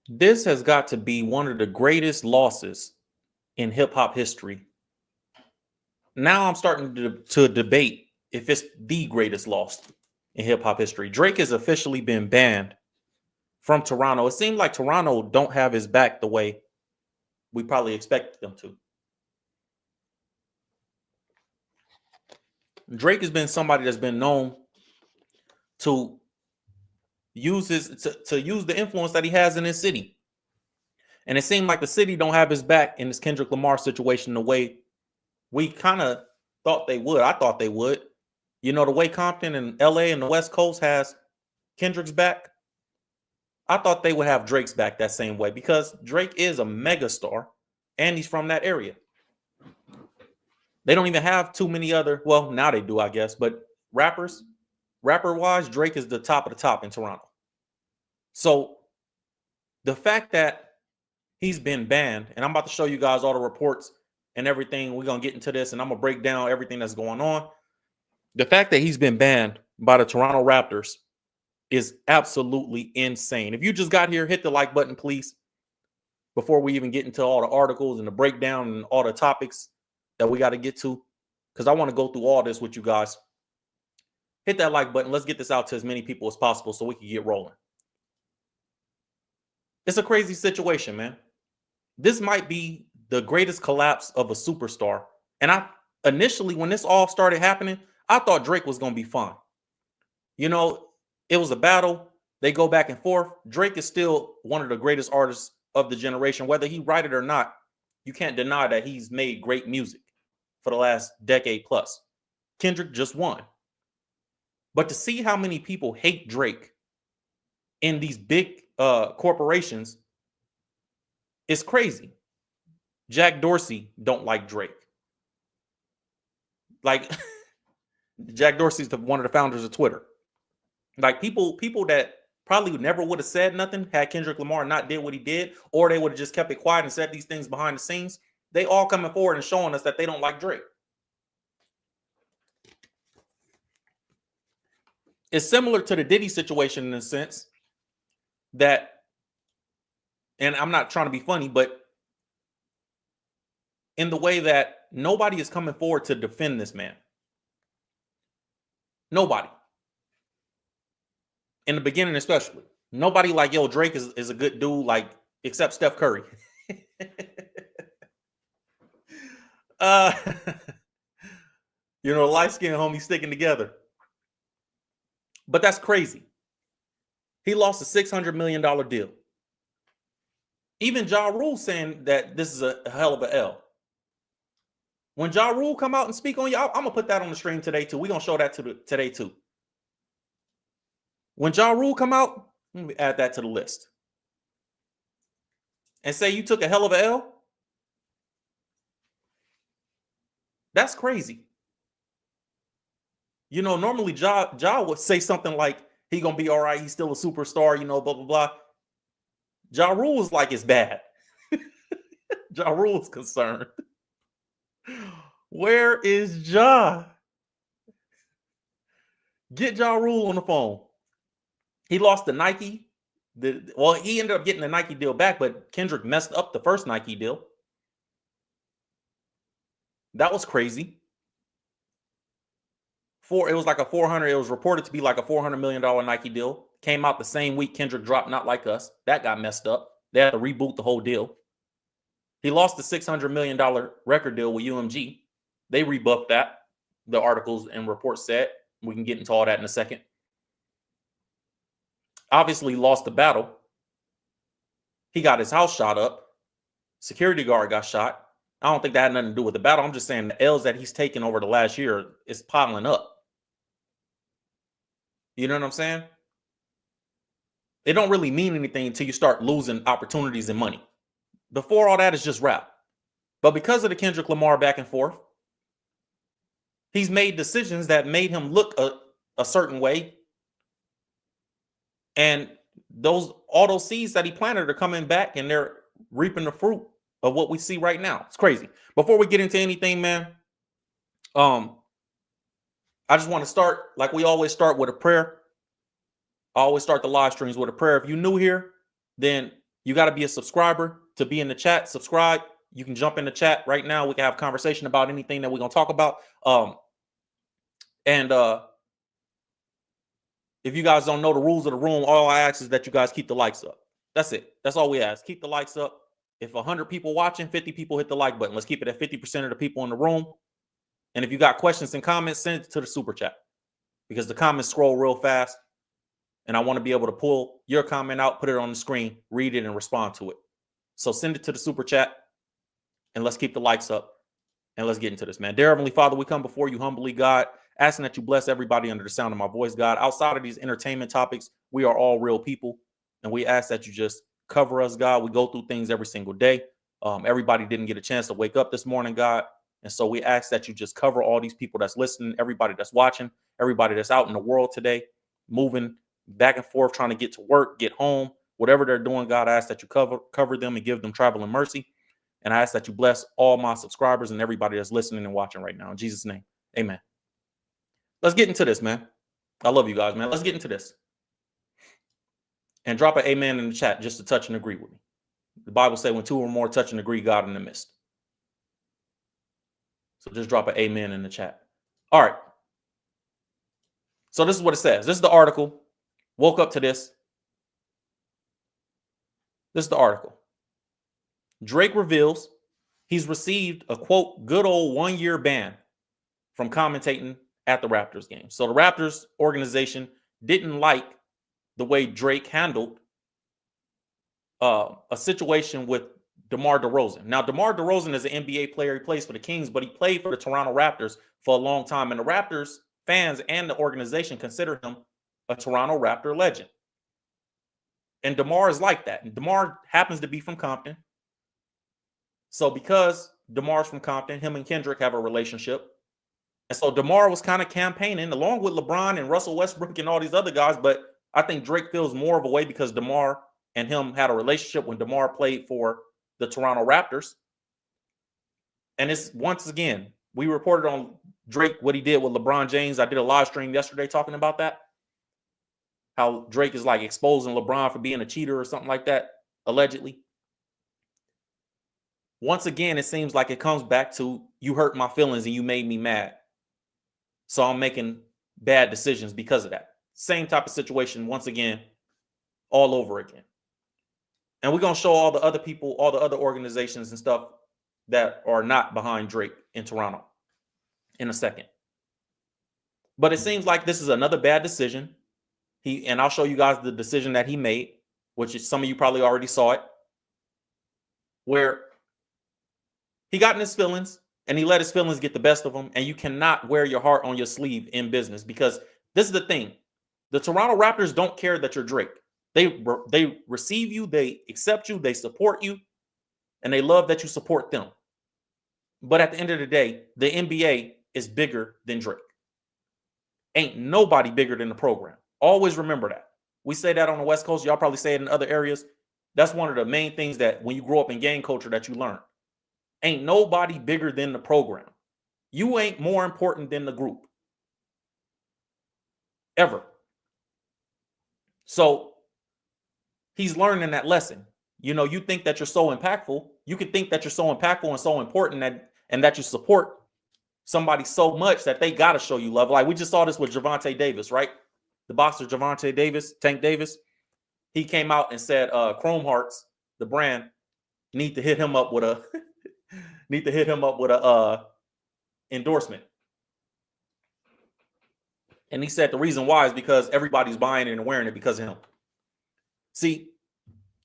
This has got to be one of the greatest losses in hip hop history. Now I'm starting to debate if it's the greatest loss in hip hop history. Drake has officially been banned from Toronto. It seemed like Toronto don't have his back the way we probably expected them to. Drake has been somebody that's been known to use use the influence that he has in his city. And it seemed like the city don't have his back in this Kendrick Lamar situation the way we kind of thought they would. I thought they would. You know, the way Compton and LA and the West Coast has Kendrick's back, I thought they would have Drake's back that same way because Drake is a megastar and he's from that area. They don't even have too many other, well, now they do, I guess, but rapper-wise, Drake is the top of the top in Toronto. So the fact that he's been banned, and I'm about to show you guys all the reports and everything. We're going to get into this, and I'm going to break down everything that's going on. The fact that he's been banned by the Toronto Raptors is absolutely insane. If you just got here, hit the like button, please, before we even get into all the articles and the breakdown and all the topics that we got to get to, because I want to go through all this with you guys. Hit that like button. Let's get this out to as many people as possible so we can get rolling. It's a crazy situation, man. This might be the greatest collapse of a superstar. And I initially, when this all started happening, I thought Drake was going to be fine. You know, it was a battle. They go back and forth. Drake is still one of the greatest artists of the generation. Whether he write it or not, you can't deny that he's made great music for the last decade plus. Kendrick just won. But to see how many people hate Drake in these big corporations is crazy. Jack Dorsey don't like Drake. Like, Jack Dorsey's one of the founders of Twitter. Like, people that probably never would have said nothing had Kendrick Lamar not did what he did, or they would have just kept it quiet and said these things behind the scenes. They all coming forward and showing us that they don't like Drake. It's similar to the Diddy situation in a sense that, and I'm not trying to be funny, but in the way that nobody is coming forward to defend this man. Nobody. In the beginning, especially. Nobody like, yo, Drake is a good dude, like, except Steph Curry. You know, light-skinned homies sticking together. But that's crazy. He lost a $600 million deal. Even Ja Rule saying that this is a hell of a L. When Ja Rule come out and speak on you, I'm going to put that on the stream today too. We're going to show that today too. When Ja Rule come out, let me add that to the list. And say you took a hell of a L. That's crazy. You know, normally Ja would say something like, he going to be all right. He's still a superstar, you know, blah, blah, blah. Ja Rule is like, it's bad. Ja Rule is concerned. Where is Ja? Get Ja Rule on the phone. He lost the Nike. He ended up getting the Nike deal back, but Kendrick messed up the first Nike deal. That was crazy. It was like a 400. It was reported to be like a $400 million Nike deal. Came out the same week Kendrick dropped Not Like Us. That got messed up. They had to reboot the whole deal. He lost the $600 million record deal with UMG. They rebuffed that. The articles and reports said. We can get into all that in a second. Obviously lost the battle. He got his house shot up. Security guard got shot. I don't think that had nothing to do with the battle. I'm just saying the L's that he's taken over the last year is piling up. You know what I'm saying? It don't really mean anything until you start losing opportunities and money. Before all that is just rap. But because of the Kendrick Lamar back and forth, he's made decisions that made him look a certain way. And all those seeds that he planted are coming back and they're reaping the fruit of what we see right now. It's crazy. Before we get into anything, man, I just want to start like we always start with a prayer. I always start the live streams with a prayer. If you're new here, then You got to be a subscriber to be in the chat. Subscribe. You can jump in the chat right now. We can have a conversation about anything that we're going to talk about. And if you guys don't know the rules of the room, all I ask is that you guys keep the likes up. That's it. That's all we ask. Keep the likes up. If 100 people watching, 50 people hit the like button. Let's keep it at 50% of the people in the room. And if you got questions and comments, send it to the super chat, because the comments scroll real fast. And I want to be able to pull your comment out, put it on the screen, read it, and respond to it. So send it to the super chat, and let's keep the likes up, and let's get into this, man. Dear Heavenly Father, we come before you humbly, God, asking that you bless everybody under the sound of my voice, God. Outside of these entertainment topics, we are all real people, and we ask that you just cover us, God. We go through things every single day. Everybody didn't get a chance to wake up this morning, God. And so we ask that you just cover all these people that's listening, everybody that's watching, everybody that's out in the world today, moving back and forth, trying to get to work, get home, whatever they're doing, God. I ask that you cover them and give them traveling mercy. And I ask that you bless all my subscribers and everybody that's listening and watching right now. In Jesus' name, amen. Let's get into this, man. I love you guys, man. Let's get into this. And drop an amen in the chat just to touch and agree with me. The Bible says when two or more touch and agree, God in the midst. So just drop an amen in the chat. All right. So this is what it says. This is the article. Woke up to this. This is the article. Drake reveals he's received a, quote, good old 1-year ban from commentating at the Raptors game. So the Raptors organization didn't like the way Drake handled a situation with DeMar DeRozan. Now, DeMar DeRozan is an NBA player. He plays for the Kings, but he played for the Toronto Raptors for a long time. And the Raptors fans and the organization consider him a Toronto Raptor legend. And DeMar is like that. And DeMar happens to be from Compton. So because DeMar's from Compton, him and Kendrick have a relationship. And so DeMar was kind of campaigning along with LeBron and Russell Westbrook and all these other guys. But I think Drake feels more of a way because DeMar and him had a relationship when DeMar played for the Toronto Raptors. And it's, once again, we reported on Drake, what he did with LeBron James. I did a live stream yesterday talking about that. How Drake is like exposing LeBron for being a cheater or something like that, allegedly. Once again, it seems like it comes back to you hurt my feelings and you made me mad. So I'm making bad decisions because of that. Same type of situation, once again, all over again. And we're going to show all the other people, all the other organizations and stuff that are not behind Drake in Toronto in a second. But it seems like this is another bad decision. And I'll show you guys the decision that he made, which is, some of you probably already saw it, where he got in his feelings and he let his feelings get the best of him. And you cannot wear your heart on your sleeve in business, because this is the thing. The Toronto Raptors don't care that you're Drake. They receive you, they accept you, they support you, and they love that you support them. But at the end of the day, the NBA is bigger than Drake. Ain't nobody bigger than the program. Always remember that. We say that on the West Coast. Y'all probably say it in other areas. That's one of the main things that when you grow up in gang culture that you learn. Ain't nobody bigger than the program. You ain't more important than the group. Ever. So he's learning that lesson. You know, you think that you're so impactful. You can think that you're so impactful and so important and that you support somebody so much that they got to show you love. Like we just saw this with Gervonta Davis, right? The boxer Gervonta Davis, Tank Davis. He came out and said Chrome Hearts, the brand, need to hit him up with a endorsement. And he said the reason why is because everybody's buying it and wearing it because of him. See,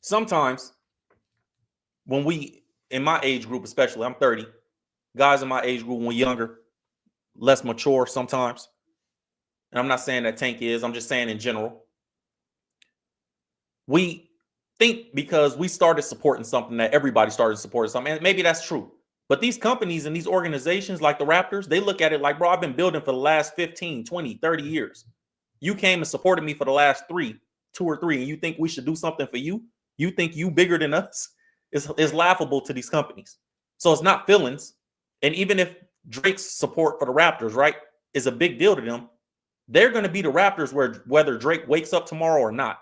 sometimes when we, in my age group especially, I'm 30, guys in my age group when we're younger, less mature sometimes. And I'm not saying that Tank is, I'm just saying in general. We think because we started supporting something that everybody started supporting something. And maybe that's true. But these companies and these organizations like the Raptors, they look at it like, bro, I've been building for the last 15, 20, 30 years. You came and supported me for the last 2 or 3, and you think we should do something for you? You think you bigger than us? It's laughable to these companies. So it's not feelings. And even if Drake's support for the Raptors, right, is a big deal to them, they're going to be the Raptors whether Drake wakes up tomorrow or not.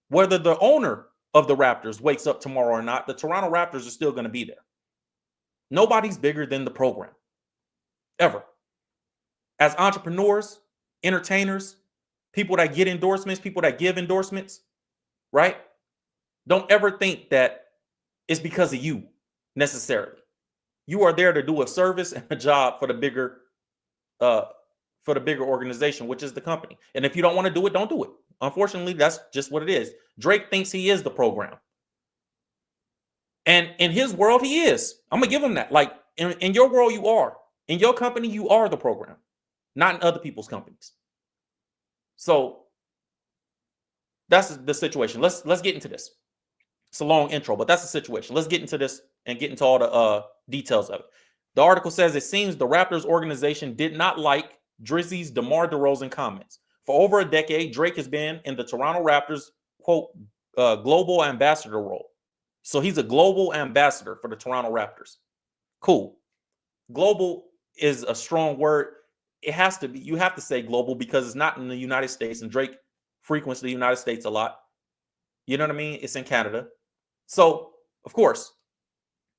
Whether the owner of the Raptors wakes up tomorrow or not, the Toronto Raptors are still going to be there. Nobody's bigger than the program, ever. As entrepreneurs, entertainers, people that get endorsements, people that give endorsements, right? Don't ever think that it's because of you necessarily. You are there to do a service and a job uh, for the bigger organization, which is the company. And if you don't want to do it, don't do it. Unfortunately, that's just what it is. Drake thinks he is the program. And in his world, he is. I'm going to give him that. Like in your world, you are. In your company, you are the program, not in other people's companies. So that's the situation. Let's get into this. It's a long intro, but that's the situation. Let's get into this and get into all the details of it. The article says it seems the Raptors organization did not like Drizzy's DeMar DeRozan comments. For over a decade, Drake has been in the Toronto Raptors, quote, global ambassador role. So he's a global ambassador for the Toronto Raptors. Cool. Global is a strong word. It has to be. You have to say global because it's not in the United States, and Drake frequents the United States a lot. You know what I mean? It's in Canada. So, of course.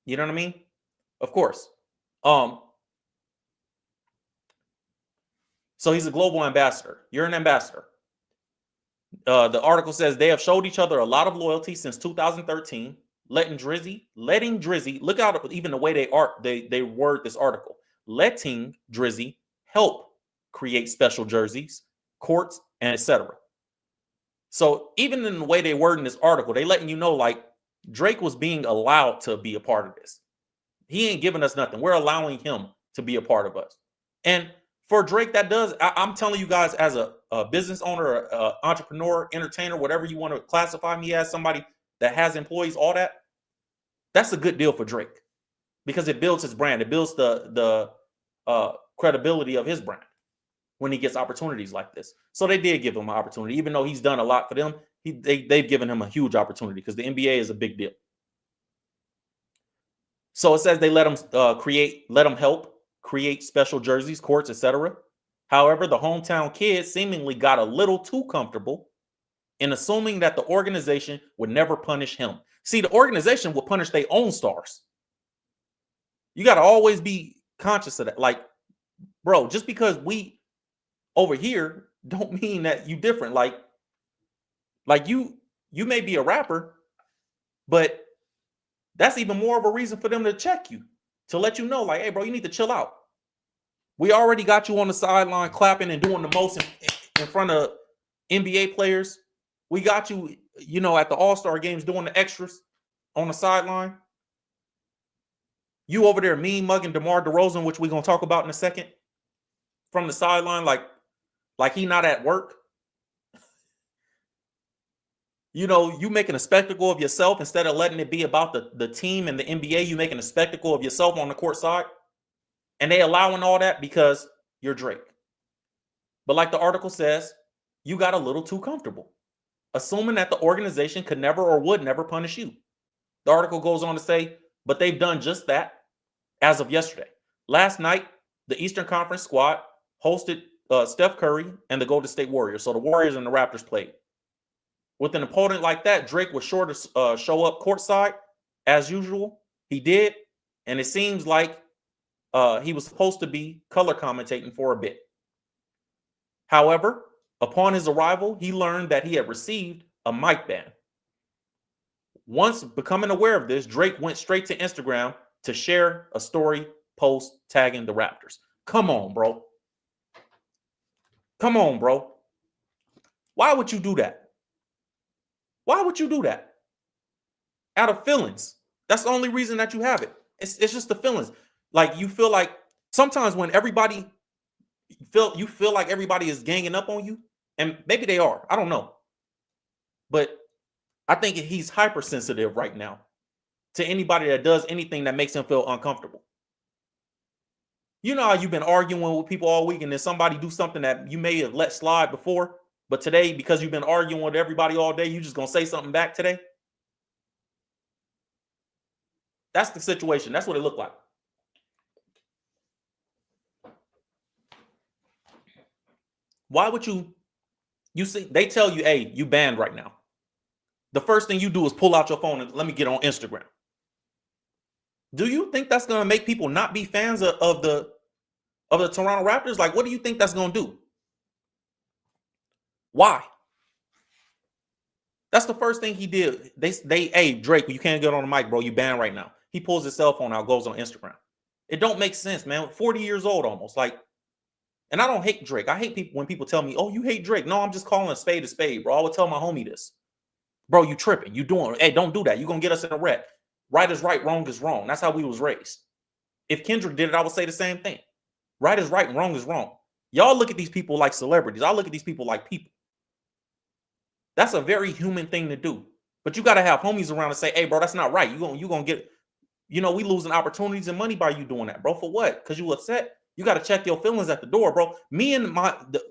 You know what I mean? Of course. So he's a global ambassador. You're an ambassador. The article says they have showed each other a lot of loyalty since 2013, letting Drizzy, look out even the way they word this article, letting Drizzy help create special jerseys, courts, and etc. So even in the way they word in this article, they letting you know like Drake was being allowed to be a part of this. He ain't giving us nothing. We're allowing him to be a part of us. And for Drake, that does, I'm telling you guys as a business owner, entrepreneur, entertainer, whatever you want to classify me as, somebody that has employees, all that, that's a good deal for Drake because it builds his brand. It builds the credibility of his brand when he gets opportunities like this. So they did give him an opportunity, even though he's done a lot for them. They've given him a huge opportunity because the NBA is a big deal. So it says they let him help create special jerseys, courts, etc. However, the hometown kid seemingly got a little too comfortable in assuming that the organization would never punish him. See, the organization will punish their own stars. You got to always be conscious of that. Like, bro, just because we over here don't mean that you different. Like you may be a rapper, but that's even more of a reason for them to check you, to let you know, like, hey, bro, you need to chill out. We already got you on the sideline clapping and doing the most in front of NBA players. We got you, at the All-Star games doing the extras on the sideline. You over there mean mugging DeMar DeRozan, which we're going to talk about in a second, from the sideline like he not at work. You making a spectacle of yourself instead of letting it be about the team and the NBA. You making a spectacle of yourself on the court side. And they allowing all that because you're Drake. But like the article says, you got a little too comfortable, assuming that the organization could never or would never punish you. The article goes on to say, but they've done just that as of yesterday. Last night, the Eastern Conference squad hosted Steph Curry and the Golden State Warriors. So the Warriors and the Raptors played. With an opponent like that, Drake was sure to show up courtside as usual. He did. And it seems like he was supposed to be color commentating for a bit. However, upon his arrival, he learned that he had received a mic ban. Once becoming aware of this, Drake went straight to Instagram to share a story post tagging the Raptors. Come on, bro. Come on, bro. Why would you do that? Why would you do that? Out of feelings. That's the only reason that you have it. It's just the feelings. Like you feel like sometimes when you feel like everybody is ganging up on you, and maybe they are. I don't know. But I think he's hypersensitive right now to anybody that does anything that makes him feel uncomfortable. You know how you've been arguing with people all week and then somebody do something that you may have let slide before, but today, because you've been arguing with everybody all day, you just going to say something back today? That's the situation. That's what it looked like. Why would you see, they tell you, hey, you banned right now. the first thing you do is pull out your phone and let me get on Instagram. Do you think that's going to make people not be fans of the Toronto Raptors? Like, what do you think that's going to do? Why? That's the first thing he did. Hey, Drake, you can't get on the mic, bro. You banned right now. He pulls his cell phone out, goes on Instagram. It don't make sense, man. 40 years old almost. Like, and I don't hate Drake. I hate people when people tell me, oh, you hate Drake. No, I'm just calling a spade, bro. I would tell my homie this. Bro, you tripping. You doing, hey, don't do that. You're going to get us in a wreck. Right is right, wrong is wrong. That's how we was raised. If Kendrick did it, I would say the same thing. Right is right and wrong is wrong. Y'all look at these people like celebrities. I look at these people like people. That's a very human thing to do. But you got to have homies around and say, hey, bro, that's not right. You gonna get, we losing opportunities and money by you doing that, bro. For what? Because you upset? You got to check your feelings at the door, bro. Me and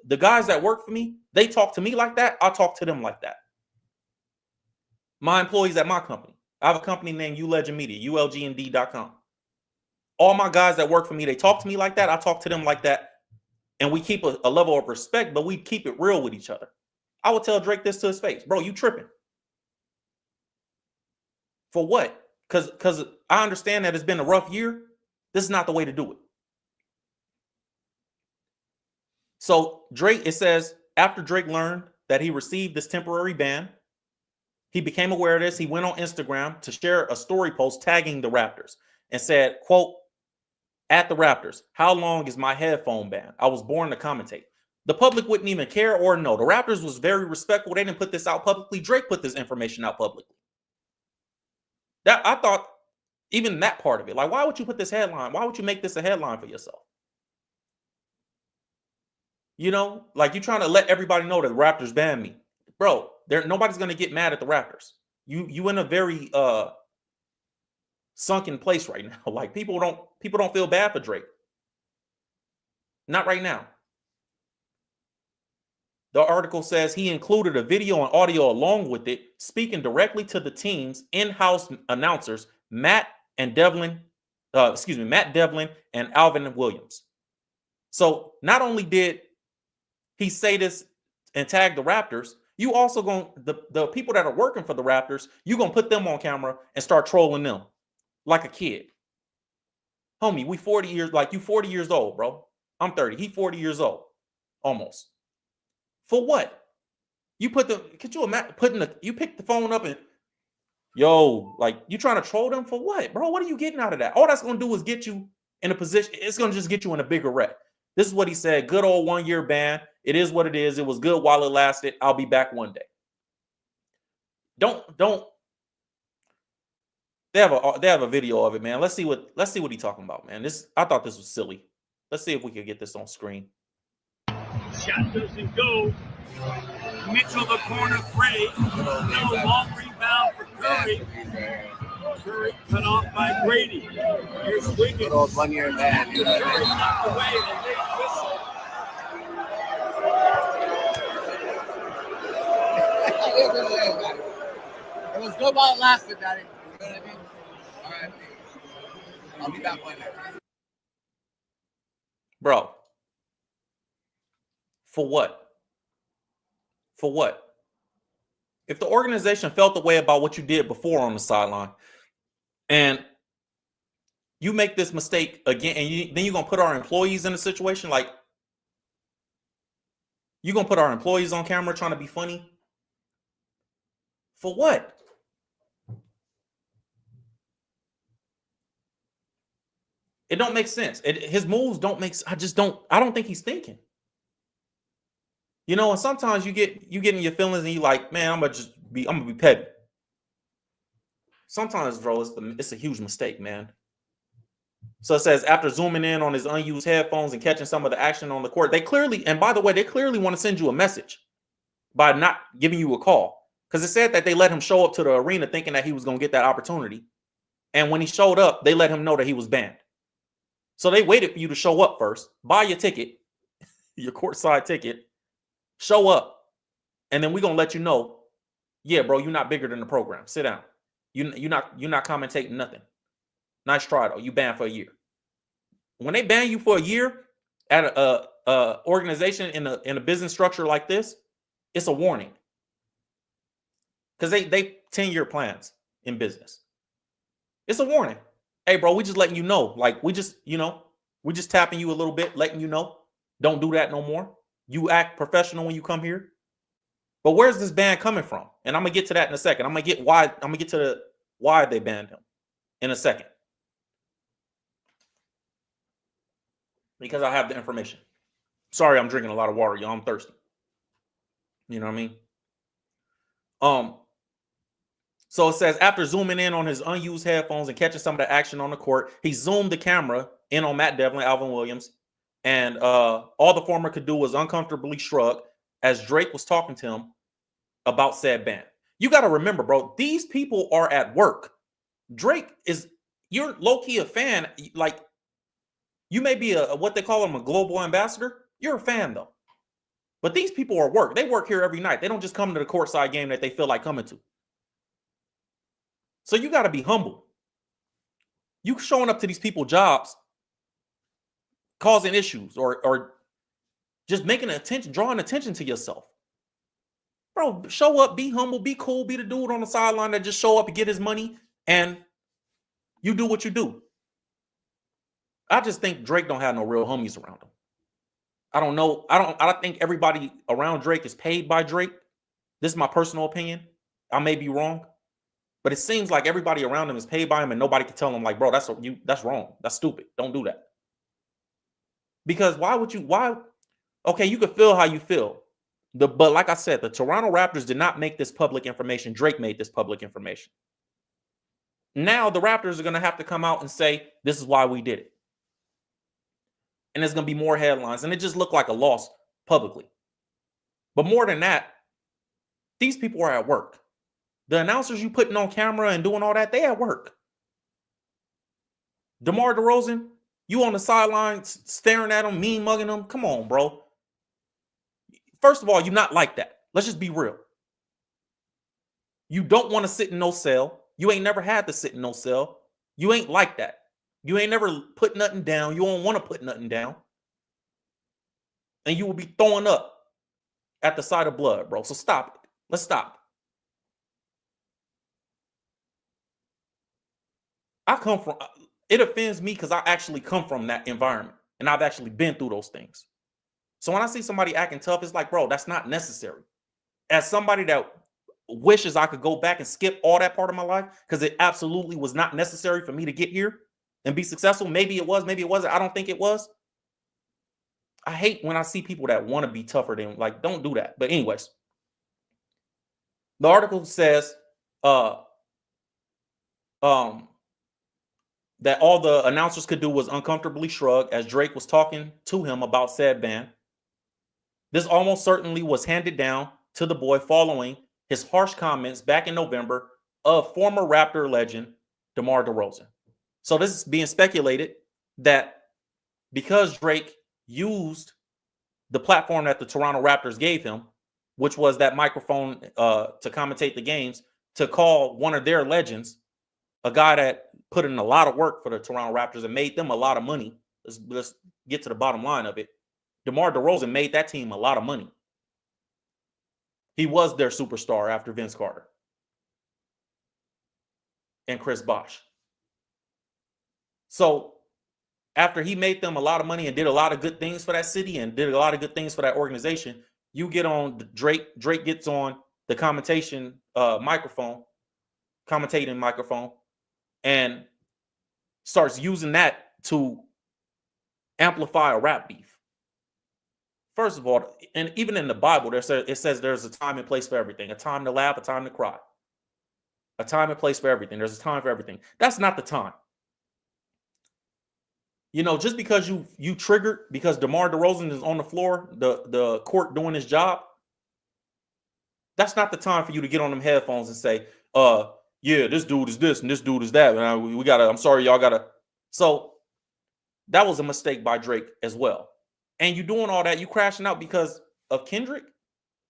the guys that work for me, they talk to me like that. I talk to them like that. My employees at my company. I have a company named ULegend Media, ulgnd.com. All my guys that work for me, they talk to me like that. I talk to them like that. And we keep a level of respect, but we keep it real with each other. I would tell Drake this to his face. Bro, you tripping. For what? Because I understand that it's been a rough year. This is not the way to do it. So Drake, it says, after Drake learned that he received this temporary ban, he became aware of this. He went on Instagram to share a story post tagging the Raptors and said, quote, at the Raptors, how long is my headphone ban? I was born to commentate. The public wouldn't even care or know. The Raptors was very respectful. They didn't put this out publicly. Drake put this information out publicly. That I thought, even that part of it, like, why would you put this headline? Why would you make this a headline for yourself? Like you're trying to let everybody know that the Raptors banned me. Bro, nobody's going to get mad at the Raptors. You in a very sunken place right now. Like people don't feel bad for Drake. Not right now. The article says he included a video and audio along with it, speaking directly to the team's in-house announcers, Matt Devlin and Alvin Williams. So not only did he say this and tag the Raptors, you also the people that are working for the Raptors, you're going to put them on camera and start trolling them like a kid. Homie, we 40 years, like you 40 years old, bro. I'm 30. He 40 years old. Almost. For what? You could you imagine you pick the phone up and like you trying to troll them for what, bro? What are you getting out of that? All that's going to do is get you in a position. It's going to just get you in a bigger wreck. This is what he said. Good old 1 year ban. It is what it is. It was good while it lasted. I'll be back one day. Don't. They have a video of it, man. Let's see what he's talking about, man. I thought this was silly. Let's see if we can get this on screen. Shot doesn't go. Mitchell the corner three. No long rebound for Curry. Curry cut off by Brady. Here's Wiggins. Good old 1 year ban. Curry knocked away and a late whistle. It was good while it lasted, Daddy. You know what I mean? All right. I'll be back one day. Bro. For what? For what? If the organization felt the way about what you did before on the sideline, and you make this mistake again, and then you're going to put our employees in a situation like you're going to put our employees on camera trying to be funny? For what? It don't make sense. His moves don't make sense. I don't think he's thinking. And sometimes you get in your feelings and you like, man, I'm gonna be petty. Sometimes, bro, it's a huge mistake, man. So it says after zooming in on his unused headphones and catching some of the action on the court, they clearly want to send you a message by not giving you a call. Because it said that they let him show up to the arena thinking that he was gonna get that opportunity. And when he showed up, they let him know that he was banned. So they waited for you to show up first, buy your ticket, your courtside ticket, show up, and then we're gonna let you know, yeah, bro, you're not bigger than the program. Sit down. You're not commentating nothing. Nice try though. You banned for a year. When they ban you for a year at a organization in a business structure like this, it's a warning. Because they 10-year plans in business. It's a warning. Hey, bro, we just letting you know. Like, we just tapping you a little bit, letting you know. Don't do that no more. You act professional when you come here. But where's this ban coming from? And I'm gonna get to that in a second. I'm gonna get to why they banned him in a second. Because I have the information. Sorry, I'm drinking a lot of water, y'all. I'm thirsty. You know what I mean? So it says, after zooming in on his unused headphones and catching some of the action on the court, he zoomed the camera in on Matt Devlin, Alvin Williams, and all the former could do was uncomfortably shrug as Drake was talking to him about said ban. You got to remember, bro, these people are at work. Drake you're low-key a fan. Like, you may be what they call him, a global ambassador. You're a fan, though. But these people are at work. They work here every night. They don't just come to the courtside game that they feel like coming to. So you got to be humble. You showing up to these people's jobs, causing issues or just drawing attention to yourself. Bro, show up, be humble, be cool, be the dude on the sideline that just show up and get his money, and you do what you do. I just think Drake don't have no real homies around him. I don't know. I don't think everybody around Drake is paid by Drake. This is my personal opinion. I may be wrong. But it seems like everybody around him is paid by him and nobody can tell him, like, bro, that's wrong. That's stupid. Don't do that. Because okay, you could feel how you feel. But like I said, the Toronto Raptors did not make this public information. Drake made this public information. Now the Raptors are going to have to come out and say, this is why we did it. And there's going to be more headlines. And it just looked like a loss publicly. But more than that, these people are at work. The announcers you putting on camera and doing all that, they at work. DeMar DeRozan, you on the sideline staring at him, mean mugging him. Come on, bro. First of all, you're not like that. Let's just be real. You don't want to sit in no cell. You ain't never had to sit in no cell. You ain't like that. You ain't never put nothing down. You don't want to put nothing down. And you will be throwing up at the sight of blood, bro. So stop it. Let's stop. It offends me because I actually come from that environment and I've actually been through those things. So when I see somebody acting tough, it's like, bro, that's not necessary. As somebody that wishes I could go back and skip all that part of my life because it absolutely was not necessary for me to get here and be successful. Maybe it was, maybe it wasn't. I don't think it was. I hate when I see people that want to be tougher than, like, don't do that. But anyways, the article says, that all the announcers could do was uncomfortably shrug as Drake was talking to him about said ban. This almost certainly was handed down to the boy following his harsh comments back in November of former Raptor legend DeMar DeRozan. So this is being speculated that because Drake used the platform that the Toronto Raptors gave him, which was that microphone to commentate the games, to call one of their legends, a guy that put in a lot of work for the Toronto Raptors and made them a lot of money. Let's get to the bottom line of it. DeMar DeRozan made that team a lot of money. He was their superstar after Vince Carter and Chris Bosh. So after he made them a lot of money and did a lot of good things for that city and did a lot of good things for that organization, you get on Drake gets on the commentating microphone, and starts using that to amplify a rap beef. First of all, and even in the Bible, it says there's a time and place for everything. A time to laugh, a time to cry. A time and place for everything. There's a time for everything. That's not the time. You know, just because you triggered because DeMar DeRozan is on the floor, the court doing his job, that's not the time for you to get on them headphones and say, yeah, this dude is this and this dude is that. And I'm sorry, y'all gotta. So that was a mistake by Drake as well. And you doing all that, you crashing out because of Kendrick?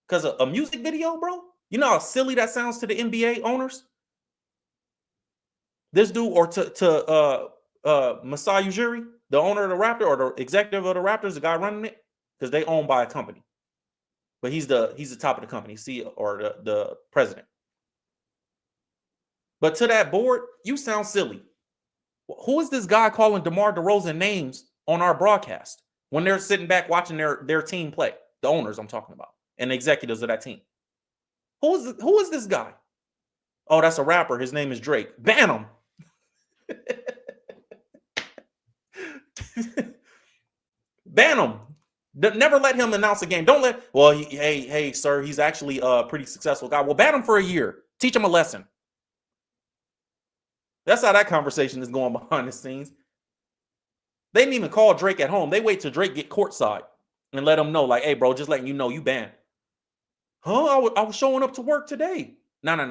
Because of a music video, bro? You know how silly that sounds to the NBA owners? This dude, or to Masai Ujiri, the owner of the Raptor, or the executive of the Raptors, the guy running it, because they owned by a company. But he's the top of the company, CEO or the president. But to that board, you sound silly. Who is this guy calling DeMar DeRozan names on our broadcast when they're sitting back watching their team play? The owners I'm talking about and the executives of that team. Who is this guy? Oh, that's a rapper. His name is Drake. Ban him. Ban him. Never let him announce a game. Don't let. Well, hey, sir, he's actually a pretty successful guy. Well, ban him for a year. Teach him a lesson. That's how that conversation is going behind the scenes. They didn't even call Drake at home. They wait till Drake get courtside and let him know, like, hey, bro, just letting you know you banned. Huh? I was showing up to work today. No. No.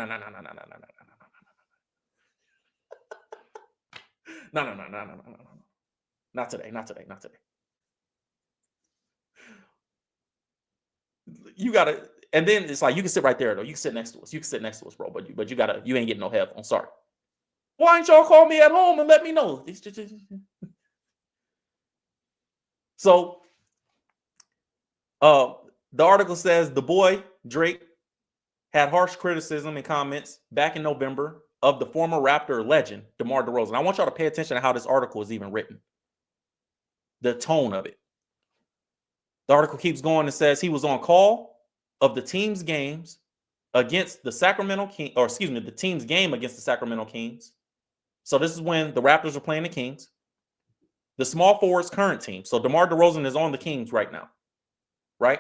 Not today. You gotta, and then it's like you can sit right there though. You can sit next to us. Bro. But you ain't getting no headphones. Sorry. Why ain't y'all call me at home and let me know? So, the article says the boy Drake had harsh criticism and comments back in November of the former Raptor legend DeMar DeRozan. I want y'all to pay attention to how this article is even written. The tone of it. The article keeps going and says he was on call of the team's games against the Sacramento Kings, or excuse me, the team's game against the Sacramento Kings. So this is when the Raptors are playing the Kings. The small forward's current team. So DeMar DeRozan is on the Kings right now, right?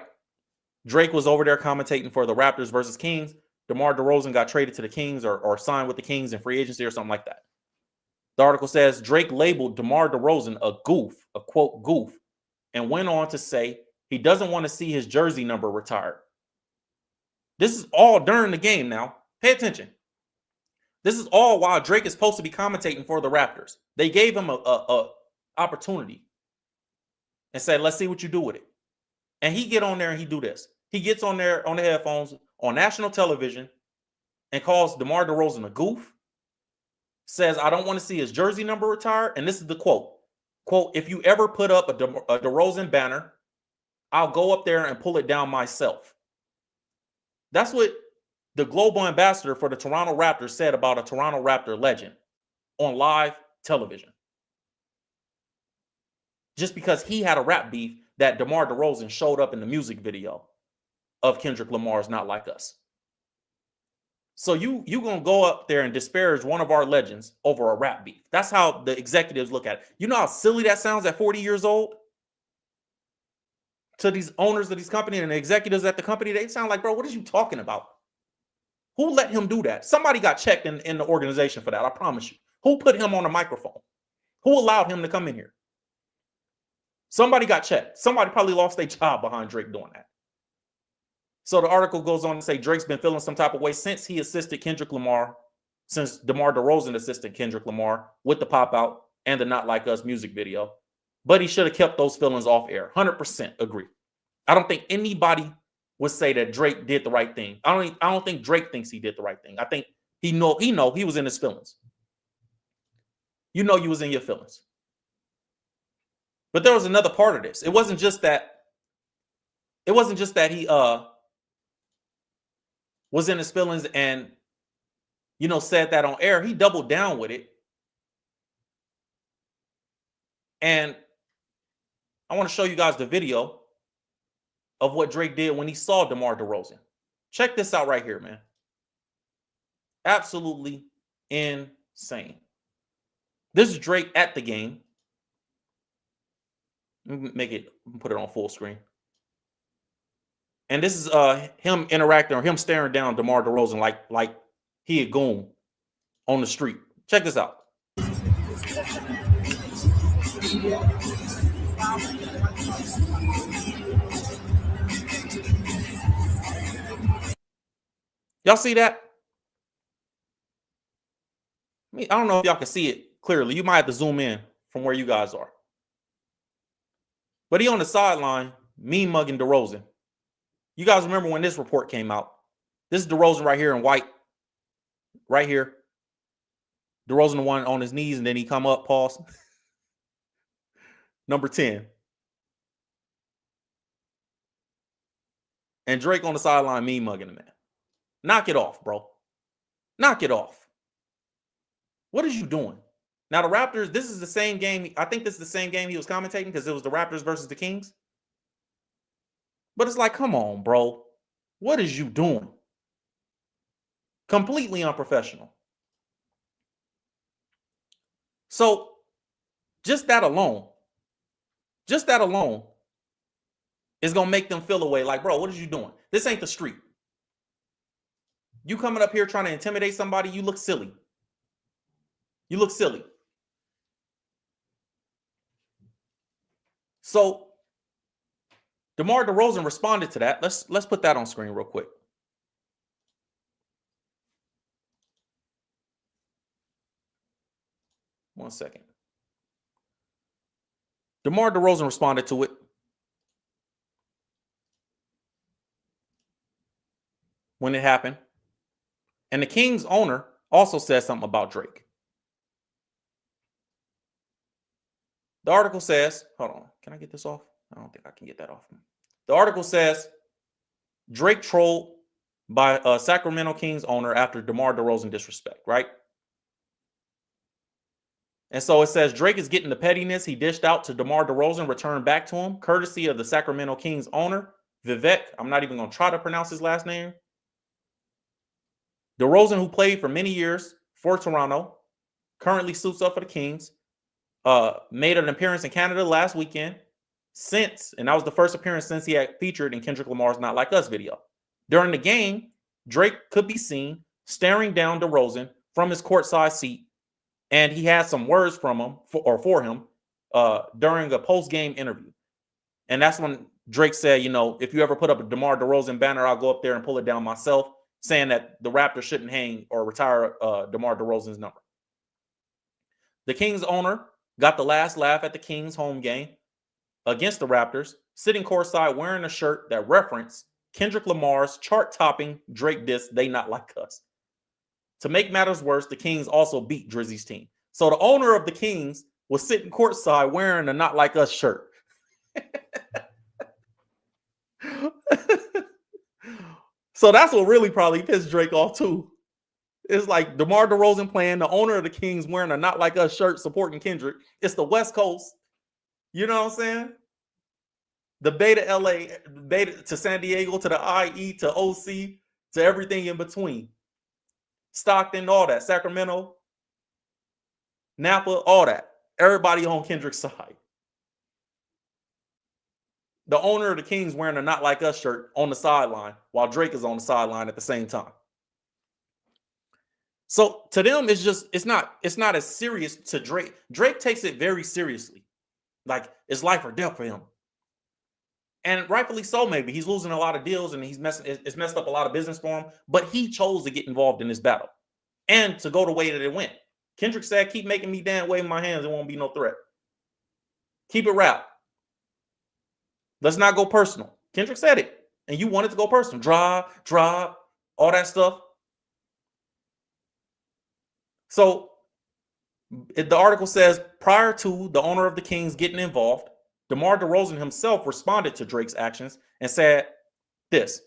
Drake was over there commentating for the Raptors versus Kings. DeMar DeRozan got traded to the Kings or signed with the Kings in free agency or something like that. The article says Drake labeled DeMar DeRozan a goof, a quote goof, and went on to say he doesn't want to see his jersey number retired. This is all during the game now. Pay attention. This is all while Drake is supposed to be commentating for the Raptors. They gave him a opportunity and said, let's see what you do with it. And he get on there and he do this. He gets on there on the headphones on national television and calls DeMar DeRozan a goof, says, I don't want to see his jersey number retired. And this is the quote. Quote, if you ever put up a DeRozan banner, I'll go up there and pull it down myself. That's what the global ambassador for the Toronto Raptors said about a Toronto Raptor legend on live television. Just because he had a rap beef that DeMar DeRozan showed up in the music video of Kendrick Lamar's Not Like Us. So you gonna go up there and disparage one of our legends over a rap beef. That's how the executives look at it. You know how silly that sounds at 40 years old? To these owners of these companies and the executives at the company, they sound like, bro, what are you talking about? Who let him do that? Somebody got checked in the organization for that, I promise you. Who put him on a microphone? Who allowed him to come in here? Somebody got checked. Somebody probably lost their job behind Drake doing that. So the article goes on to say Drake's been feeling some type of way since he assisted Kendrick Lamar, since DeMar DeRozan assisted Kendrick Lamar with the Pop Out and the Not Like Us music video. But he should have kept those feelings off air. 100% agree. I don't think anybody would say that Drake did the right thing. I don't think Drake thinks he did the right thing. I think he was in his feelings. You know you was in your feelings. But there was another part of this. It wasn't just that he was in his feelings and said that on air. He doubled down with it. And I want to show you guys the video of what Drake did when he saw DeMar DeRozan. Check this out right here, man. Absolutely insane. This is Drake at the game. Put it on full screen. And this is him interacting or him staring down DeMar DeRozan like he a goon on the street. Check this out. Y'all see that? I don't know if y'all can see it clearly. You might have to zoom in from where you guys are. But he on the sideline, mean mugging DeRozan. You guys remember when this report came out? This is DeRozan right here in white. Right here. DeRozan the one on his knees and then he come up, pause. Number 10. And Drake on the sideline, mean mugging the man. Knock it off, bro. Knock it off. What is you doing? Now, the Raptors, this is the same game. I think this is the same game he was commentating because it was the Raptors versus the Kings. But it's like, come on, bro. What is you doing? Completely unprofessional. So just that alone is going to make them feel away like, bro, what is you doing? This ain't the street. You coming up here trying to intimidate somebody, you look silly. You look silly. So DeMar DeRozan responded to that. Let's put that on screen real quick. One second. DeMar DeRozan responded to it when it happened. And the Kings owner also said something about Drake. The article says, hold on, can I get this off? I don't think I can get that off. The article says, Drake trolled by a Sacramento Kings owner after DeMar DeRozan disrespect, right? And so it says Drake is getting the pettiness he dished out to DeMar DeRozan returned back to him, courtesy of the Sacramento Kings owner, Vivek. I'm not even going to try to pronounce his last name. DeRozan, who played for many years for Toronto, currently suits up for the Kings, made an appearance in Canada last weekend and that was the first appearance since he had featured in Kendrick Lamar's Not Like Us video. During the game, Drake could be seen staring down DeRozan from his courtside seat, and he had some words from him for him during a post-game interview. And that's when Drake said, you know, if you ever put up a DeMar DeRozan banner, I'll go up there and pull it down myself, saying that the Raptors shouldn't hang or retire DeMar DeRozan's number. The Kings owner got the last laugh at the Kings home game against the Raptors, sitting courtside wearing a shirt that referenced Kendrick Lamar's chart-topping Drake diss, They Not Like Us. To make matters worse, the Kings also beat Drizzy's team. So the owner of the Kings was sitting courtside wearing a Not Like Us shirt. So that's what really probably pissed Drake off too. It's like DeMar DeRozan playing, the owner of the Kings wearing a Not Like Us shirt supporting Kendrick. It's the West Coast. You know what I'm saying? The Bay to LA, Bay to San Diego, to the IE, to OC, to everything in between. Stockton, all that. Sacramento, Napa, all that. Everybody on Kendrick's side. The owner of the Kings wearing a Not Like Us shirt on the sideline while Drake is on the sideline at the same time. So to them, it's not as serious to Drake. Drake takes it very seriously. Like it's life or death for him. And rightfully so, maybe. He's losing a lot of deals and it's messed up a lot of business for him. But he chose to get involved in this battle and to go the way that it went. Kendrick said, keep making me damn wave my hands. It won't be no threat. Keep it rap. Let's not go personal. Kendrick said it. And you wanted to go personal. Drop, all that stuff. So the article says, prior to the owner of the Kings getting involved, DeMar DeRozan himself responded to Drake's actions and said this.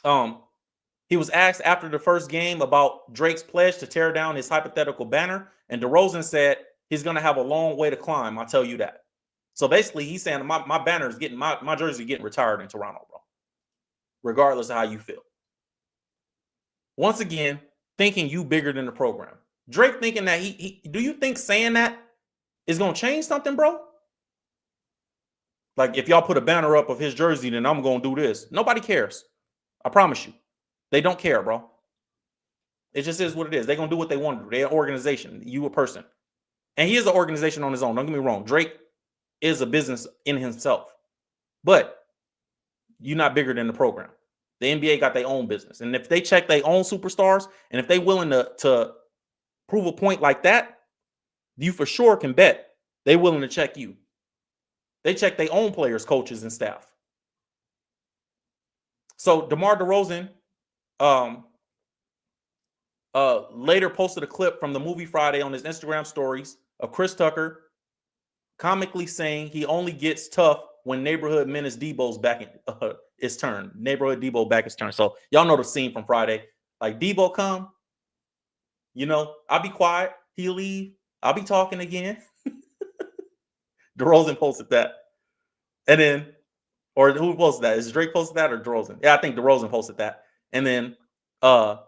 He was asked after the first game about Drake's pledge to tear down his hypothetical banner, and DeRozan said he's going to have a long way to climb, I'll tell you that. So basically, he's saying my banner is getting, my jersey getting retired in Toronto, bro, regardless of how you feel. Once again, thinking you bigger than the program. Drake thinking that do you think saying that is going to change something, bro? Like, if y'all put a banner up of his jersey, then I'm going to do this. Nobody cares. I promise you. They don't care, bro. It just is what it is. They're going to do what they want to do. They're an organization. You a person. And he is an organization on his own. Don't get me wrong. Drake is a business in himself. But you're not bigger than the program. The NBA got their own business. And if they check their own superstars, and if they willing to prove a point like that, you for sure can bet they willing to check you. They check their own players, coaches, and staff. So DeMar DeRozan later posted a clip from the movie Friday on his Instagram stories of Chris Tucker comically saying he only gets tough when neighborhood menace Debo's back in his turn. Neighborhood Debo back his turn. So y'all know the scene from Friday. Like, Debo come, you know, I'll be quiet. He'll leave. I'll be talking again. DeRozan posted that. And then, or who posted that? Is Drake posted that or DeRozan? Yeah, I think DeRozan posted that. And then the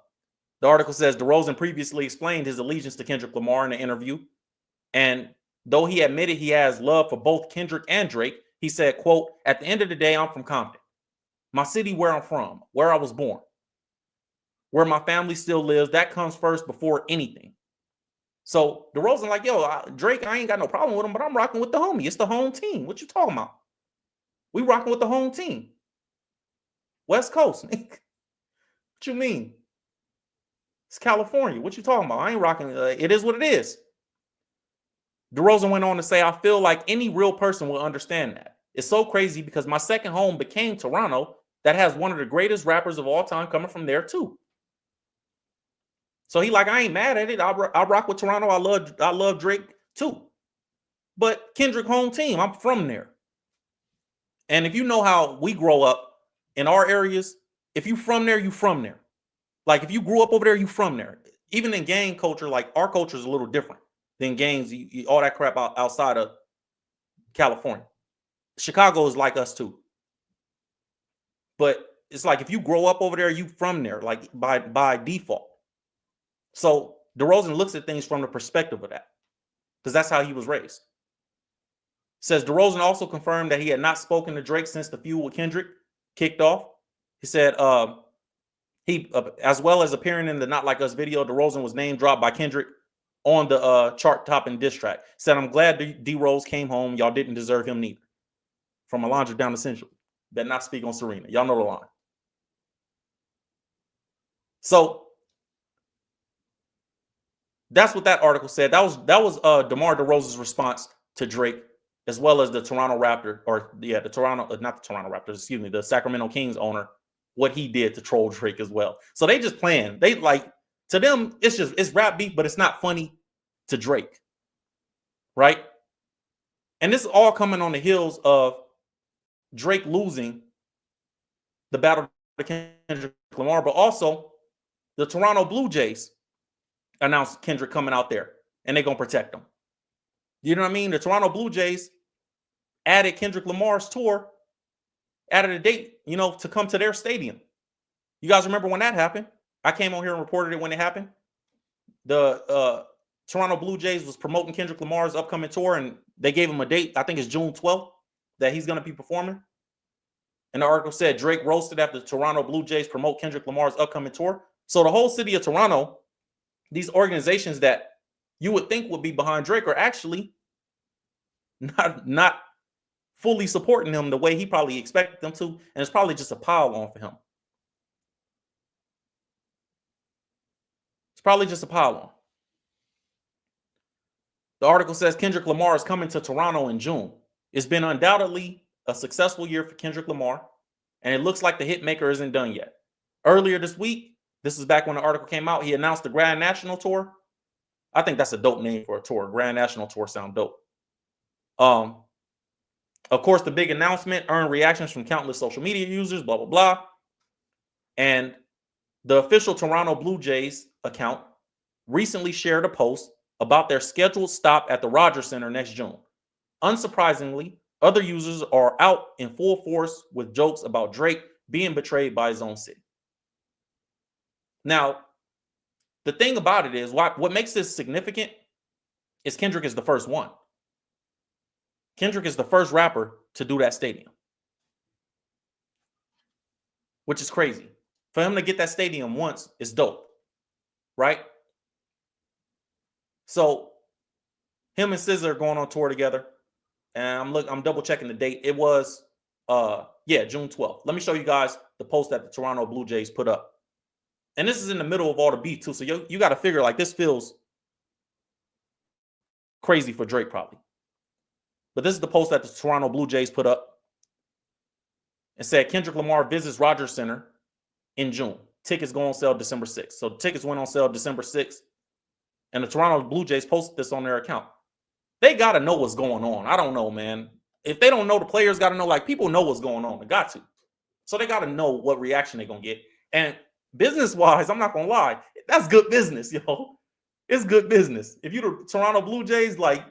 article says DeRozan previously explained his allegiance to Kendrick Lamar in the interview. And though he admitted he has love for both Kendrick and Drake, he said, quote, "At the end of the day, I'm from Compton, my city where I'm from, where I was born, where my family still lives. That comes first before anything." So DeRozan like, yo, Drake, I ain't got no problem with him, but I'm rocking with the homie. It's the home team. What you talking about? We rocking with the home team. West Coast. What you mean? It's California. What you talking about? I ain't rocking. It is what it is. DeRozan went on to say, "I feel like any real person will understand that. It's so crazy because my second home became Toronto, that has one of the greatest rappers of all time coming from there too." So he like, I ain't mad at it. I rock with Toronto. I love Drake too. But Kendrick home team, I'm from there. And if you know how we grow up in our areas, if you from there, you from there. Like if you grew up over there, you from there. Even in gang culture, like our culture is a little different than gangs, all that crap outside of California. Chicago is like us too. But it's like if you grow up over there, you from there, like by default. So DeRozan looks at things from the perspective of that, because that's how he was raised. Says DeRozan also confirmed that he had not spoken to Drake since the feud with Kendrick kicked off. He said he, as well as appearing in the Not Like Us video, DeRozan was name dropped by Kendrick on the chart-topping diss track. Said, "I'm glad D-Rose came home. Y'all didn't deserve him neither." From Alondra down Essential. Better not speak on Serena. Y'all know the line. So that's what that article said. That was DeMar DeRozan's response to Drake, as well as the Toronto Raptor, or yeah, the Toronto, not the Toronto Raptors, excuse me, the Sacramento Kings owner, what he did to troll Drake as well. So they just playing. They like, to them, it's rap beef, but it's not funny to Drake, right? And this is all coming on the heels of Drake losing the battle to Kendrick Lamar, but also the Toronto Blue Jays announced Kendrick coming out there, and they're gonna protect him. You know what I mean? The Toronto Blue Jays added Kendrick Lamar's tour, added a date, to come to their stadium. You guys remember when that happened? I came on here and reported it when it happened. The Toronto Blue Jays was promoting Kendrick Lamar's upcoming tour, and they gave him a date. I think it's June 12th that he's going to be performing. And the article said Drake roasted after the Toronto Blue Jays promote Kendrick Lamar's upcoming tour. So the whole city of Toronto, these organizations that you would think would be behind Drake, are actually not fully supporting him the way he probably expected them to. And it's probably just a pile on for him. It's probably just a pile on. The article says Kendrick Lamar is coming to Toronto in June. It's been undoubtedly a successful year for Kendrick Lamar, and it looks like the hitmaker isn't done yet. Earlier this week, this is back when the article came out, he announced the Grand National Tour. I think that's a dope name for a tour. Grand National Tour sound dope. Of course, the big announcement earned reactions from countless social media users, blah, blah, blah. And the official Toronto Blue Jays account recently shared a post about their scheduled stop at the Rogers Center next June. Unsurprisingly, other users are out in full force with jokes about Drake being betrayed by his own city. Now, the thing about it is, what makes this significant is Kendrick is the first one. Kendrick is the first rapper to do that stadium, which is crazy. For him to get that stadium once is dope, right? So him and SZA are going on tour together, and I'm double checking the date. It was June 12th. Let me show you guys the post that the Toronto Blue Jays put up. And this is in the middle of all the beef too. So you got to figure, like, this feels crazy for Drake probably. But this is the post that the Toronto Blue Jays put up. It said Kendrick Lamar visits Rogers Center in June. Tickets go on sale December 6th. So tickets went on sale December 6th. And the Toronto Blue Jays posted this on their account. They got to know what's going on. I don't know, man. If they don't know, the players got to know. Like, people know what's going on. They got to. So they got to know what reaction they're going to get. And business-wise, I'm not going to lie, that's good business, yo. It's good business. If you're the Toronto Blue Jays, like,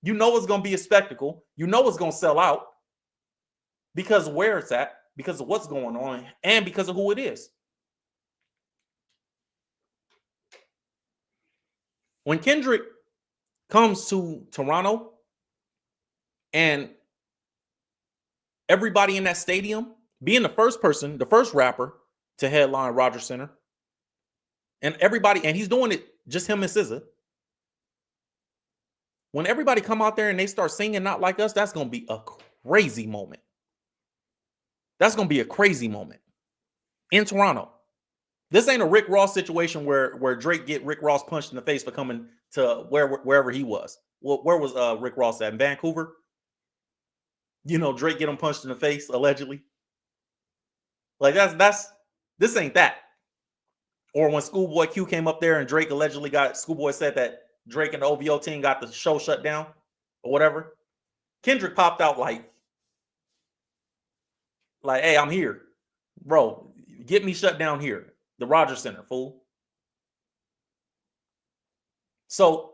you know it's going to be a spectacle. You know it's going to sell out because of where it's at, because of what's going on, and because of who it is. When Kendrick comes to Toronto and everybody in that stadium, being the first person, the first rapper to headline Rogers Center, and everybody, and he's doing it just him and SZA. When everybody come out there and they start singing Not Like Us, that's going to be a crazy moment. That's going to be a crazy moment in Toronto. This ain't a Rick Ross situation where Drake get Rick Ross punched in the face for coming to wherever he was. Well, where was Rick Ross at? In Vancouver? You know, Drake get him punched in the face, allegedly. Like, this ain't that. Or when Schoolboy Q came up there and Drake allegedly Schoolboy said that Drake and the OVO team got the show shut down or whatever. Kendrick popped out like, hey, I'm here. Bro, get me shut down here. The Rogers Center, fool. So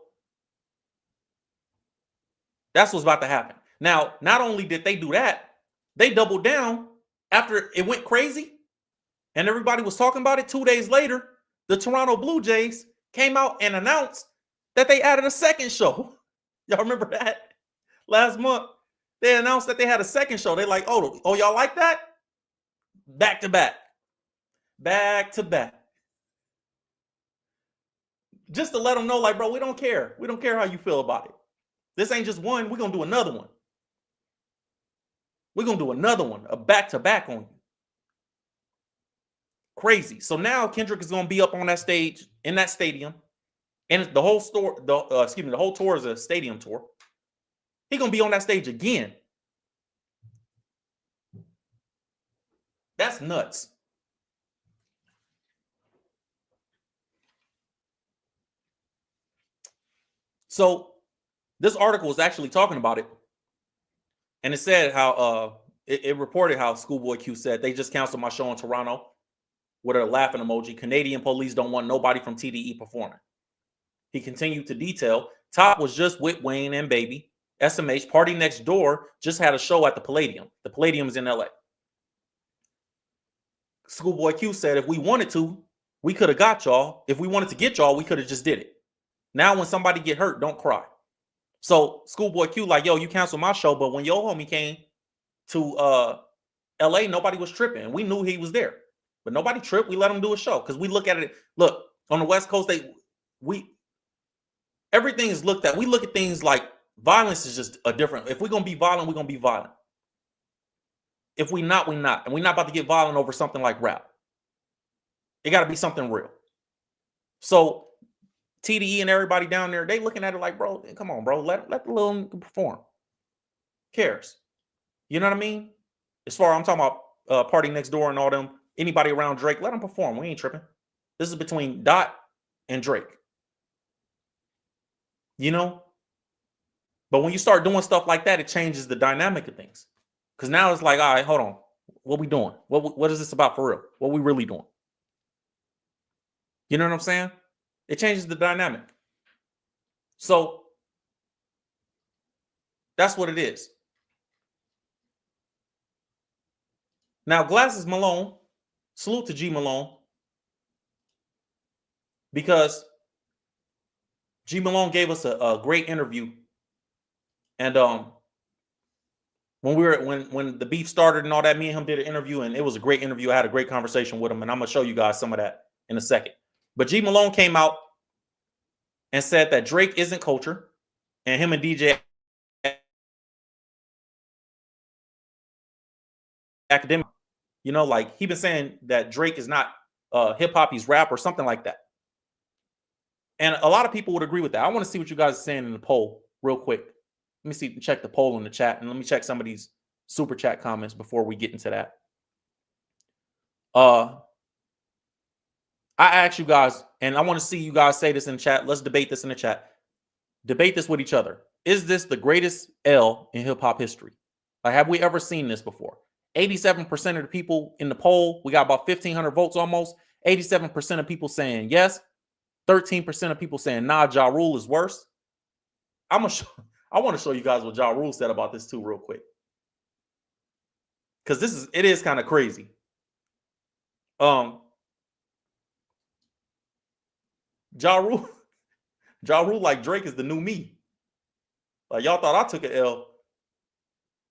that's what's about to happen. Now, not only did they do that, they doubled down after it went crazy and everybody was talking about it. 2 days later, the Toronto Blue Jays came out and announced that they added a second show. Y'all remember that? Last month, they announced that they had a second show. They're like, oh, y'all like that? Back to back. Back to back. Just to let them know, like, bro, we don't care. We don't care how you feel about it. This ain't just one. We're going to do another one. We're going to do another one, a back-to-back on you. Crazy. So now Kendrick is going to be up on that stage, in that stadium. And the whole the whole tour is a stadium tour. He's going to be on that stage again. That's nuts. So this article is actually talking about it. And it said how it reported how Schoolboy Q said they just canceled my show in Toronto with a laughing emoji. Canadian police don't want nobody from TDE performing. He continued to detail, Top was just with Wayne and Baby. SMH Party Next Door just had a show at the Palladium. The Palladium is in LA. Schoolboy Q said if we wanted to, we could have got y'all. If we wanted to get y'all, we could have just did it. Now when somebody get hurt, don't cry. So Schoolboy Q like, yo, you canceled my show, but when your homie came to LA, nobody was tripping. We knew he was there, but nobody tripped. We let him do a show because we look at it. Look, on the West Coast, everything is looked at. We look at things like violence is just a different. If we're gonna be violent, we're gonna be violent. If we not, we not, and we're not about to get violent over something like rap. It got to be something real. So TDE and everybody down there, they looking at it like, bro, come on, bro, let the little perform. Cares, you know what I mean? As far as I'm talking about, Party Next Door and all them, anybody around Drake, let them perform. We ain't tripping. This is between Dot and Drake. You know, but when you start doing stuff like that, it changes the dynamic of things. Because now it's like, all right, hold on, what we doing? What is this about for real? What we really doing? You know what I'm saying? It changes the dynamic. So that's what it is. Now, Glasses Malone, salute to G Malone, because G Malone gave us a great interview. And when the beef started and all that, me and him did an interview, and it was a great interview. I had a great conversation with him, and I'm gonna show you guys some of that in a second. But G Malone came out and said that Drake isn't culture, and him and DJ Academic, you know, like he been saying that Drake is not hip hop, he's rap or something like that. And a lot of people would agree with that. I want to see what you guys are saying in the poll real quick. Let me see, check the poll in the chat, and let me check some of these super chat comments before we get into that. I asked you guys, and I want to see you guys say this in the chat. Let's debate this in the chat. Debate this with each other. Is this the greatest L in hip hop history? Like, have we ever seen this before? 87% of the people in the poll, we got about 1,500 votes almost. 87% of people saying yes. 13% of people saying, nah, Ja Rule is worse. I want to show you guys what Ja Rule said about this too, real quick. Because it is kind of crazy. Ja Rule like Drake is the new me. Like y'all thought I took an L.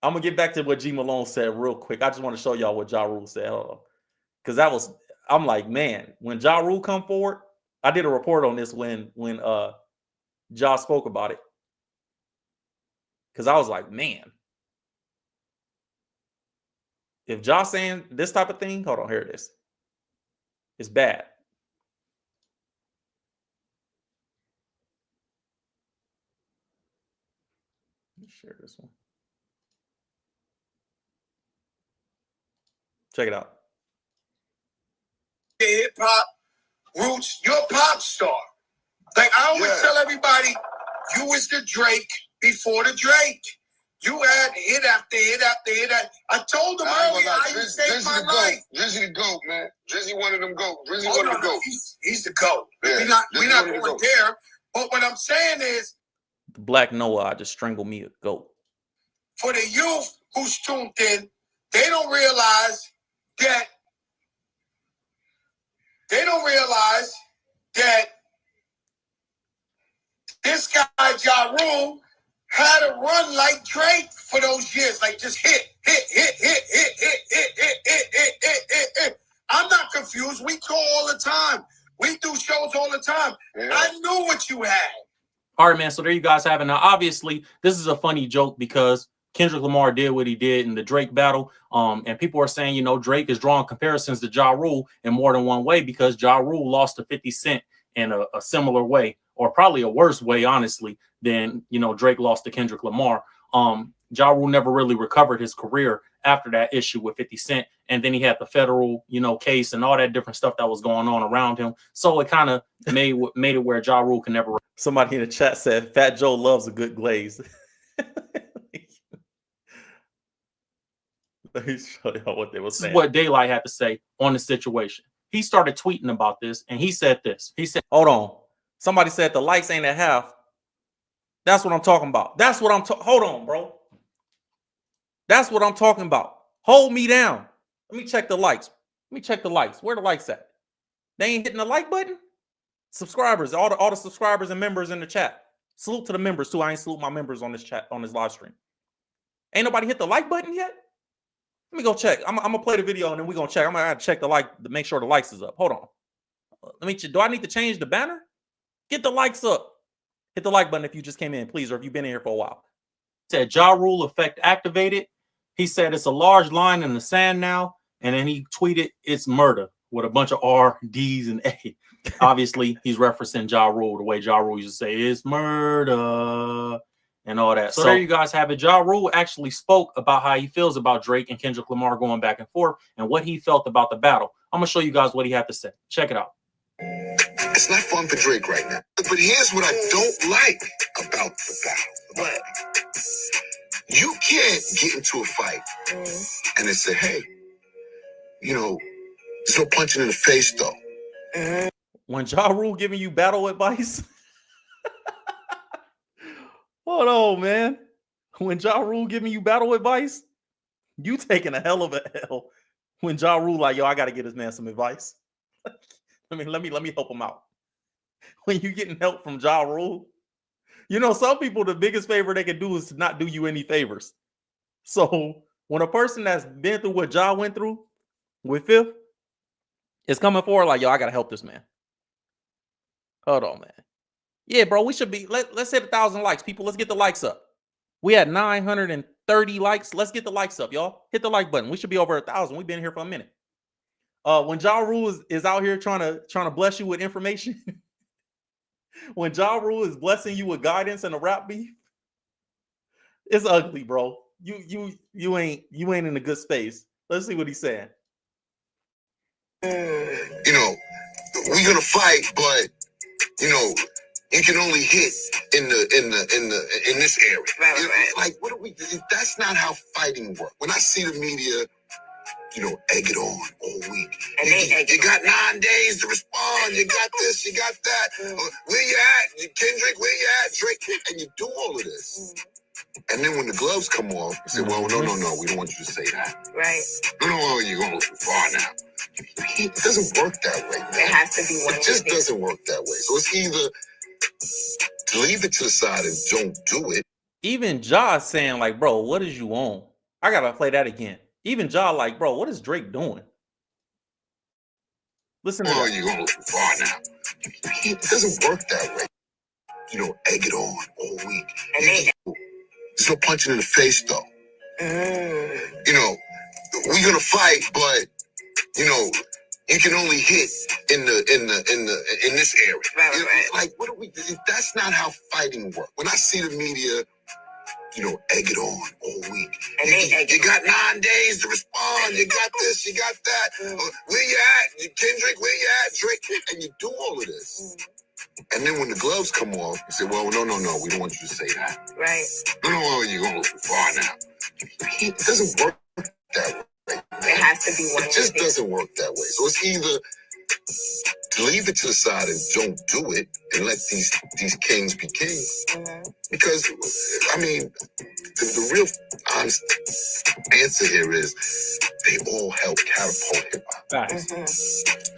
I'm gonna get back to what G Malone said real quick. I just want to show y'all what Ja Rule said. Because I'm like, man, when Ja Rule come forward, I did a report on this when Ja spoke about it. Because I was like, man, if Ja saying this type of thing, hold on, here it is. It's bad. Let me share this one. Check it out. Hip hop roots, you're a pop star. Like I always tell everybody, you was the Drake before the Drake. You had hit after hit after hit. I told them earlier how you saved my life. Drizzy the GOAT, man. Drizzy one of them GOAT. Drizzy one of the GOAT. He's the GOAT. Yeah, we're not going there. But what I'm saying is, The Black Noah, I just strangled me a goat. For the youth who's tuned in, they don't realize that this guy Ja Rule had a run like Drake for those years, like just hit. I'm not confused. We tour all the time. We do shows all the time. Yeah. I knew what you had. All right, man. So there you guys have it. Now, obviously, this is a funny joke because Kendrick Lamar did what he did in the Drake battle. And people are saying, Drake is drawing comparisons to Ja Rule in more than one way because Ja Rule lost to 50 Cent in a similar way, or probably a worse way, honestly, than, Drake lost to Kendrick Lamar. Ja Rule never really recovered his career after that issue with 50 Cent. And then he had the federal, case and all that different stuff that was going on around him. So it kind of made it where Ja Rule can never. Somebody in the chat said Fat Joe loves a good glaze. Let me show you what they were saying. This is what Daylight had to say on the situation. He started tweeting about this, and he said this. He said, hold on. Somebody said the likes ain't at half. That's what I'm talking about. That's what I'm talking. Hold on, bro. That's what I'm talking about. Hold me down. Let me check the likes. Where the likes at? They ain't hitting the like button? Subscribers, all the subscribers and members in the chat. Salute to the members, too. I ain't salute my members on this chat, on this live stream. Ain't nobody hit the like button yet? Let me go check. I'm gonna play the video and then we're gonna check. I'm gonna have to check the like to make sure the likes is up. Hold on. Do I need to change the banner? Get the likes up. Hit the like button if you just came in, please, or if you've been in here for a while. Said Ja Rule effect activated. He said it's a large line in the sand now, and then he tweeted it's murder with a bunch of R, D's, and A. Obviously, he's referencing Ja Rule the way Ja Rule used to say it's murder and all that. So there you guys have it. Ja Rule actually spoke about how he feels about Drake and Kendrick Lamar going back and forth and what he felt about the battle. I'm gonna show you guys what he had to say. Check it out. It's not fun for Drake right now. But here's what I don't like about the battle. What? You can't get into a fight and then say, hey, there's no punching in the face, though. When Ja Rule giving you battle advice? Hold on, man. When Ja Rule giving you battle advice, you taking a hell of a L. When Ja Rule like, yo, I got to get this man some advice. let me help him out. When you getting help from Ja Rule, some people, the biggest favor they can do is to not do you any favors. So when a person that's been through what Ja went through with Fifth is coming forward like, yo, I got to help this man. Hold on, man. Yeah, bro, we should be, let's hit 1,000 likes. People, let's get the likes up. We had 930 likes. Let's get the likes up, y'all. Hit the like button. We should be over 1,000. We've been here for a minute. When Ja Rule is out here trying to bless you with information, when Ja Rule is blessing you with guidance and a rap beef, it's ugly, bro. You ain't in a good space. Let's see what he's saying. We're gonna fight, but you can only hit in this area. Right. Like, what do we do? That's not how fighting works. When I see the media egg it on all week. You got 9 days to respond. You got this, you got that. Where you at, Kendrick? Where you at, Drake? And you do all of this. And then when the gloves come off, you say, well, no, we don't want you to say that. Right. No, you're going too far now. It doesn't work that way, man. It has to be one. It just doesn't work that way. So it's either to leave it to the side and don't do it. Even Ja saying like, bro, what is you on? I gotta play that again. Even Ja like, bro, what is Drake doing? Listen to that. You're going too far now. It doesn't work that way. Egg it on all week. There's no punching in the face, though. We're gonna fight, but you can only hit in this area. Right. Like, what do we do? That's not how fighting works. When I see the media, egg it on all week. You got 9 days to respond. You got this, you got that. Where you at, Kendrick? Where you at, Drake? And you do all of this. And then when the gloves come off, you say, well, no, we don't want you to say that. Right. No, you're going too far now. It doesn't work that way. It has to be one. It just doesn't work that way. So it's either to leave it to the side and don't do it and let these kings be kings. Because, the real honest answer here is they all help catapult hip-hop.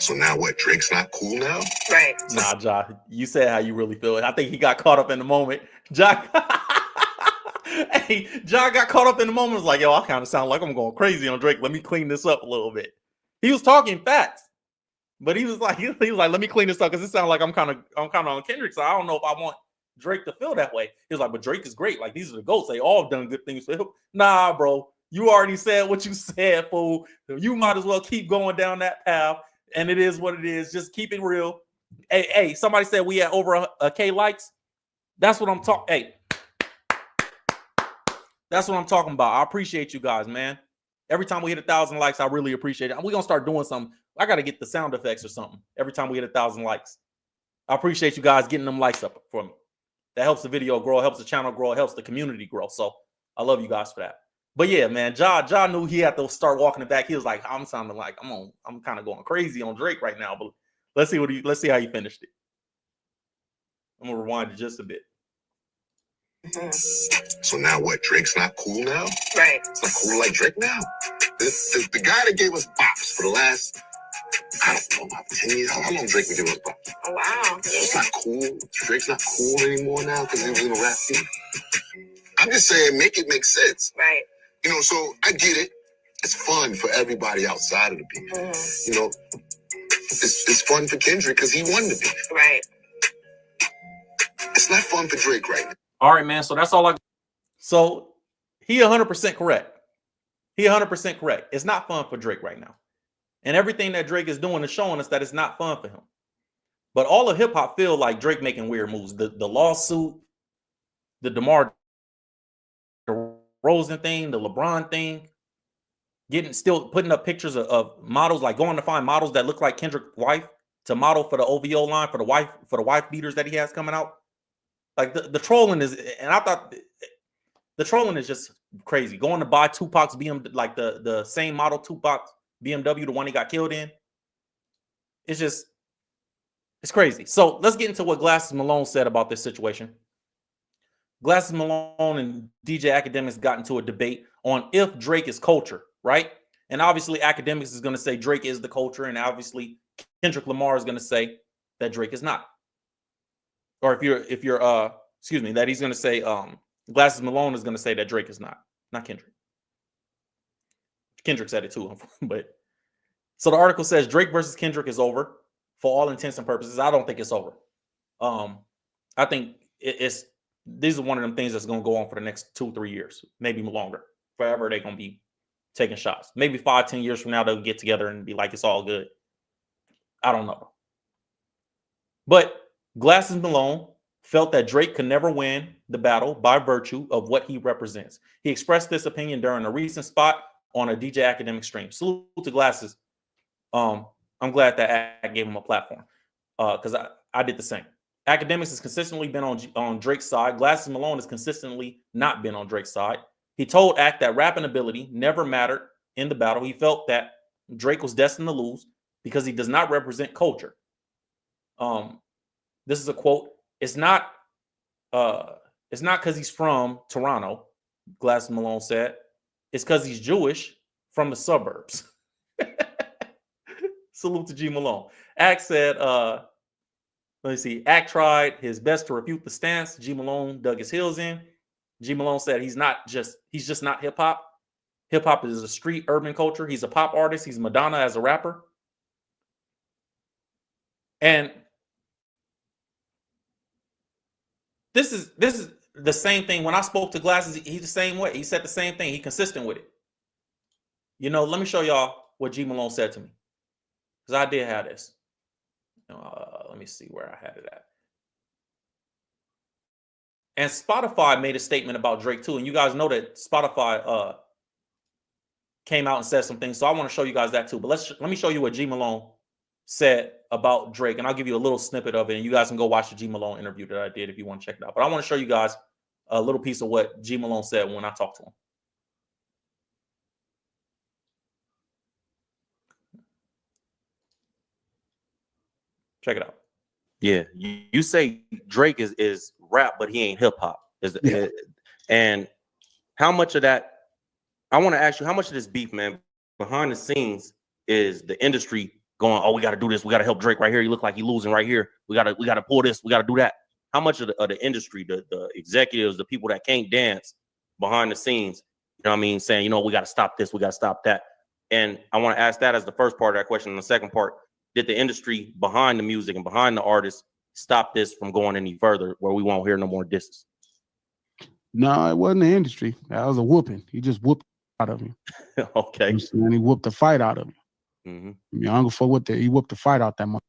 So now what? Drake's not cool now? Right. Nah, Ja, you said how you really feel. I think he got caught up in the moment. Ja got caught up in the moment. Was like, yo, I kind of sound like I'm going crazy on Drake. Let me clean this up a little bit. He was talking facts, but he was like, let me clean this up because it sounds like I'm kind of on Kendrick. So I don't know if I want Drake to feel that way. He was like, but Drake is great. Like, these are the GOATs. They all done good things for him. Nah, bro, you already said what you said, fool. You might as well keep going down that path. And it is what it is. Just keep it real. Hey, somebody said we had over a K likes. That's what I'm talking. Hey. That's what I'm talking about. I appreciate you guys, man. Every time we hit 1,000 likes, I really appreciate it. We're going to start doing something. I got to get the sound effects or something every time we hit 1,000 likes. I appreciate you guys getting them likes up for me. That helps the video grow, helps the channel grow, helps the community grow. So I love you guys for that. But yeah, man, Ja knew he had to start walking it back. He was like, I'm sounding like I'm kind of going crazy on Drake right now. But let's see how he finished it. I'm gonna rewind it just a bit. So now what? Drake's not cool now? Right. It's not cool like Drake now. The guy that gave us bops for the last, I don't know, about 10 years. How long Drake been giving us bops? Oh, wow. It's not cool. Drake's not cool anymore now because he was in a rap team. I'm just saying, make it make sense. Right. So I get it. It's fun for everybody outside of the beef. It's fun for Kendrick because he won the beef. Right. It's not fun for Drake right now. All right, man. So that's all So he 100% correct. He 100% correct. It's not fun for Drake right now. And everything that Drake is doing is showing us that it's not fun for him. But all of hip hop feel like Drake making weird moves. The lawsuit, the DeMar DeRozan thing, the LeBron thing, still putting up pictures of models, like going to find models that look like Kendrick's wife to model for the OVO line for the wife beaters that he has coming out. Like the trolling is, and I thought the trolling is just crazy. Going to buy Tupac's BMW, like the same model Tupac's BMW, the one he got killed in. It's crazy. So let's get into what Glasses Malone said about this situation. Glasses Malone and DJ Academics got into a debate on if Drake is culture, right? And obviously Academics is going to say Drake is the culture, and obviously Kendrick Lamar is going to say that Drake is not. Or if you're that he's going to say Glasses Malone is going to say that Drake is not Kendrick. Kendrick said it too, but so the article says Drake versus Kendrick is over for all intents and purposes. I don't think it's over. I think these are one of them things that's going to go on for the next 2-3 years, maybe longer. Forever they're going to be taking shots. Maybe 5-10 years from now they'll get together and be like, it's all good. I don't know. But Glasses Malone felt that Drake could never win the battle by virtue of what he represents. He expressed this opinion during a recent spot on a DJ Academic stream. Salute to Glasses. I'm glad that I gave him a platform because I did the same. Academics has consistently been on Drake's side. Glasses Malone has consistently not been on Drake's side. He told Act that rapping ability never mattered in the battle. He felt that Drake was destined to lose because he does not represent culture. This is a quote. It's not because he's from Toronto, Glass Malone said. It's because he's Jewish from the suburbs. Salute to G Malone. Act said, let me see. Act tried his best to refute the stance. G Malone dug his heels in. G Malone said he's just not hip hop. Hip hop is a street urban culture. He's a pop artist. He's Madonna as a rapper. And this is the same thing. When I spoke to Glasses, he's the same way. He said the same thing. He's consistent with it. Let me show y'all what G Malone said to me. Because I did have this. Let me see where I had it at. And Spotify made a statement about Drake too. And you guys know that Spotify came out and said some things. So I want to show you guys that too. But let me show you what G Malone said about Drake. And I'll give you a little snippet of it. And you guys can go watch the G Malone interview that I did if you want to check it out. But I want to show you guys a little piece of what G Malone said when I talked to him. Check it out. Yeah, you say Drake is rap, but he ain't hip hop. And how much of that? I want to ask you, how much of this beef, man, behind the scenes is the industry going? Oh, we got to do this. We got to help Drake right here. He look like he losing right here. We got to pull this. We got to do that. How much of the industry, the executives, the people that can't dance behind the scenes, saying, we got to stop this. We got to stop that. And I want to ask that as the first part of that question. And the second part. Did the industry behind the music and behind the artists stop this from going any further where we won't hear no more disses? No, it wasn't the industry. That was a whooping. He just whooped out of him. Okay. And he whooped the fight out of him. Mm-hmm. I don't go for he whooped the fight out that much.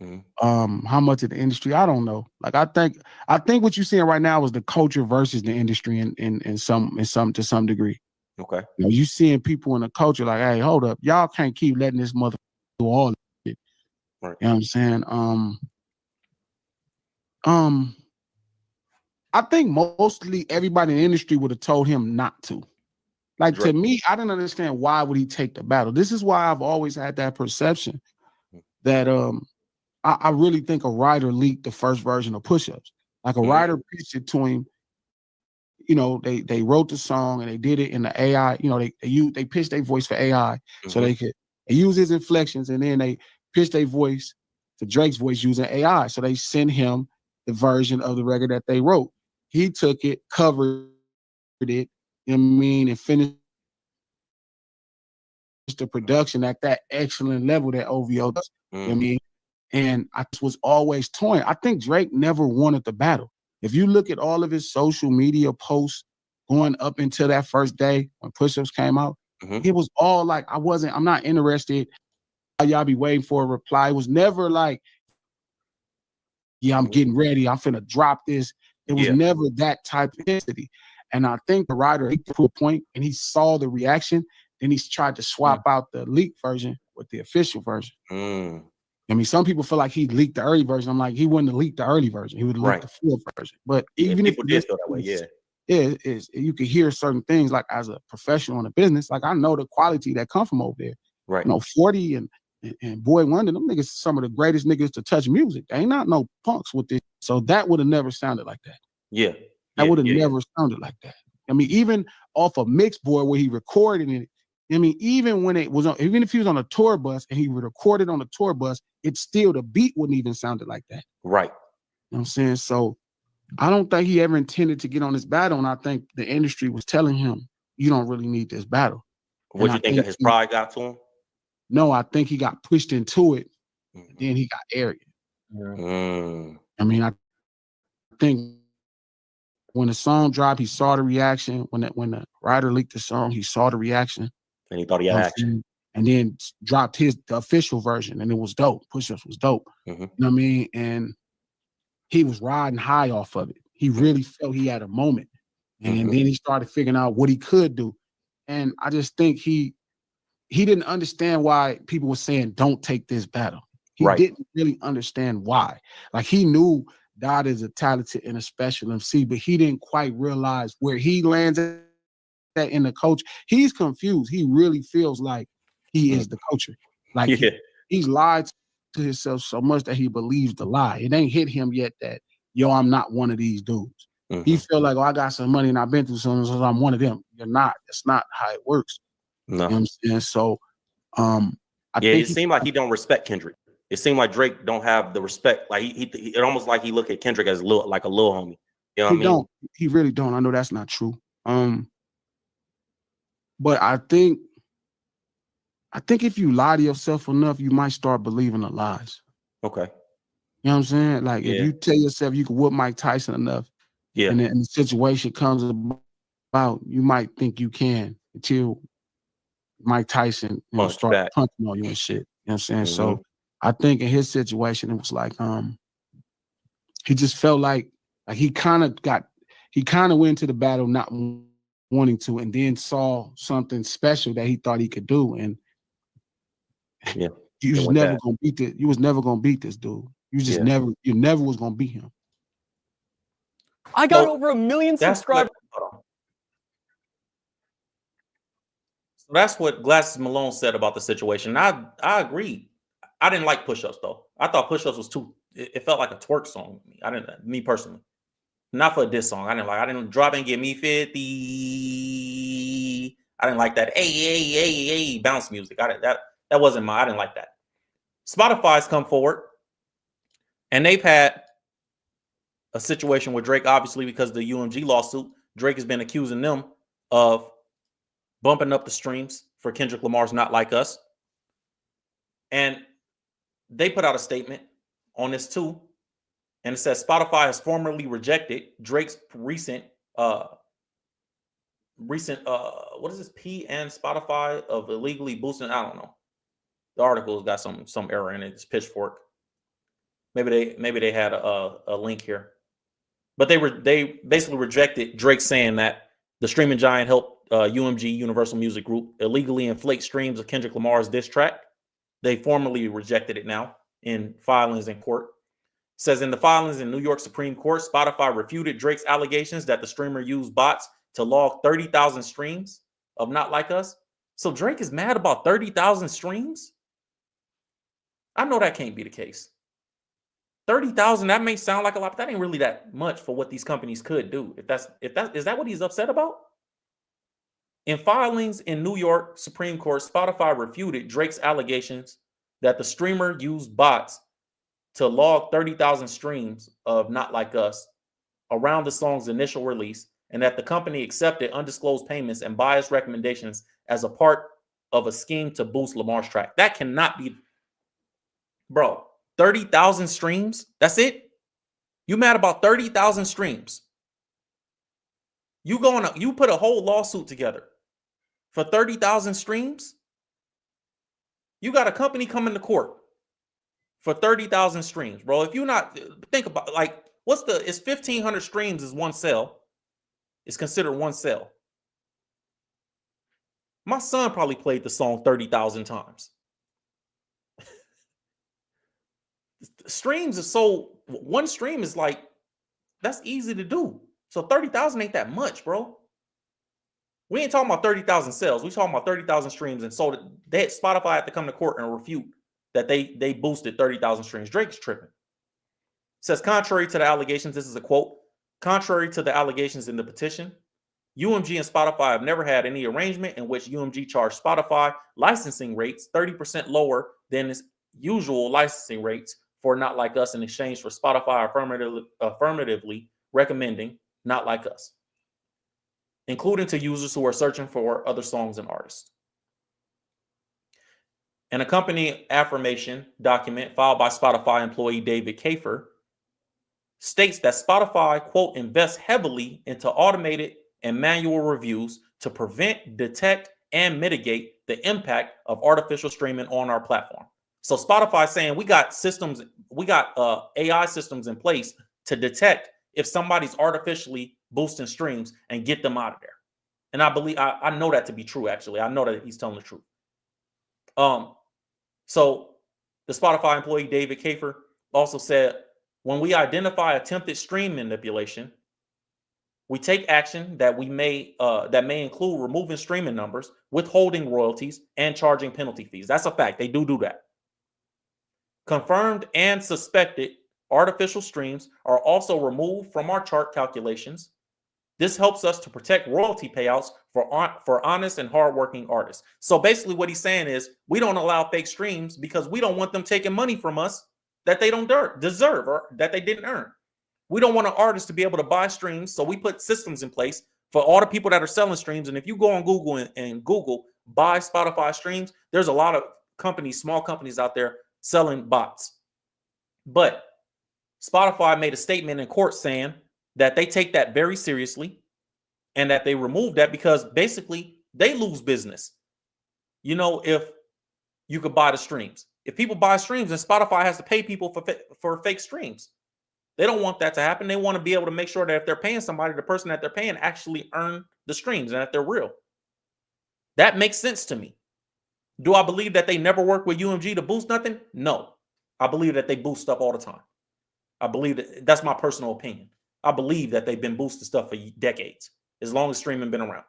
Mm-hmm. How much of the industry? I don't know. Like I think what you're seeing right now is the culture versus the industry in some to some degree. Okay. You seeing people in the culture like, hey, hold up, y'all can't keep letting this mother do all this shit. Right. You know what I'm saying? I think mostly everybody in the industry would have told him not to. Like Drake. To me, I didn't understand why would he take the battle. This is why I've always had that perception that I really think a writer leaked the first version of Push-Ups. Like a writer pitched it to him. They wrote the song and they did it in the AI. They pitched their voice for AI so they could use his inflections, and then they pitched their voice to Drake's voice using AI. So they sent him the version of the record that they wrote. He took it, covered it, and finished the production at that excellent level that OVO does. And I was always toying. I think Drake never wanted the battle. If you look at all of his social media posts going up until that first day when Push-Ups came out, it was all like, I'm not interested. Y'all be waiting for a reply. It was never like, yeah, I'm getting ready. I'm finna drop this. It was never that type of intensity. And I think the writer, he put a point and he saw the reaction. Then he tried to swap out the leaked version with the official version. Some people feel like he leaked the early version. I'm like, he wouldn't have leaked the early version. He would have leaked the full version. But even if people did feel that way, you could hear certain things like as a professional in a business. Like I know the quality that come from over there. Right. 40 and Boy Wonder, them niggas some of the greatest niggas to touch music. They ain't not no punks with this. So that would have never sounded like that. That would have never sounded like that. Even off a mix board where he recorded it, even when it was on, even if he was on a tour bus and he recorded on a tour bus, it's still the beat wouldn't even sounded like that. Right. You know what I'm saying? So I don't think he ever intended to get on this battle. And I think the industry was telling him, you don't really need this battle. What you think that his pride got to him? No, I think he got pushed into it. And then he got arrogant. I think when the song dropped, he saw the reaction. When the writer leaked the song, he saw the reaction. And he thought he had action. And then dropped the official version, and it was dope. Push-Ups was dope. You know what I mean? And he was riding high off of it. He really felt he had a moment. And then he started figuring out what he could do. And I just think he didn't understand why people were saying, don't take this battle. He didn't really understand why. Like he knew Dot is a talented and a special MC, but he didn't quite realize where he lands that in the coach. He's confused. He really feels like he is the coach. Like he's lied to himself so much that he believes the lie. It ain't hit him yet that, yo, I'm not one of these dudes. He feel like, oh, I got some money and I've been through something, so I'm one of them. You're not. That's not how it works. No. You know what I'm saying? So I think it seemed like he don't respect Kendrick. It seemed like Drake don't have the respect. Like it almost like he look at Kendrick as like a little homie. You know what I mean? Don't. He really don't. I know that's not true. But I think if you lie to yourself enough, you might start believing the lies. Okay. You know what I'm saying? Like if you tell yourself you can whoop Mike Tyson enough, and then the situation comes about, you might think you can until Mike Tyson, start punching on you and shit. You know what I'm saying? So I think in his situation, it was like he just felt like he kind of went into the battle not wanting to, and then saw something special that he thought he could do, and you was never gonna beat this. You was never gonna beat this dude. You just never was gonna beat him. I got over 1 million subscribers. So that's what Glasses Malone said about the situation. I agree. I didn't like Push-Ups though. I thought Push-Ups was too. It felt like a twerk song to me. Me personally, not for a diss song. I didn't drop and get me 50. I didn't like that. Hey, bounce music. That wasn't I didn't like that. Spotify's come forward, and they've had a situation with Drake, obviously because of the UMG lawsuit. Drake has been accusing them of bumping up the streams for Kendrick Lamar's "Not Like Us," and they put out a statement on this too, and it says Spotify has formally rejected Drake's recent what is this and Spotify of illegally boosting. I don't know. The article has got some error in it. It's Pitchfork. Maybe they had a link here, but they basically rejected Drake saying that the streaming giant helped UMG Universal Music Group illegally inflate streams of Kendrick Lamar's diss track. They formally rejected it now in filings in court. It says in the filings in New York Supreme Court, Spotify refuted Drake's allegations that the streamer used bots to log 30,000 streams of "Not Like Us." So Drake is mad about 30,000 streams? I know that can't be the case. 30,000, that may sound like a lot, but that ain't really that much for what these companies could do. Is that what he's upset about? In filings in New York Supreme Court, Spotify refuted Drake's allegations that the streamer used bots to log 30,000 streams of "Not Like Us" around the song's initial release, and that the company accepted undisclosed payments and biased recommendations as a part of a scheme to boost Lamar's track. That cannot be, bro. 30,000 streams? That's it? You mad about 30,000 streams? You put a whole lawsuit together for 30,000 streams? You got a company coming to court for 30,000 streams, bro. If you not think about like it's 1,500 streams is one sale. It's considered one sale. My son probably played the song 30,000 times. Streams is one stream is like, that's easy to do. So 30,000 ain't that much, bro. We ain't talking about 30,000 sales. We talking about 30,000 streams. And so Spotify had to come to court and refute that they boosted 30,000 streams. Drake's tripping. It says, contrary to the allegations, this is a quote, contrary to the allegations in the petition, UMG and Spotify have never had any arrangement in which UMG charged Spotify licensing rates 30% lower than its usual licensing rates for "Not Like Us" in exchange for Spotify affirmatively recommending "Not Like Us," including to users who are searching for other songs and artists. An accompanying affirmation document filed by Spotify employee David Kafer states that Spotify, quote, invests heavily into automated and manual reviews to prevent, detect, and mitigate the impact of artificial streaming on our platform. So Spotify saying we got AI systems in place to detect if somebody's artificially boosting streams and get them out of there. And I know that to be true, actually. I know that he's telling the truth. So the Spotify employee David Kafer also said, when we identify attempted stream manipulation, We take action that may include removing streaming numbers, withholding royalties, and charging penalty fees. That's a fact. They do that. Confirmed and suspected artificial streams are also removed from our chart calculations. This helps us to protect royalty payouts for honest and hardworking artists. So basically what he's saying is we don't allow fake streams because we don't want them taking money from us that they don't deserve or that they didn't earn. We don't want an artist to be able to buy streams, so we put systems in place for all the people that are selling streams. And if you go on Google and Google buy Spotify streams, there's a lot of companies, small companies out there selling bots. But Spotify made a statement in court saying that they take that very seriously and that they remove that because basically they lose business. You know, if you could buy the streams. If people buy streams, then Spotify has to pay people for fake streams. They don't want that to happen. They want to be able to make sure that if they're paying somebody, the person that they're paying actually earn the streams and that they're real. That makes sense to me. Do I believe that they never work with UMG to boost nothing? No. I believe that they boost stuff all the time. I believe that's my personal opinion. I believe that they've been boosting stuff for decades, as long as streaming been around.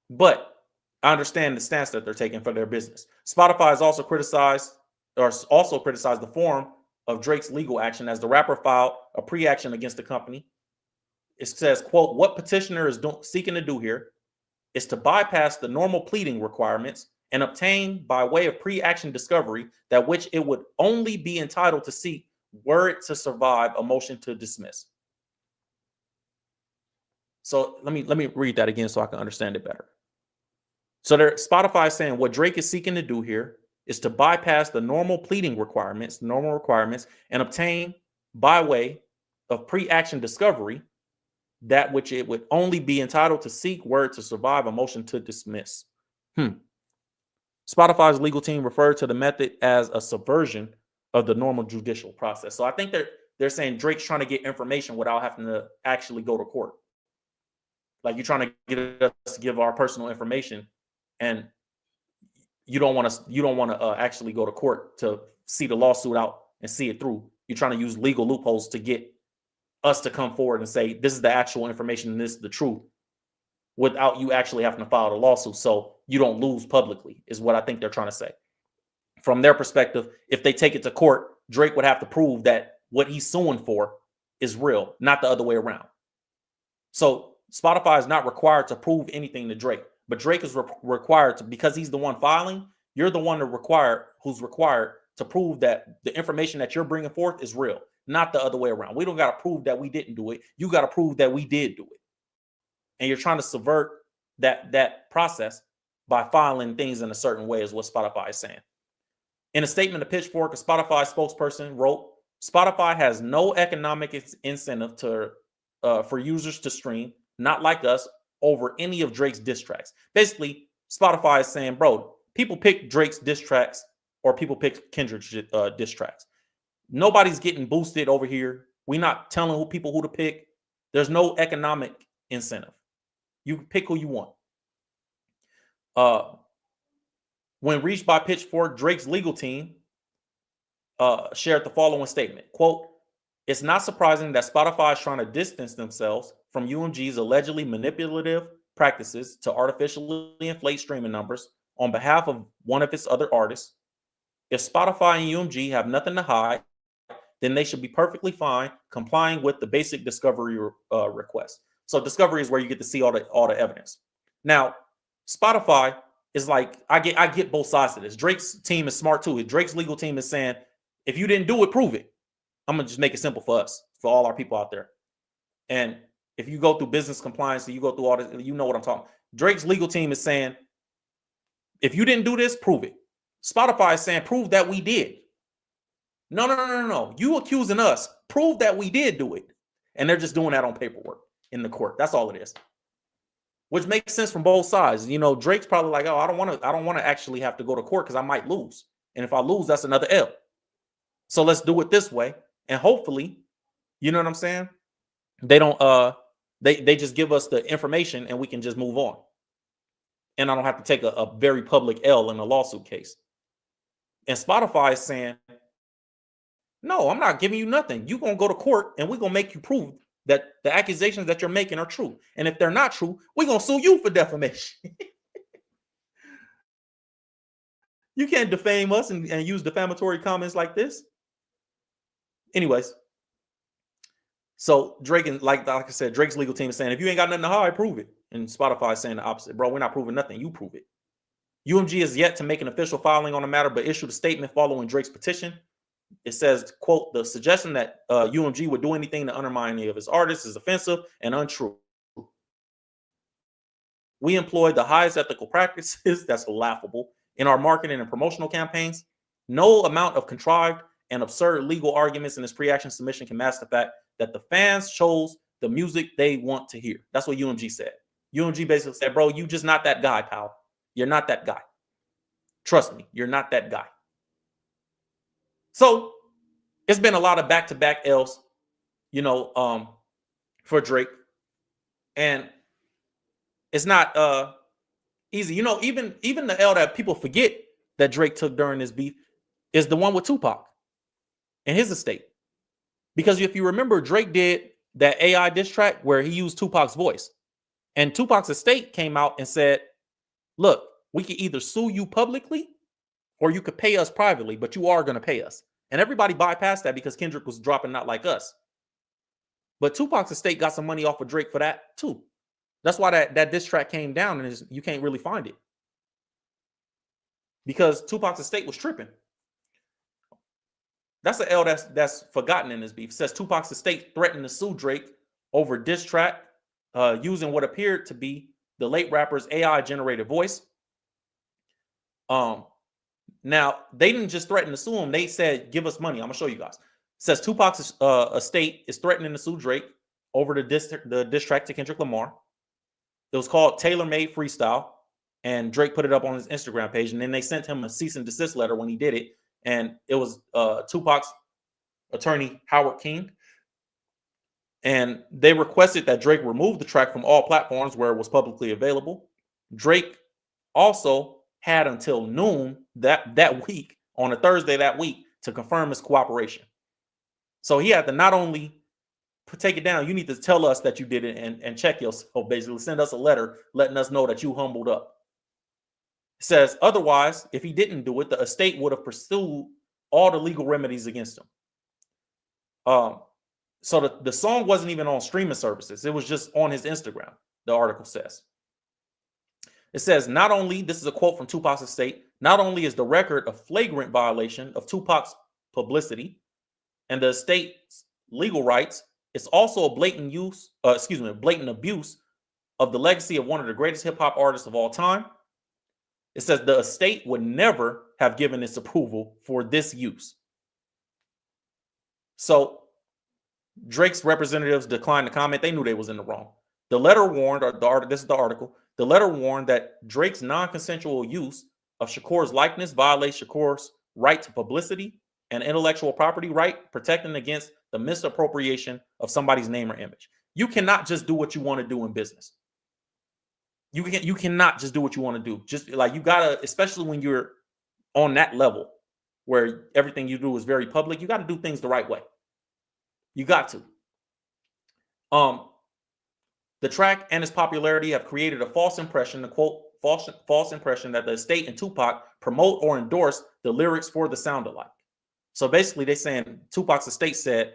But I understand the stance that they're taking for their business. Spotify has also criticized the form of Drake's legal action as the rapper filed a pre-action against the company. It says, quote, what petitioner is seeking to do here is to bypass the normal pleading requirements and obtain by way of pre-action discovery that which it would only be entitled to seek were it to survive a motion to dismiss. So let me read that again so I can understand it better. So Spotify is saying what Drake is seeking to do here is to bypass the normal pleading requirements, and obtain by way of pre-action discovery that which it would only be entitled to seek were it to survive a motion to dismiss. Spotify's legal team referred to the method as a subversion of the normal judicial process. So I think they're saying Drake's trying to get information without having to actually go to court. Like you're trying to get us to give our personal information, and you don't want to actually go to court to see the lawsuit out and see it through. You're trying to use legal loopholes to get us to come forward and say this is the actual information and this is the truth, without you actually having to file the lawsuit, so you don't lose publicly, is what I think they're trying to say. From their perspective, if they take it to court, Drake would have to prove that what he's suing for is real, not the other way around. So Spotify is not required to prove anything to Drake, but Drake is required to, because he's the one filing, you're the one who's required to prove that the information that you're bringing forth is real, not the other way around. We don't got to prove that we didn't do it. You got to prove that we did do it. And you're trying to subvert that process by filing things in a certain way, is what Spotify is saying. In a statement to Pitchfork, a Spotify spokesperson wrote, Spotify has no economic incentive for users to stream, not like us, over any of Drake's diss tracks. Basically, Spotify is saying, bro, people pick Drake's diss tracks or people pick Kendrick's diss tracks. Nobody's getting boosted over here. We're not telling people who to pick. There's no economic incentive. You can pick who you want. When reached by Pitchfork, Drake's legal team shared the following statement, quote, it's not surprising that Spotify is trying to distance themselves from UMG's allegedly manipulative practices to artificially inflate streaming numbers on behalf of one of its other artists. If Spotify and UMG have nothing to hide, then they should be perfectly fine complying with the basic discovery request. So discovery is where you get to see all the evidence. Now, Spotify is like, I get both sides of this. Drake's team is smart too. Drake's legal team is saying, if you didn't do it, prove it. I'm gonna just make it simple for us, for all our people out there. And if you go through business compliance, you go through all this, you know what I'm talking. Drake's legal team is saying, if you didn't do this, prove it. Spotify is saying, prove that we did. No. You accusing us. Prove that we did do it. And they're just doing that on paperwork in the court. That's all it is. Which makes sense from both sides. You know, Drake's probably like, oh, I don't want to actually have to go to court because I might lose. And if I lose, that's another L. So let's do it this way. And hopefully, you know what I'm saying? They don't they just give us the information and we can just move on. And I don't have to take a very public L in a lawsuit case. And Spotify is saying, no, I'm not giving you nothing. You're going to go to court and we're going to make you prove that the accusations that you're making are true. And if they're not true, we're going to sue you for defamation. You can't defame us and use defamatory comments like this. Anyways, so Drake, and like I said, Drake's legal team is saying, if you ain't got nothing to hide, prove it. And Spotify is saying the opposite. Bro, we're not proving nothing. You prove it. UMG is yet to make an official filing on the matter, but issued a statement following Drake's petition. It says, quote, the suggestion that UMG would do anything to undermine any of his artists is offensive and untrue. We employ the highest ethical practices, that's laughable, in our marketing and promotional campaigns. No amount of contrived and absurd legal arguments in this pre-action submission can mask the fact that the fans chose the music they want to hear. That's what UMG said. UMG basically said, bro, you just not that guy, pal. You're not that guy. Trust me, you're not that guy. So it's been a lot of back-to-back L's, for Drake. And it's not easy. Even the L that people forget that Drake took during this beef is the one with Tupac and his estate. Because if you remember, Drake did that AI diss track where he used Tupac's voice. And Tupac's estate came out and said, look, we could either sue you publicly or you could pay us privately, but you are going to pay us. And everybody bypassed that because Kendrick was dropping Not Like Us. But Tupac's estate got some money off of Drake for that too. That's why that diss track came down and you can't really find it. Because Tupac's estate was tripping. That's an L that's forgotten in this beef. It says Tupac's estate threatened to sue Drake over diss track using what appeared to be the late rapper's AI-generated voice. Now, they didn't just threaten to sue him. They said, give us money. I'm going to show you guys. It says Tupac's estate is threatening to sue Drake over the diss track to Kendrick Lamar. It was called Tailor Made Freestyle. And Drake put it up on his Instagram page. And then they sent him a cease and desist letter when he did it. And it was Tupac's attorney, Howard King. And they requested that Drake remove the track from all platforms where it was publicly available. Drake also had until noon that week, on a Thursday that week, to confirm his cooperation. So he had to not only take it down, you need to tell us that you did it and check yourself, basically. Send us a letter letting us know that you humbled up. It says, otherwise, if he didn't do it, the estate would have pursued all the legal remedies against him. So the song wasn't even on streaming services. It was just on his Instagram, the article says. It says, not only, this is a quote from Tupac's estate, not only is the record a flagrant violation of Tupac's publicity and the estate's legal rights, it's also a blatant abuse of the legacy of one of the greatest hip hop artists of all time. It says the estate would never have given its approval for this use. So Drake's representatives declined to comment. They knew they was in the wrong. The letter warned, this is the article, the letter warned that Drake's non-consensual use of Shakur's likeness violates Shakur's right to publicity and intellectual property right, protecting against the misappropriation of somebody's name or image. You cannot just do what you want to do in business. You cannot just do what you want to do. Just like you gotta, especially when you're on that level where everything you do is very public, you got to do things the right way. You got to. The track and its popularity have created a false impression, the quote, false impression that the estate and Tupac promote or endorse the lyrics for the sound alike. So basically, they're saying Tupac's estate said,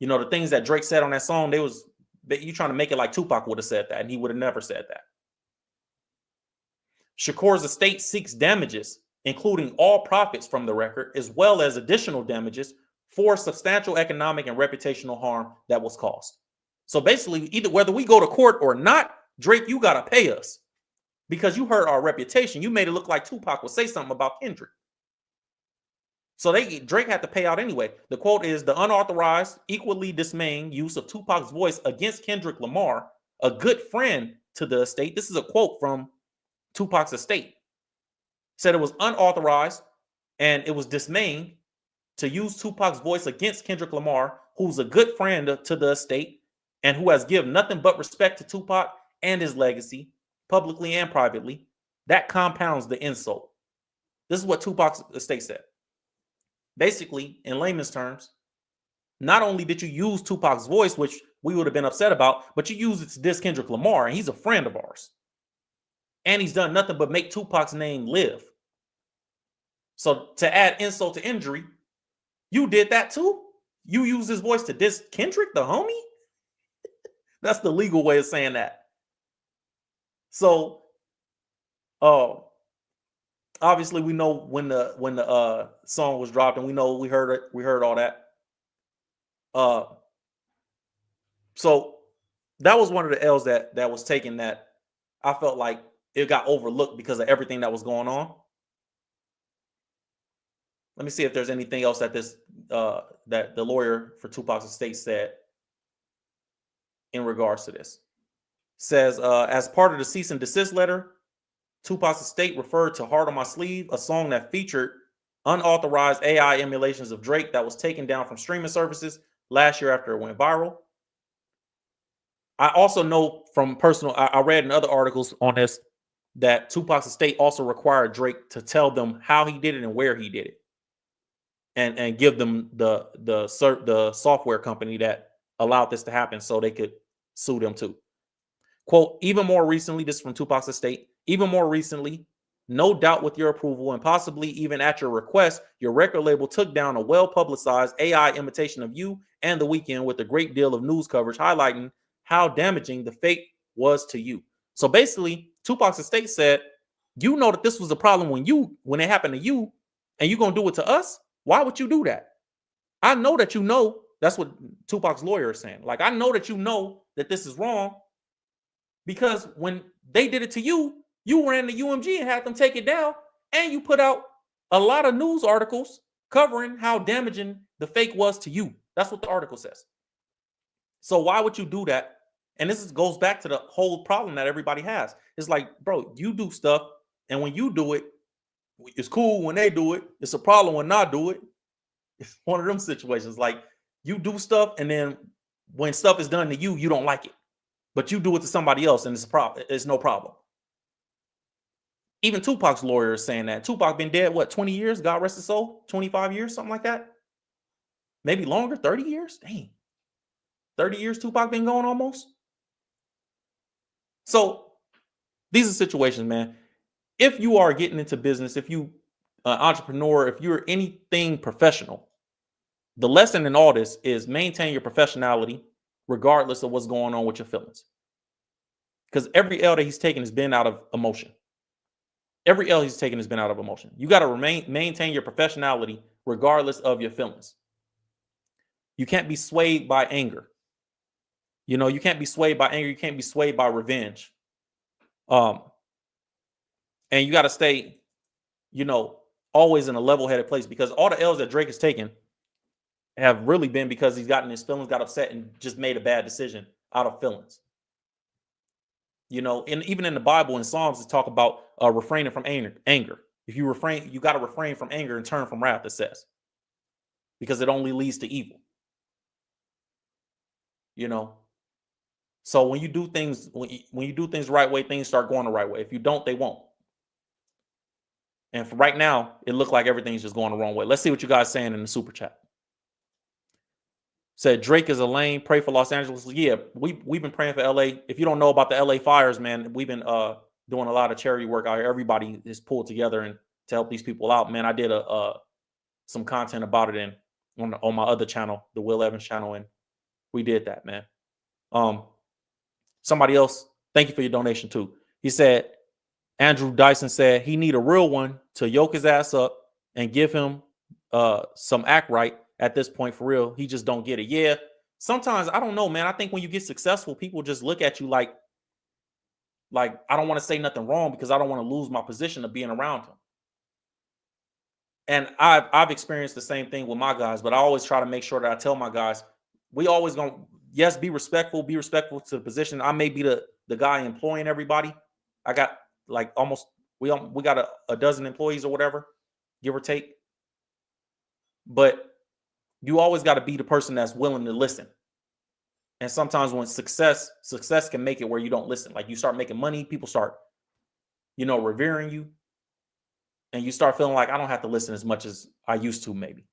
the things that Drake said on that song, you trying to make it like Tupac would have said that, and he would have never said that. Shakur's estate seeks damages, including all profits from the record, as well as additional damages for substantial economic and reputational harm that was caused. So basically, either whether we go to court or not, Drake, you got to pay us because you hurt our reputation. You made it look like Tupac would say something about Kendrick. So Drake had to pay out anyway. The quote is, the unauthorized, equally dismaying use of Tupac's voice against Kendrick Lamar, a good friend to the estate. This is a quote from Tupac's estate. Said it was unauthorized and it was dismaying to use Tupac's voice against Kendrick Lamar, who's a good friend to the estate and who has given nothing but respect to Tupac and his legacy, publicly and privately. That compounds the insult. This is what Tupac's estate said. Basically, in layman's terms, not only did you use Tupac's voice, which we would have been upset about, but you use it to diss Kendrick Lamar, and he's a friend of ours. And he's done nothing but make Tupac's name live. So to add insult to injury, you did that too? You use his voice to diss Kendrick, the homie? That's the legal way of saying that. So, obviously we know when the song was dropped, and we know we heard it. We heard all that. So that was one of the L's that was taken, that I felt like it got overlooked because of everything that was going on. Let me see if there's anything else that that the lawyer for Tupac's estate said in regards to this. Says, as part of the cease and desist letter, Tupac's estate referred to "Heart on My Sleeve," a song that featured unauthorized AI emulations of Drake that was taken down from streaming services last year after it went viral. I also know from personal, I read in other articles on this that Tupac's estate also required Drake to tell them how he did it and where he did it, and give them the software company that allowed this to happen so they could sue them too. Quote, even more recently, this is from Tupac's estate, even more recently, no doubt with your approval and possibly even at your request, your record label took down a well-publicized AI imitation of you and The Weeknd with a great deal of news coverage highlighting how damaging the fake was to you. So basically, Tupac's estate said, you know that this was a problem when it happened to you, and you're going to do it to us? Why would you do that? I know that you know. That's what Tupac's lawyer is saying. Like, I know that you know that this is wrong, because when they did it to you, you ran to UMG and had them take it down, and you put out a lot of news articles covering how damaging the fake was to you. That's what the article says. So why would you do that? And this goes back to the whole problem that everybody has. It's like, bro, you do stuff, and when you do it, it's cool when they do it. It's a problem when not do it. It's one of them situations. Like, you do stuff, and then when stuff is done to you, you don't like it. But you do it to somebody else, and it's a problem. It's no problem. Even Tupac's lawyer is saying that. Tupac been dead, what, 20 years? God rest his soul? 25 years, something like that? Maybe longer, 30 years? Dang. 30 years Tupac been gone almost? So these are situations, man. If you are getting into business, if you an entrepreneur, if you're anything professional, the lesson in all this is maintain your professionality regardless of what's going on with your feelings. Because every L that he's taken has been out of emotion. Every L he's taken has been out of emotion. You got to maintain your professionality regardless of your feelings. You can't be swayed by anger. You know, you can't be swayed by anger. You can't be swayed by revenge. And you got to stay, you know, always in a level-headed place, because all the L's that Drake has taken have really been because he's gotten his feelings, got upset, and just made a bad decision out of feelings. You know, and even in the Bible and Psalms, it talk about refraining from anger. If you refrain, you got to refrain from anger and turn from wrath, it says, because it only leads to evil. You know, so when you do things, when you do things the right way, things start going the right way. If you don't, they won't. And for right now, it looked like everything's just going the wrong way. Let's see what you guys saying in the super chat. Said Drake is a lame. Pray for Los Angeles. Yeah, we've been praying for LA. If you don't know about the LA fires, man, we've been doing a lot of charity work out here. Everybody is pulled together and to help these people out. Man, I did some content about it on my other channel, the Will Evans channel, and we did that, man. Somebody else, thank you for your donation too. He said, Andrew Dyson said he need a real one to yoke his ass up and give him some act right at this point, for real. He just don't get it. Yeah, sometimes, I don't know, man. I think when you get successful, people just look at you like I don't want to say nothing wrong because I don't want to lose my position of being around him. And I've experienced the same thing with my guys, but I always try to make sure that I tell my guys, we always gonna, yes, be respectful to the position. I may be the guy employing everybody. I got like almost, we got a dozen employees or whatever, give or take. But you always got to be the person that's willing to listen. And sometimes when success can make it where you don't listen. Like, you start making money, people start, you know, revering you. And you start feeling like, I don't have to listen as much as I used to, maybe.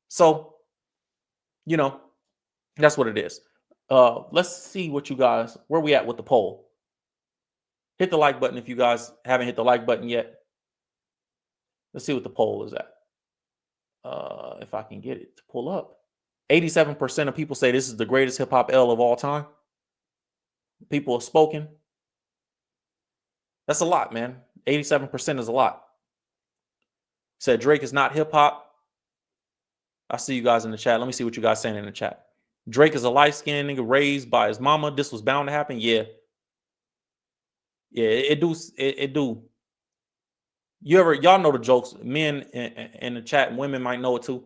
So, you know, that's what it is. Let's see what you guys, where we at with the poll. Hit the like button if you guys haven't hit the like button yet. Let's see what the poll is at. If I can get it to pull up. 87% of people say this is the greatest hip hop L of all time. People have spoken. That's a lot, man. 87% is a lot. Said Drake is not hip hop. I see you guys in the chat. Let me see what you guys saying in the chat. Drake is a light-skinned nigga raised by his mama. This was bound to happen. Yeah. Yeah, it do. Y'all know the jokes. Men in the chat and women might know it too.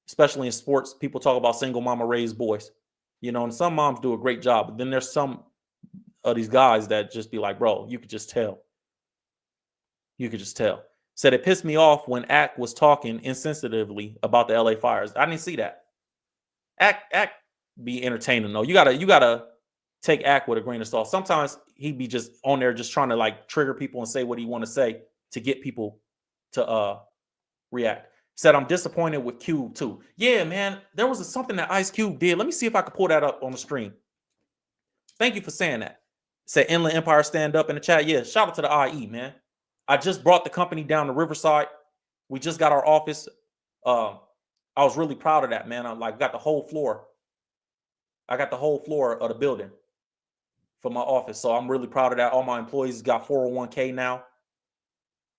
Especially in sports, people talk about single mama raised boys. You know, and some moms do a great job. But then there's some of these guys that just be like, bro, you could just tell. You could just tell. Said it pissed me off when Ack was talking insensitively about the LA fires. I didn't see that. Ack be entertaining though. You gotta take Ack with a grain of salt. Sometimes he be just on there just trying to like trigger people and say what he want to say to get people to react. Said I'm disappointed with Cube too. Yeah, man, there was something that Ice Cube did. Let me see if I can pull that up on the stream. Thank you for saying that. Said Inland Empire stand up in the chat. Yeah, shout out to the IE, man. I just brought the company down to Riverside. We just got our office. I was really proud of that, man. I got the whole floor. I got the whole floor of the building for my office. So I'm really proud of that. All my employees got 401k now.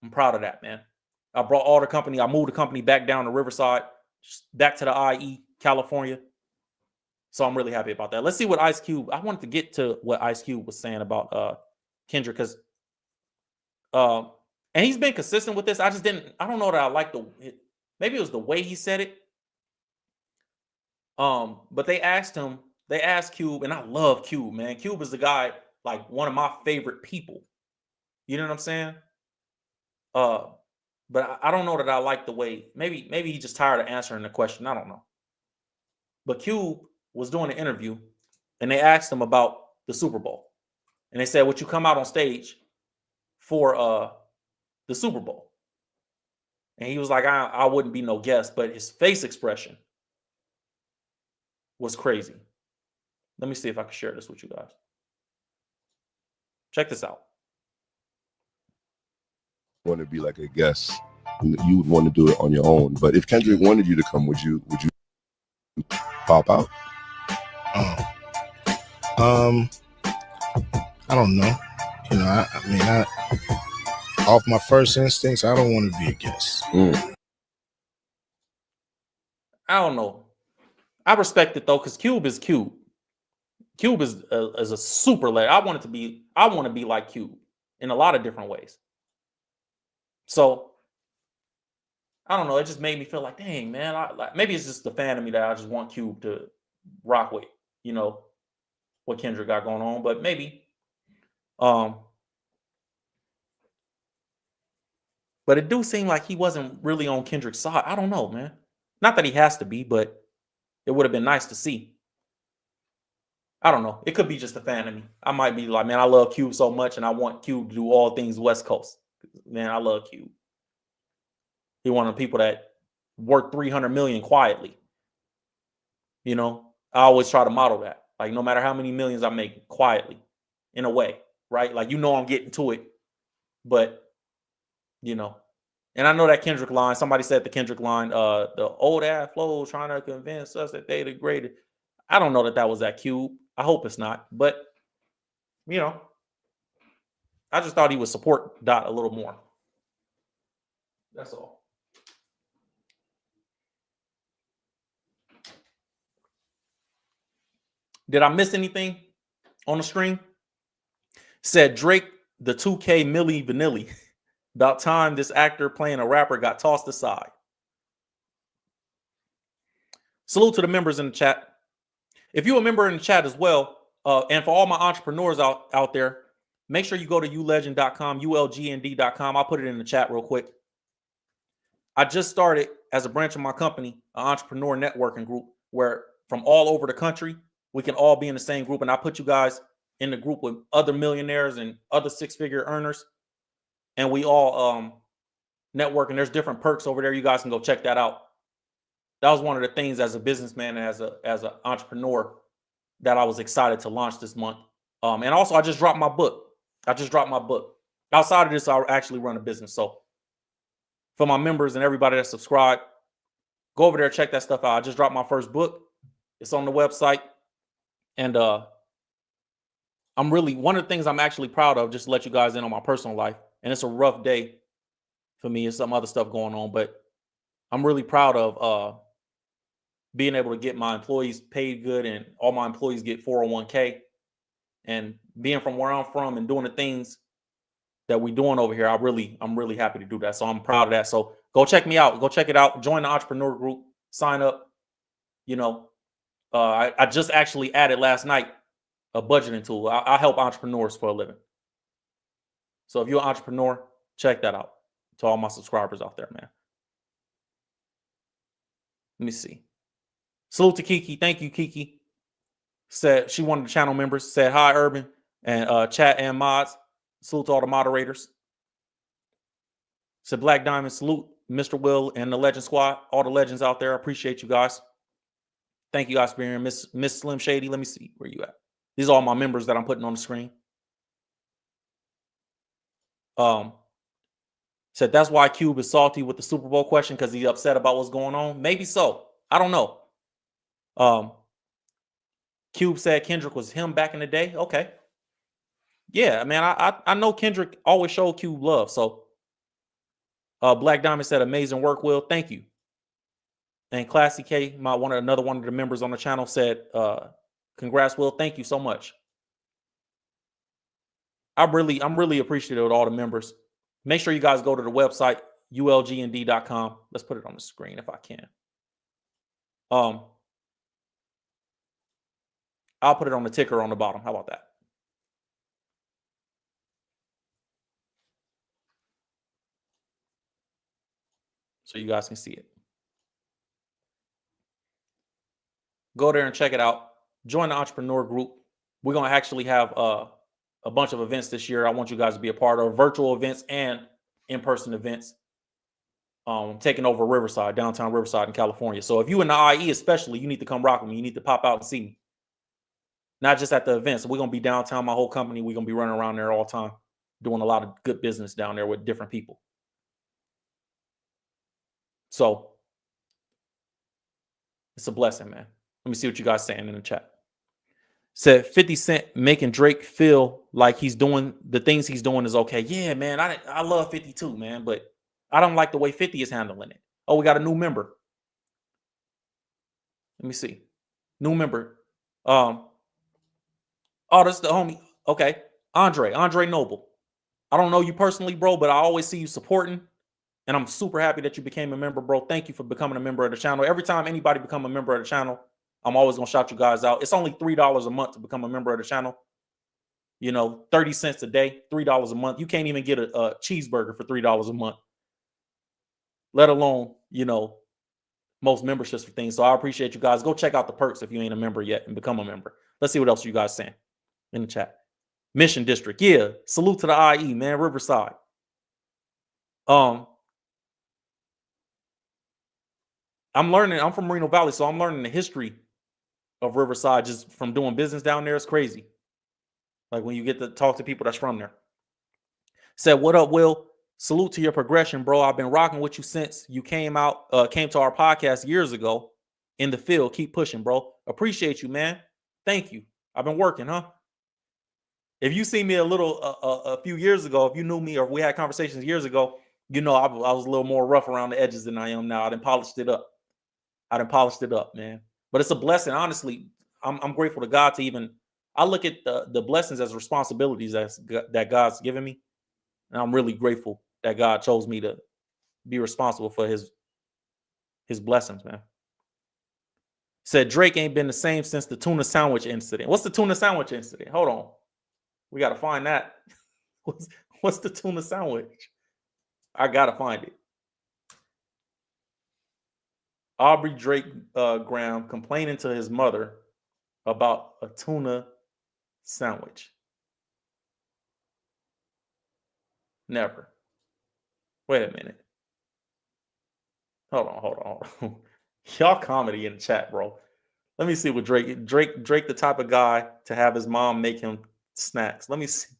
I'm proud of that, man. I brought all the company. I moved the company back down to Riverside, back to the IE, California. So I'm really happy about that. Let's see what Ice Cube. I wanted to get to what Ice Cube was saying about Kendrick because and he's been consistent with this. I don't know that I like maybe it was the way he said it. But they asked Cube, and I love Cube, man. Cube is the guy, like one of my favorite people. You know what I'm saying? But I don't know that I like the way, maybe he's just tired of answering the question. I don't know. But Cube was doing an interview and they asked him about the Super Bowl. And they said, would you come out on stage for the Super Bowl? And he was like, I wouldn't be no guest, but his face expression was crazy. Let me see if I can share this with you guys. Check this out. Want to be like a guest, you would want to do it on your own. But if Kendrick wanted you to come, would you pop out? I don't know. You know, I mean, off my first instincts, I don't want to be a guest. I don't know. I respect it though, because Cube is Cube. Cube is a super legend. I want to be like Cube in a lot of different ways. So I don't know. It just made me feel like, dang, man. Maybe it's just the fan of me that I just want Cube to rock with, you know, what Kendrick got going on. But maybe, but it do seem like he wasn't really on Kendrick's side. I don't know, man. Not that he has to be, but it would have been nice to see. I don't know. It could be just a fan of me. I might be like, man, I love Cube so much, and I want Cube to do all things West Coast. Man, I love Cube. He one of the people that work 300 million quietly. You know, I always try to model that. Like, no matter how many millions I make, quietly, in a way, right? Like, you know, I'm getting to it, but you know. And I know that Kendrick line. Somebody said the Kendrick line, the old ass flow trying to convince us that they the greatest. I don't know that was that Cube. I hope it's not, but you know, I just thought he would support Dot a little more. That's all. Did I miss anything on the screen? Said Drake, the 2K Milli Vanilli. About time this actor playing a rapper got tossed aside. Salute to the members in the chat. If you're a member in the chat as well, and for all my entrepreneurs out there, make sure you go to ulegend.com, ulgnd.com. I'll put it in the chat real quick. I just started as a branch of my company, an entrepreneur networking group, where from all over the country, we can all be in the same group. And I put you guys in the group with other millionaires and other six-figure earners. And we all network, and there's different perks over there. You guys can go check that out. That was one of the things as a businessman and as an entrepreneur that I was excited to launch this month. And also, I just dropped my book. Outside of this, I actually run a business. So for my members and everybody that subscribe, go over there, check that stuff out. I just dropped my first book. It's on the website. And I'm really, one of the things I'm actually proud of, just to let you guys in on my personal life, and it's a rough day for me and some other stuff going on, but I'm really proud of being able to get my employees paid good and all my employees get 401k, and being from where I'm from and doing the things that we're doing over here. I'm really happy to do that. So I'm proud of that. So go check me out. Go check it out. Join the entrepreneur group. Sign up. You know, I just actually added last night a budgeting tool. I help entrepreneurs for a living. So if you're an entrepreneur, check that out. To all my subscribers out there, man. Let me see. Salute to Kiki. Thank you, Kiki. Said she wanted the channel members. Said hi, Urban and chat and mods. Salute to all the moderators. Said Black Diamond. Salute Mr. Will and the Legend Squad. All the legends out there. I appreciate you guys. Thank you guys for being here. Miss Slim Shady. Let me see where you at. These are all my members that I'm putting on the screen. Said that's why Cube is salty with the Super Bowl question, because he's upset about what's going on. Maybe so. I don't know. Cube said Kendrick was him back in the day. Okay. Yeah, man. I know Kendrick always showed Cube love. So Black Diamond said amazing work, Will. Thank you. And Classy K, another one of the members on the channel, said congrats, Will. Thank you so much. I'm really appreciative of all the members. Make sure you guys go to the website, ulgnd.com. Let's put it on the screen if I can. I'll put it on the ticker on the bottom. How about that? So you guys can see it. Go there and check it out. Join the entrepreneur group. We're going to actually have a bunch of events this year. I want you guys to be a part of virtual events and in-person events. Taking over Riverside, downtown Riverside in California. So if you in the IE especially, you need to come rock with me. You need to pop out and see me. Not just at the event. So we're going to be downtown, my whole company. We're going to be running around there all the time, doing a lot of good business down there with different people. So it's a blessing, man. Let me see what you guys saying in the chat. Said 50 Cent making Drake feel like he's doing the things he's doing is okay. Yeah, man. I love 52, man, but I don't like the way 50 is handling it. Oh, we got a new member. Let me see. New member. Oh, that's the homie. Okay. Andre Noble. I don't know you personally, bro, but I always see you supporting. And I'm super happy that you became a member, bro. Thank you for becoming a member of the channel. Every time anybody become a member of the channel, I'm always going to shout you guys out. It's only $3 a month to become a member of the channel. You know, 30 cents a day, $3 a month. You can't even get a cheeseburger for $3 a month, let alone, you know, most memberships for things. So I appreciate you guys. Go check out the perks if you ain't a member yet and become a member. Let's see what else you guys saying in the chat. Mission District. Yeah. Salute to the IE, man. Riverside. I'm from Moreno Valley, so I'm learning the history of Riverside just from doing business down there. It's crazy. Like when you get to talk to people that's from there. Said, what up, Will? Salute to your progression, bro. I've been rocking with you since you came to our podcast years ago in the field. Keep pushing, bro. Appreciate you, man. Thank you. I've been working, huh? If you see me a few years ago, if you knew me or we had conversations years ago, you know I was a little more rough around the edges than I am now. I done polished it up. Man. But it's a blessing, honestly. I'm grateful to God to even. I look at the blessings as responsibilities that God's given me, and I'm really grateful that God chose me to be responsible for His blessings, man. Said Drake ain't been the same since the tuna sandwich incident. What's the tuna sandwich incident? Hold on, we got to find that. What's the tuna sandwich? I gotta find it. Aubrey Drake Graham complaining to his mother about a tuna sandwich. Never. Wait a minute. Hold on. Y'all comedy in the chat, bro. Let me see what Drake, the type of guy to have his mom make him snacks. Let me see.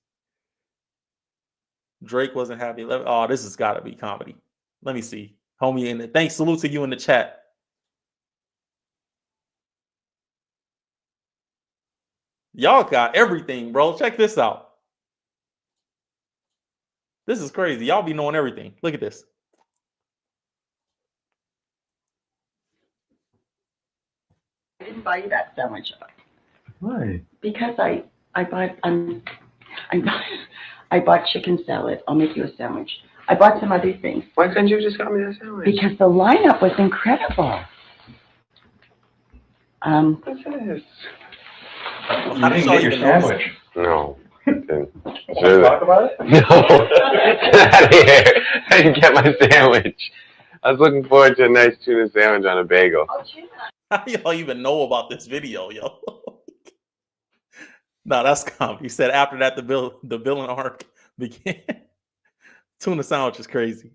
Drake wasn't happy. Oh, this has got to be comedy. Let me see. Homie in the thanks, salute to you in the chat. Y'all got everything, bro. Check this out. This is crazy. Y'all be knowing everything. Look at this. I didn't buy you that sandwich. Why? Because I bought chicken salad. I'll make you a sandwich. I bought some other things. Why couldn't you just got me that sandwich? Because the lineup was incredible. What's this? How did y'all even know? No. Let's talk about it? No. Get out of here. I didn't get my sandwich. I was looking forward to a nice tuna sandwich on a bagel. Oh, tuna. How do y'all even know about this video, yo? No, that's comedy. He said after that the villain arc began. Tuna sandwich is crazy.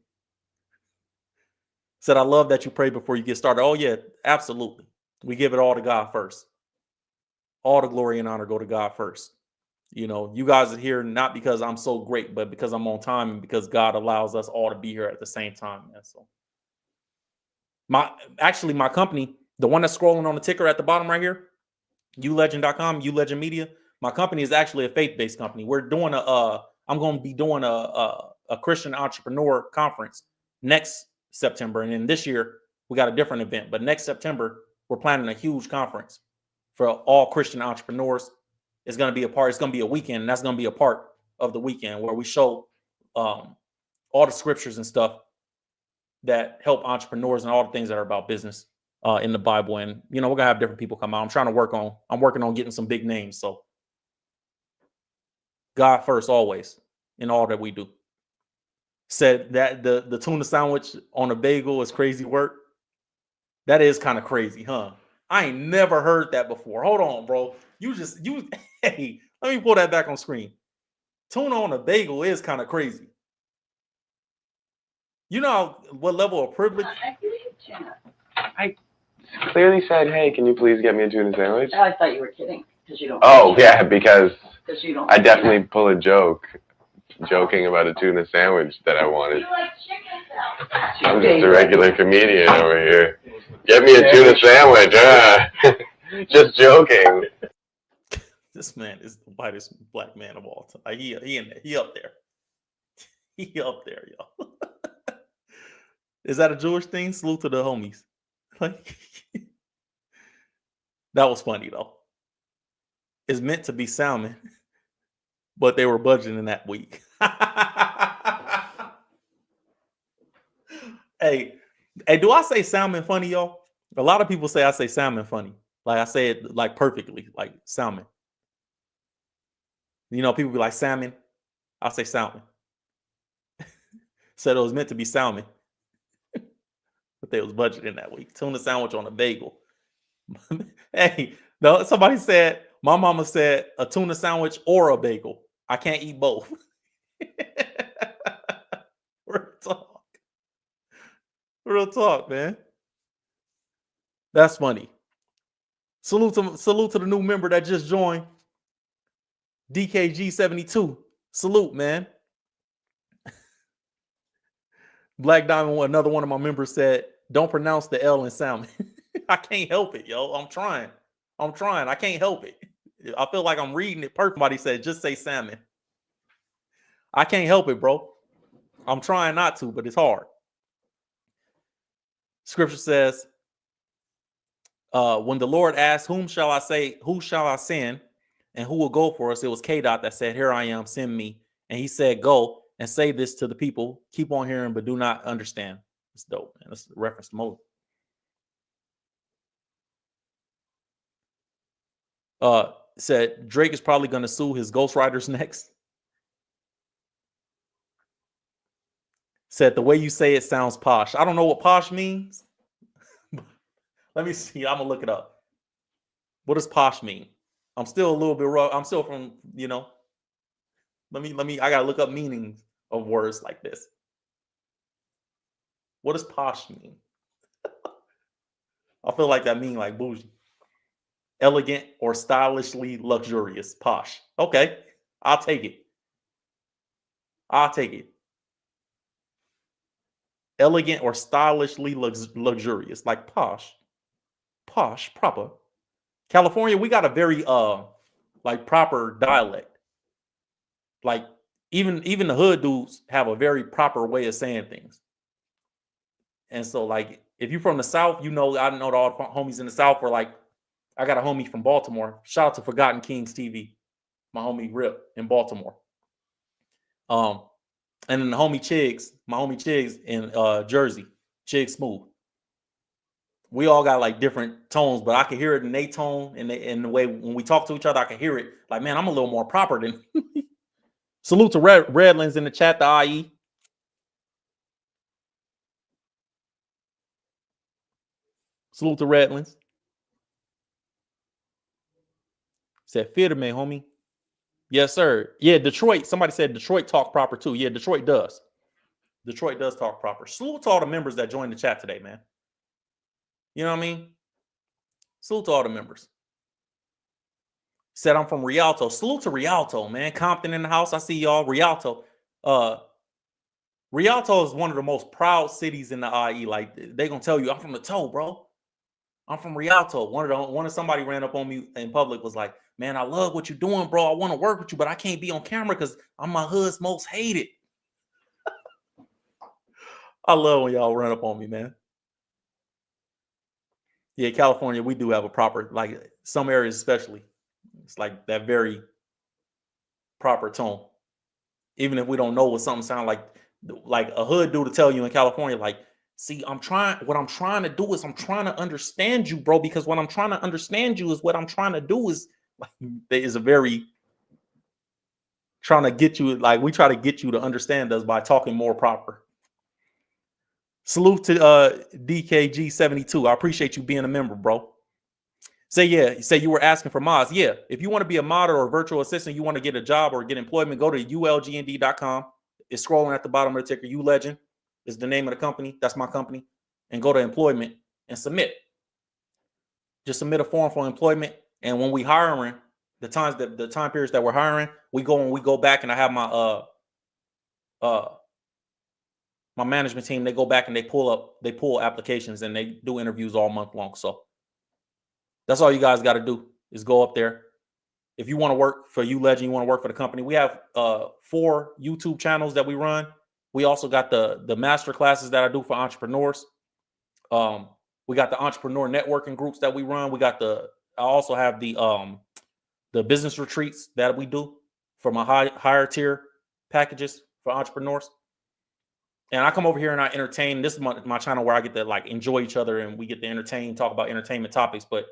Said, I love that you pray before you get started. Oh, yeah, absolutely. We give it all to God first. All the glory and honor go to God first. You know, you guys are here not because I'm so great, but because I'm on time and because God allows us all to be here at the same time. Man. So my company, the one that's scrolling on the ticker at the bottom right here, ulegend.com, ulegend media, my company is actually a faith-based company. We're doing I'm going to be doing a Christian entrepreneur conference next September. And then this year we got a different event, but next September, we're planning a huge conference for all Christian entrepreneurs. It's going to be it's going to be a weekend, and that's going to be a part of the weekend where we show all the scriptures and stuff that help entrepreneurs and all the things that are about business in the Bible. And, you know, we're going to have different people come out. I'm working on getting some big names. So God first, always, in all that we do. Said that the tuna sandwich on a bagel is crazy work. That is kind of crazy, huh? I ain't never heard that before. Hold on, bro. Hey, let me pull that back on screen. Tuna on a bagel is kind of crazy. You know what level of privilege? I clearly said, hey, can you please get me a tuna sandwich? Oh, I thought you were kidding because you don't. Oh, yeah, because you don't. I definitely pull a joking about a tuna sandwich that I wanted. You like chicken salad. I'm just a regular comedian over here. Get me a tuna sandwich. Just joking. This man is the whitest black man of all time. Like he in there. He up there. He up there, yo. Is that a Jewish thing? Salute to the homies. Like that was funny though. It's meant to be salmon, but they were budgeting that week. Hey, do I say salmon funny, y'all? A lot of people say I say salmon funny. Like I say it like perfectly, like salmon. You know, people be like salmon. I'll say salmon. Said it was meant to be salmon. But they was budgeting that week. Tuna sandwich on a bagel. Hey, no, somebody said, my mama said a tuna sandwich or a bagel. I can't eat both. Real talk. Real talk, man. That's funny. Salute to the new member that just joined. DKG72. Salute, man. Black Diamond, another one of my members said, don't pronounce the L in salmon. I can't help it, yo. I'm trying. I can't help it. I feel like I'm reading it perfect. Somebody said, just say salmon. I can't help it, bro. I'm trying not to, but it's hard. Scripture says, when the Lord asked, who shall I send, and who will go for us? It was K-Dot that said, here I am, send me. And he said, go and say this to the people. Keep on hearing, but do not understand. It's dope, man. That's a reference to Moses. Said Drake is probably going to sue his ghostwriters next. Said the way you say it sounds posh. I don't know what posh means. Let me see. I'm gonna look it up. What does posh mean? I'm still a little bit rough. I'm still from, you know. Let me. I gotta look up meanings of words like this. What does posh mean? I feel like that mean like bougie. Elegant or stylishly luxurious. Posh. Okay. I'll take it. I'll take it. Elegant or stylishly luxurious. Like posh. Posh. Proper. California, we got a very like proper dialect. Like even the hood dudes have a very proper way of saying things. And so like if you're from the South, you know, I know all the homies in the South were like, I got a homie from Baltimore. Shout out to Forgotten Kings TV. My homie Rip in Baltimore. And then the homie Chigs, my homie Chigs in Jersey, Chig Smooth. We all got like different tones, but I can hear it in their tone and in the way when we talk to each other, I can hear it. Like, man, I'm a little more proper than. Salute to Redlands in the chat, the IE. Salute to Redlands. Said, fear to me, homie. Yes, sir. Yeah, Detroit. Somebody said Detroit talk proper too. Yeah, Detroit does. Detroit does talk proper. Salute to all the members that joined the chat today, man. You know what I mean? Salute to all the members. Said I'm from Rialto. Salute to Rialto, man. Compton in the house. I see y'all. Rialto. Rialto is one of the most proud cities in the IE. Like they gonna tell you, I'm from the toe, bro. I'm from Rialto. One of somebody ran up on me in public was like, man, I love what you're doing, bro. I want to work with you, but I can't be on camera because I'm my hood's most hated. I love when y'all run up on me, man. Yeah, California, we do have a proper, like some areas especially. It's like that very proper tone. Even if we don't know what something sounds like a hood dude to tell you in California, like, see, what I'm trying to do is I'm trying to understand you, bro, because what I'm trying to understand you is what I'm trying to do is like, there is a very trying to get you, like we try to get you to understand us by talking more proper. Salute to DKG72. I appreciate you being a member, bro. Say you were asking for mods. Yeah, if you want to be a mod or a virtual assistant, you want to get a job or get employment, go to ulgnd.com. It's scrolling at the bottom of the ticker. ULegend is the name of the company. That's my company. And go to employment and submit. Just submit a form for employment. And when we hiring, the time periods that we're hiring, we go back and I have my my management team, they go back and they pull applications and they do interviews all month long. So that's all you guys got to do is go up there. If you want to work for ULegend, you want to work for the company, we have 4 YouTube channels that we run. We also got the master classes that I do for entrepreneurs. We got the entrepreneur networking groups that we run. I also have the business retreats that we do for my higher tier packages for entrepreneurs. And I come over here and I entertain. This is my channel where I get to like enjoy each other and we get to entertain, talk about entertainment topics. But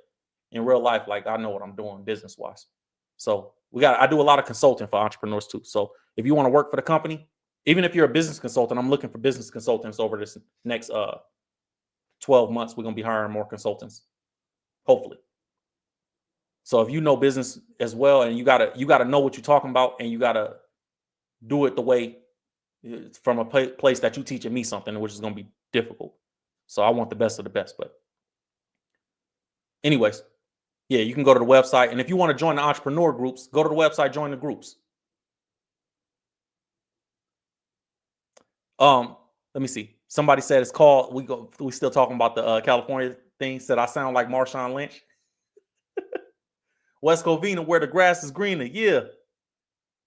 in real life, like I know what I'm doing business wise. So I do a lot of consulting for entrepreneurs too. So if you want to work for the company, even if you're a business consultant, I'm looking for business consultants over this next 12 months. We're going to be hiring more consultants, hopefully. So if you know business as well, and you gotta know what you're talking about, and you gotta do it the way from a place that you teaching me something, which is going to be difficult. So I want the best of the best. But anyways, yeah, you can go to the website. And if you want to join the entrepreneur groups, go to the website, join the groups. Let me see. Somebody said it's called, we still talking about the California thing. Said I sound like Marshawn Lynch. West Covina, where the grass is greener. Yeah.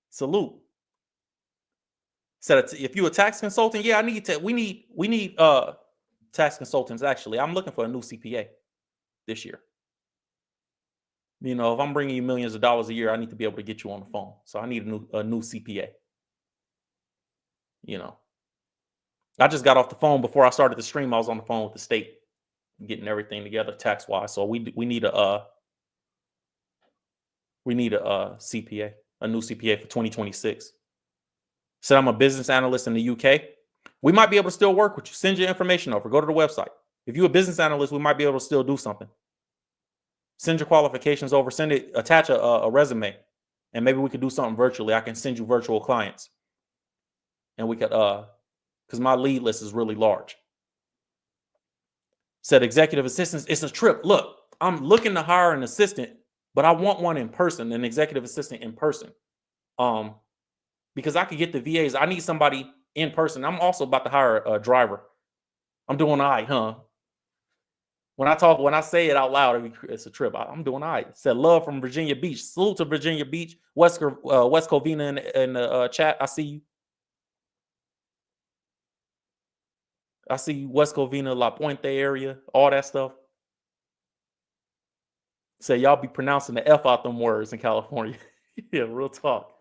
Salute. Said if you a tax consultant, yeah, we need tax consultants. Actually, I'm looking for a new CPA this year. You know, if I'm bringing you millions of dollars a year, I need to be able to get you on the phone. So I need a new CPA. You know, I just got off the phone before I started the stream. I was on the phone with the state, getting everything together tax wise. So we need a CPA, a new CPA for 2026. Said I'm a business analyst in the UK. We might be able to still work with you. Send your information over. Go to the website. If you're a business analyst, we might be able to still do something. Send your qualifications over. Attach a resume, and maybe we could do something virtually. I can send you virtual clients, and we could because my lead list is really large. Said executive assistants, it's a trip. Look, I'm looking to hire an assistant, but I want one in person, an executive assistant in person. Because I could get the VAs. I need somebody in person. I'm also about to hire a driver. I'm doing all right, huh? When I say it out loud, it's a trip. I'm doing all right. Said love from Virginia Beach. Salute to Virginia Beach. West Covina in the chat. I see you. I see you, West Covina, La Puente area, all that stuff. Say y'all be pronouncing the F out them words in California. Yeah, real talk.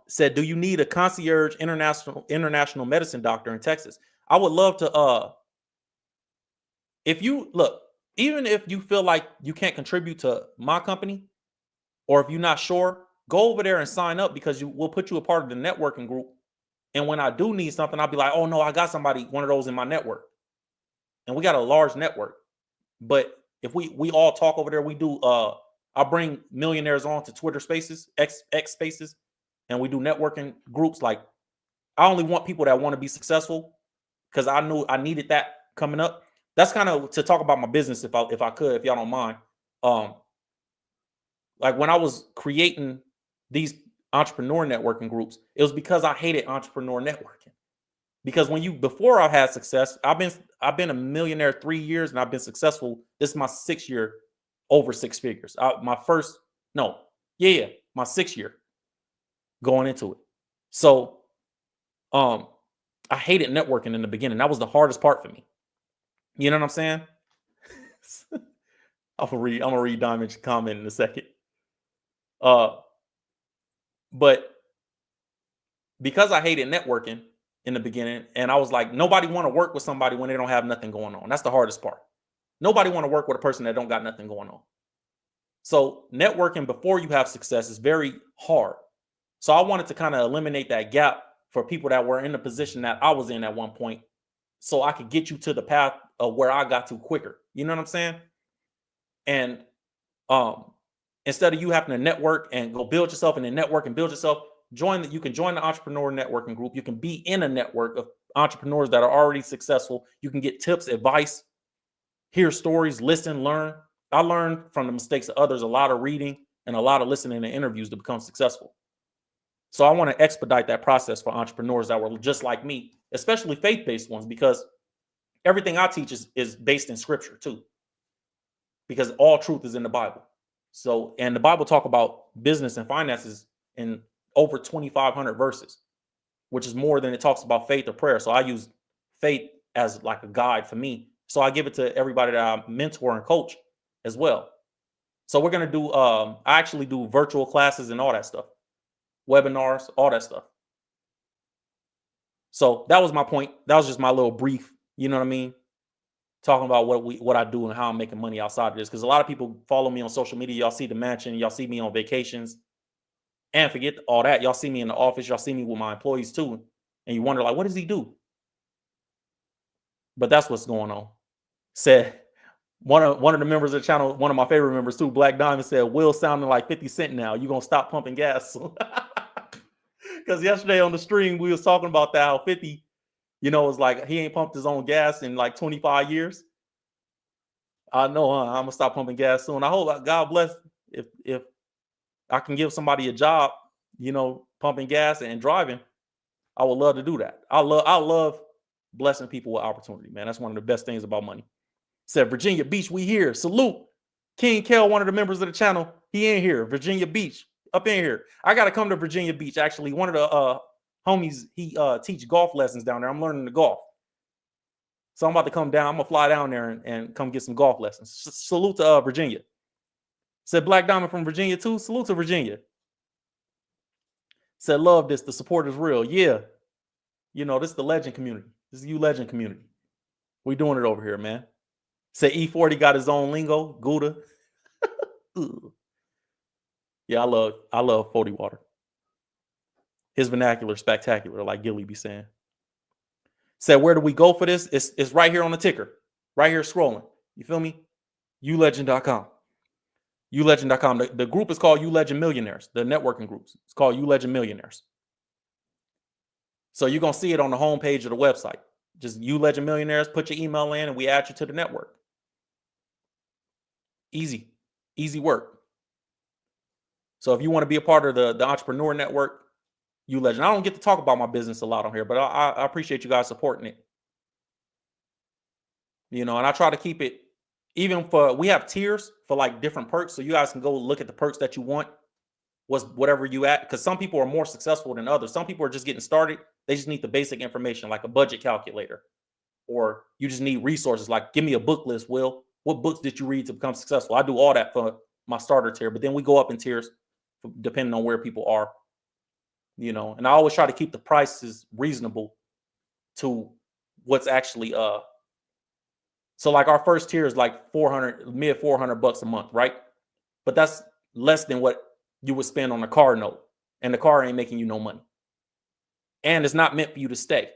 Said, do you need a concierge international medicine doctor in Texas? I would love to if you look, even if you feel like you can't contribute to my company, or if you're not sure, go over there and sign up, because we'll put you a part of the networking group. And when I do need something, I'll be like, oh no, I got somebody, one of those in my network. And we got a large network. But if we all talk over there, we do I'll bring millionaires on to Twitter Spaces, X Spaces, and we do networking groups. Like, I only want people that want to be successful, because I knew I needed that coming up. That's kind of to talk about my business, if I could, if y'all don't mind. Like when I was creating these entrepreneur networking groups, it was because I hated entrepreneur networking. Because before I had success, I've been a millionaire 3 years, and I've been successful. This is my 6th year, over 6 figures. My 6th year going into it. So, I hated networking in the beginning. That was the hardest part for me. You know what I'm saying? I'm gonna read Diamond's comment in a second. But because I hated networking in the beginning, and I was like, nobody want to work with somebody when they don't have nothing going on. That's the hardest part. Nobody want to work with a person that don't got nothing going on. So networking before you have success is very hard. So I wanted to kind of eliminate that gap for people that were in the position that I was in at one point, so I could get you to the path of where I got to quicker. You know what I'm saying? And instead of you having to network and go build yourself, and then network and build yourself, you can join the entrepreneur networking group. You can be in a network of entrepreneurs that are already successful. You can get tips, advice, hear stories, listen, learn. I learned from the mistakes of others, a lot of reading and a lot of listening to interviews to become successful. So I want to expedite that process for entrepreneurs that were just like me, especially faith-based ones, because everything I teach is based in scripture too, because all truth is in the Bible. So, and the Bible talk about business and finances in over 2,500 verses, which is more than it talks about faith or prayer. So I use faith as like a guide for me. So I give it to everybody that I mentor and coach as well. So we're going to do, I actually do virtual classes and all that stuff, webinars, all that stuff. So that was my point. That was just my little brief, you know what I mean? Talking about what I do and how I'm making money outside of this. Because a lot of people follow me on social media. Y'all see the mansion. Y'all see me on vacations. And forget all that. Y'all see me in the office. Y'all see me with my employees too. And you wonder, like, what does he do? But that's what's going on. Said one of the members of the channel, one of my favorite members too, Black Diamond, said, Will sounding like 50 Cent now. You gonna stop pumping gas? Because yesterday on the stream, we was talking about that, how 50, was like, he ain't pumped his own gas in like 25 years. I know, I'm gonna stop pumping gas soon. I hope, God bless, if I can give somebody a job, pumping gas and driving, I would love to do that. I love blessing people with opportunity, man. That's one of the best things about money. Said Virginia Beach, we here. Salute. King Kel, one of the members of the channel, he in here. Virginia Beach, up in here. I got to come to Virginia Beach. Actually, one of the homies, he teach golf lessons down there. I'm learning to golf. So I'm about to come down. I'm going to fly down there and come get some golf lessons. Salute to Virginia. Said Black Diamond from Virginia too. Salute to Virginia. Said love this. The support is real. Yeah. This is the legend community. This is you legend community. We doing it over here, man. Said E40 got his own lingo. Gouda. Yeah, I love 40 water. His vernacular spectacular, like Gilly be saying. Said, where do we go for this? It's right here on the ticker. Right here scrolling. You feel me? ulegend.com. ulegend.com. The group is called uLegend Millionaires. The networking groups. It's called uLegend Millionaires. So you're going to see it on the homepage of the website. Just uLegend Millionaires, put your email in and we add you to the network. Easy work. So if you want to be a part of the Entrepreneur Network, you legend. I don't get to talk about my business a lot on here, but I appreciate you guys supporting it. You know, and I try to keep it, even for, we have tiers for like different perks. So you guys can go look at the perks that you want, whatever you at, because some people are more successful than others. Some people are just getting started. They just need the basic information, like a budget calculator, or you just need resources. Like, give me a book list, Will. What books did you read to become successful? I do all that for my starter tier, but then we go up in tiers depending on where people are, you know, and I always try to keep the prices reasonable to what's actually, so like our first tier is like mid $400 a month, right? But that's less than what you would spend on a car note, and the car ain't making you no money. And it's not meant for you to stay.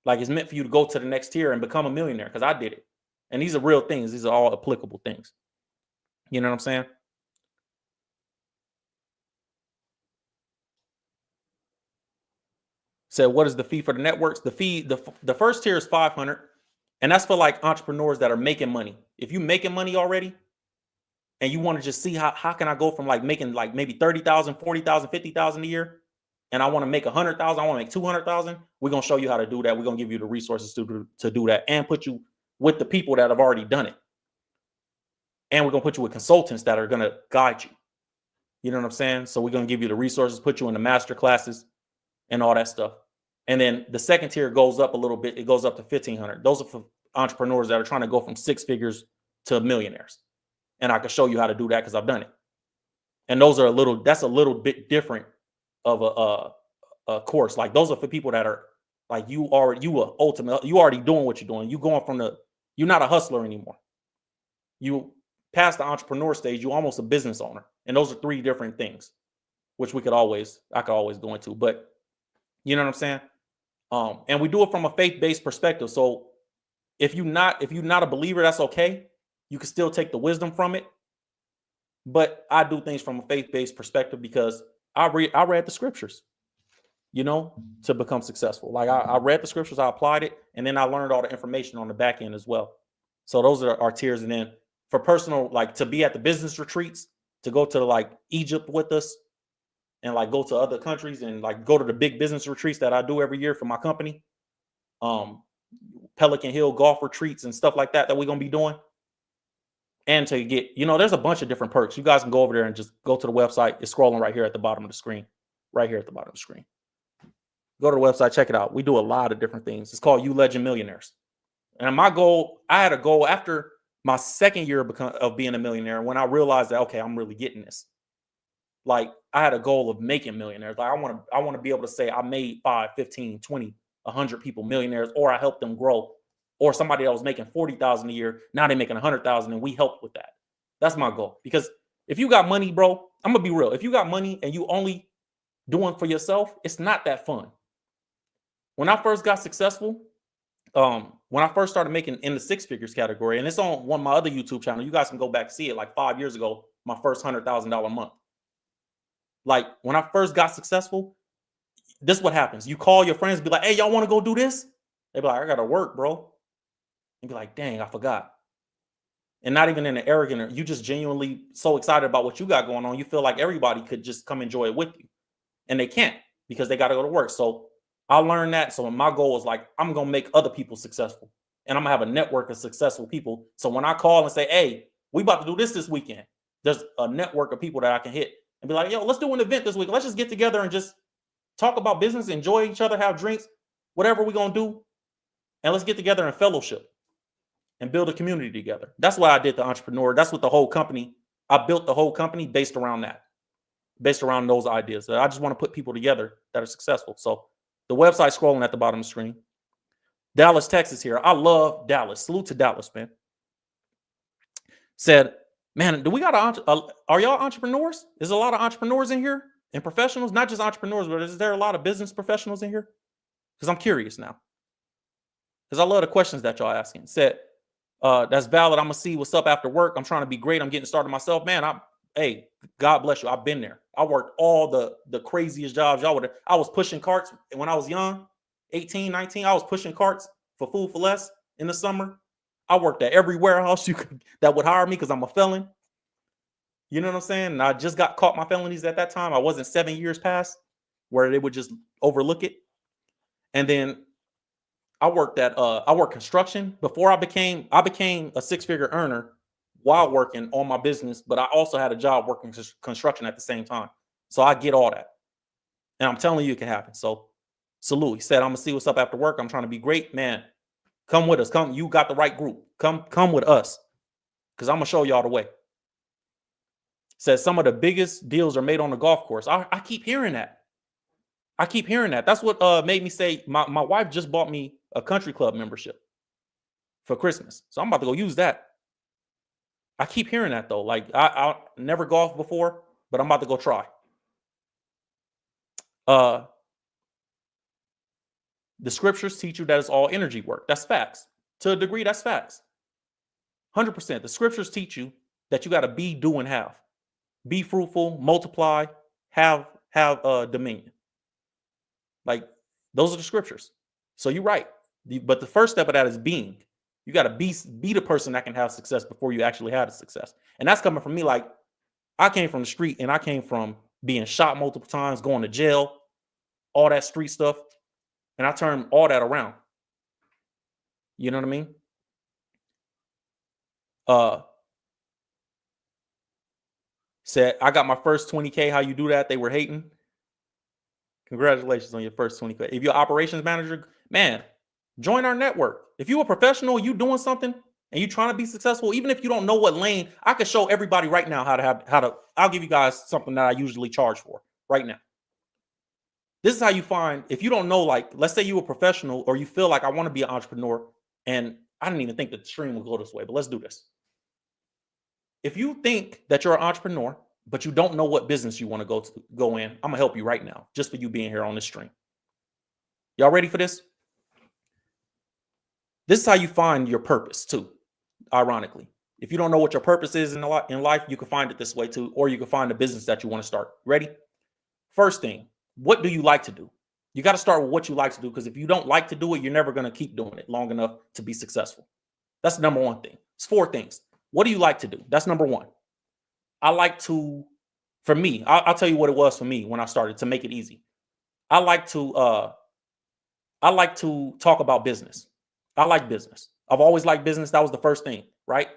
Like, it's meant for you to go to the next tier and become a millionaire, because I did it. And these are real things. These are all applicable things. You know what I'm saying? Said, what is the fee for the networks? The fee, the first tier is $500. And that's for like entrepreneurs that are making money. If you're making money already and you want to just see how can I go from like making like maybe 30,000, 40,000, 50,000 a year, and I want to make 100,000, I want to make 200,000, we're going to show you how to do that. We're going to give you the resources to do that, and put you with the people that have already done it. And we're going to put you with consultants that are going to guide you. You know what I'm saying? So we're going to give you the resources, put you in the master classes and all that stuff. And then the second tier goes up a little bit. It goes up to 1,500. Those are for entrepreneurs that are trying to go from 6 figures to millionaires. And I can show you how to do that because I've done it. And those are that's a little bit different of a course. Like, those are for people that are like, you already doing what you're doing. You going from you're not a hustler anymore. You past the entrepreneur stage, you're almost a business owner. And those are 3 different things, which I could always go into. But you know what I'm saying? And we do it from a faith-based perspective. So if you're not a believer, that's okay. You can still take the wisdom from it. But I do things from a faith-based perspective because I read the scriptures, you know, to become successful. Like, I read the scriptures, I applied it, and then I learned all the information on the back end as well. So those are our tiers. And then for personal, like, to be at the business retreats, to go to like Egypt with us, and like go to other countries, and like go to the big business retreats that I do every year for my company. Pelican Hill golf retreats and stuff like that we're going to be doing. And to get, you know, there's a bunch of different perks. You guys can go over there and just go to the website. It's scrolling right here at the bottom of the screen. Right here at the bottom of the screen. Go to the website, check it out. We do a lot of different things. It's called You Legend Millionaires. And my goal, I had a goal after my second year of being a millionaire, when I realized that, okay, I'm really getting this. Like, I had a goal of making millionaires. Like, I want to be able to say I made 5, 15, 20, 100 people millionaires, or I helped them grow, or somebody that was making 40,000 a year, now they're making 100,000, and we helped with that. That's my goal. Because if you got money, bro, I'm gonna be real. If you got money and you only doing for yourself, it's not that fun. When I first got successful, when I first started making in the 6 figures category, and it's on one of my other YouTube channel, you guys can go back and see it, like 5 years ago, my first $100,000 month. Like, when I first got successful, this is what happens. You call your friends, be like, hey, y'all want to go do this? They be like, I got to work, bro. And be like, dang, I forgot. And not even in an arrogant, you just genuinely so excited about what you got going on. You feel like everybody could just come enjoy it with you. And they can't, because they got to go to work. So I learned that. So my goal is like, I'm going to make other people successful. And I'm going to have a network of successful people. So when I call and say, hey, we about to do this weekend, there's a network of people that I can hit and be like, yo, let's do an event this week. Let's just get together and just talk about business, enjoy each other, have drinks, whatever we're going to do. And let's get together in fellowship and build a community together. That's why I did the Entrepreneur. That's what the whole company, I built the whole company based around that, based around those ideas. I just want to put people together that are successful. So the website scrolling at the bottom of the screen. Dallas, Texas here. I love Dallas. Salute to Dallas, man. Said, man, do we got are y'all entrepreneurs? Is a lot of entrepreneurs in here and professionals? Not just entrepreneurs, but is there a lot of business professionals in here? Because I'm curious now. Because I love the questions that y'all asking. Said, that's valid. I'm gonna see what's up after work. I'm trying to be great. I'm getting started myself. Man, hey, God bless you. I've been there. I worked all the craziest jobs y'all would. I was pushing carts when I was young, 18, 19. I was pushing carts for Food for Less in the summer. I worked at every warehouse you could that would hire me because I'm a felon. You know what I'm saying? And I just got caught my felonies at that time. I wasn't 7 years past where they would just overlook it. And then I worked construction before I became a 6-figure earner while working on my business, but I also had a job working construction at the same time. So I get all that. And I'm telling you it can happen. So salute. He said, I'm gonna see what's up after work. I'm trying to be great. Man, come with us. Come, you got the right group. Come with us. Because I'm gonna show y'all the way. Says some of the biggest deals are made on the golf course. I keep hearing that. I keep hearing that. That's what made me say my wife just bought me a country club membership for Christmas. So I'm about to go use that. I keep hearing that though. Like I never golfed before, but I'm about to go try. The scriptures teach you that it's all energy work. That's facts. To a degree, that's facts. 100%. The scriptures teach you that you got to be, do, and have. Be fruitful, multiply, have dominion. Like those are the scriptures. So you're right. But the first step of that is being. You got to be the person that can have success before you actually have the success. And that's coming from me. Like I came from the street and I came from being shot multiple times, going to jail, all that street stuff. And I turned all that around. You know what I mean? Said, I got my first 20K. How you do that? They were hating. Congratulations on your first 20K. If you're an operations manager, man, join our network. If you're a professional, you doing something and you trying to be successful, even if you don't know what lane, I could show everybody right now how to, I'll give you guys something that I usually charge for right now. This is how you find, if you don't know, like, let's say you're a professional or you feel like I want to be an entrepreneur, and I didn't even think that the stream would go this way, but let's do this. If you think that you're an entrepreneur, but you don't know what business you want to go in, I'm going to help you right now, just for you being here on this stream. Y'all ready for this? This is how you find your purpose too, ironically. If you don't know what your purpose is in life, you can find it this way too, or you can find a business that you want to start. Ready? First thing, what do you like to do? You got to start with what you like to do, because if you don't like to do it, you're never going to keep doing it long enough to be successful. That's the number one thing. It's 4 things. What do you like to do? That's number 1. I like to, for me, I'll tell you what it was for me when I started, to make it easy. I like to talk about business. I like business. I've always liked business. That was the first thing, right?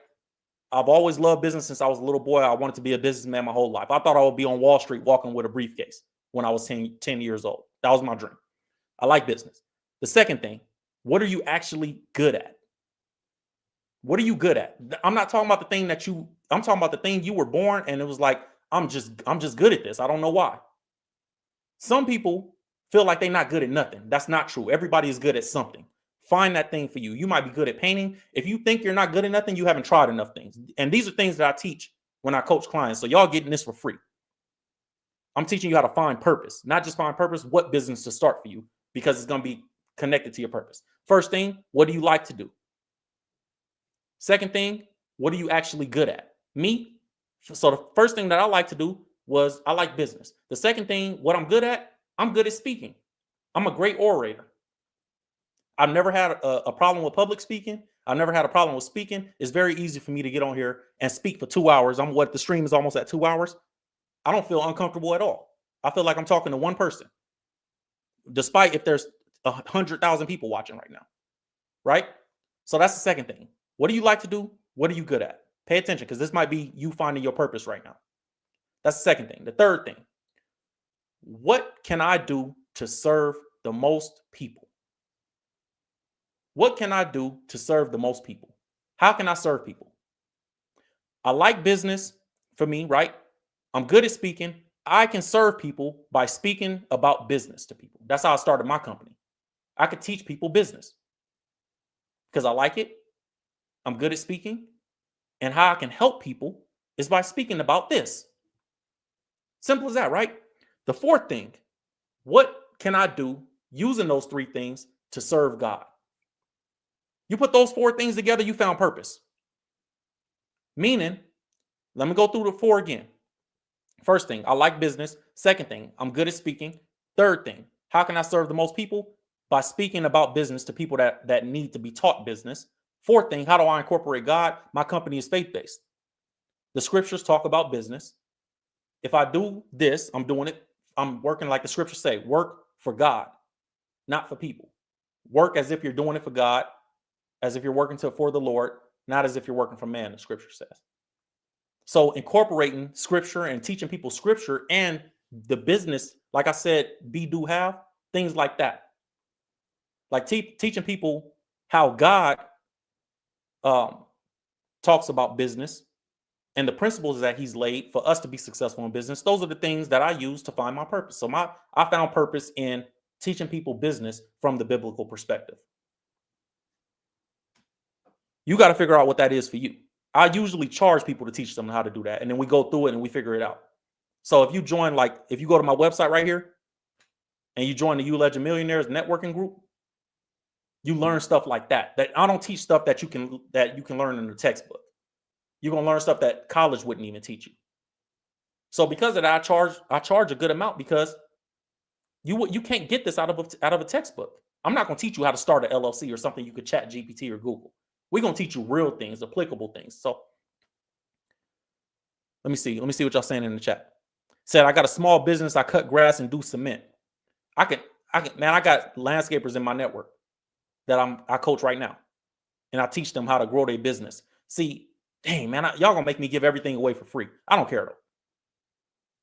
I've always loved business since I was a little boy. I wanted to be a businessman my whole life. I thought I would be on Wall Street walking with a briefcase when I was 10 years old. That was my dream. I like business. The second thing, what are you actually good at? What are you good at? I'm not talking about the thing I'm talking about the thing you were born and it was like, I'm just good at this. I don't know why. Some people feel like they're not good at nothing. That's not true. Everybody is good at something. Find that thing for you. You might be good at painting. If you think you're not good at nothing, you haven't tried enough things. And these are things that I teach when I coach clients. So y'all getting this for free. I'm teaching you how to find purpose, not just find purpose, what business to start for you, because it's going to be connected to your purpose. First thing, what do you like to do? Second thing, what are you actually good at? Me. So the first thing that I like to do was I like business. The second thing, what I'm good at speaking. I'm a great orator. I've never had a problem with public speaking. I've never had a problem with speaking. It's very easy for me to get on here and speak for 2 hours. The stream is almost at 2 hours. I don't feel uncomfortable at all. I feel like I'm talking to one person, despite if there's 100,000 people watching right now, right? So that's the second thing. What do you like to do? What are you good at? Pay attention, because this might be you finding your purpose right now. That's the second thing. The third thing, what can I do to serve the most people? What can I do to serve the most people? How can I serve people? I like business for me, right? I'm good at speaking. I can serve people by speaking about business to people. That's how I started my company. I could teach people business because I like it. I'm good at speaking. And how I can help people is by speaking about this. Simple as that, right? The fourth thing, what can I do using those 3 things to serve God? You put those 4 things together, you found purpose. Meaning, let me go through the 4 again. First thing, I like business. Second thing, I'm good at speaking. Third thing, how can I serve the most people? By speaking about business to people that need to be taught business. Fourth thing, how do I incorporate God? My company is faith-based. The scriptures talk about business. If I do this, I'm doing it. I'm working like the scriptures say, work for God, not for people. Work as if you're doing it for God, as if you're working for the Lord, not as if you're working for man, the scripture says. So incorporating scripture and teaching people scripture and the business, like I said, be, do, have, things like that. Like teaching people how God talks about business and the principles that he's laid for us to be successful in business. Those are the things that I use to find my purpose. So I found purpose in teaching people business from the biblical perspective. You got to figure out what that is for you. I usually charge people to teach them how to do that. And then we go through it and we figure it out. So if you join, like, if you go to my website right here and you join the You Legend Millionaires networking group, you learn stuff like that. That I don't teach stuff that you can learn in the textbook. You're going to learn stuff that college wouldn't even teach you. So because of that, I charge a good amount because you can't get this out of a textbook. I'm not going to teach you how to start an LLC or something you could chat GPT or Google. We're going to teach you real things, applicable things. So let me see what y'all saying in the chat. Said, I got a small business. I cut grass and do cement. I got landscapers in my network that I coach right now. And I teach them how to grow their business. See, dang, man, y'all gonna make me give everything away for free. I don't care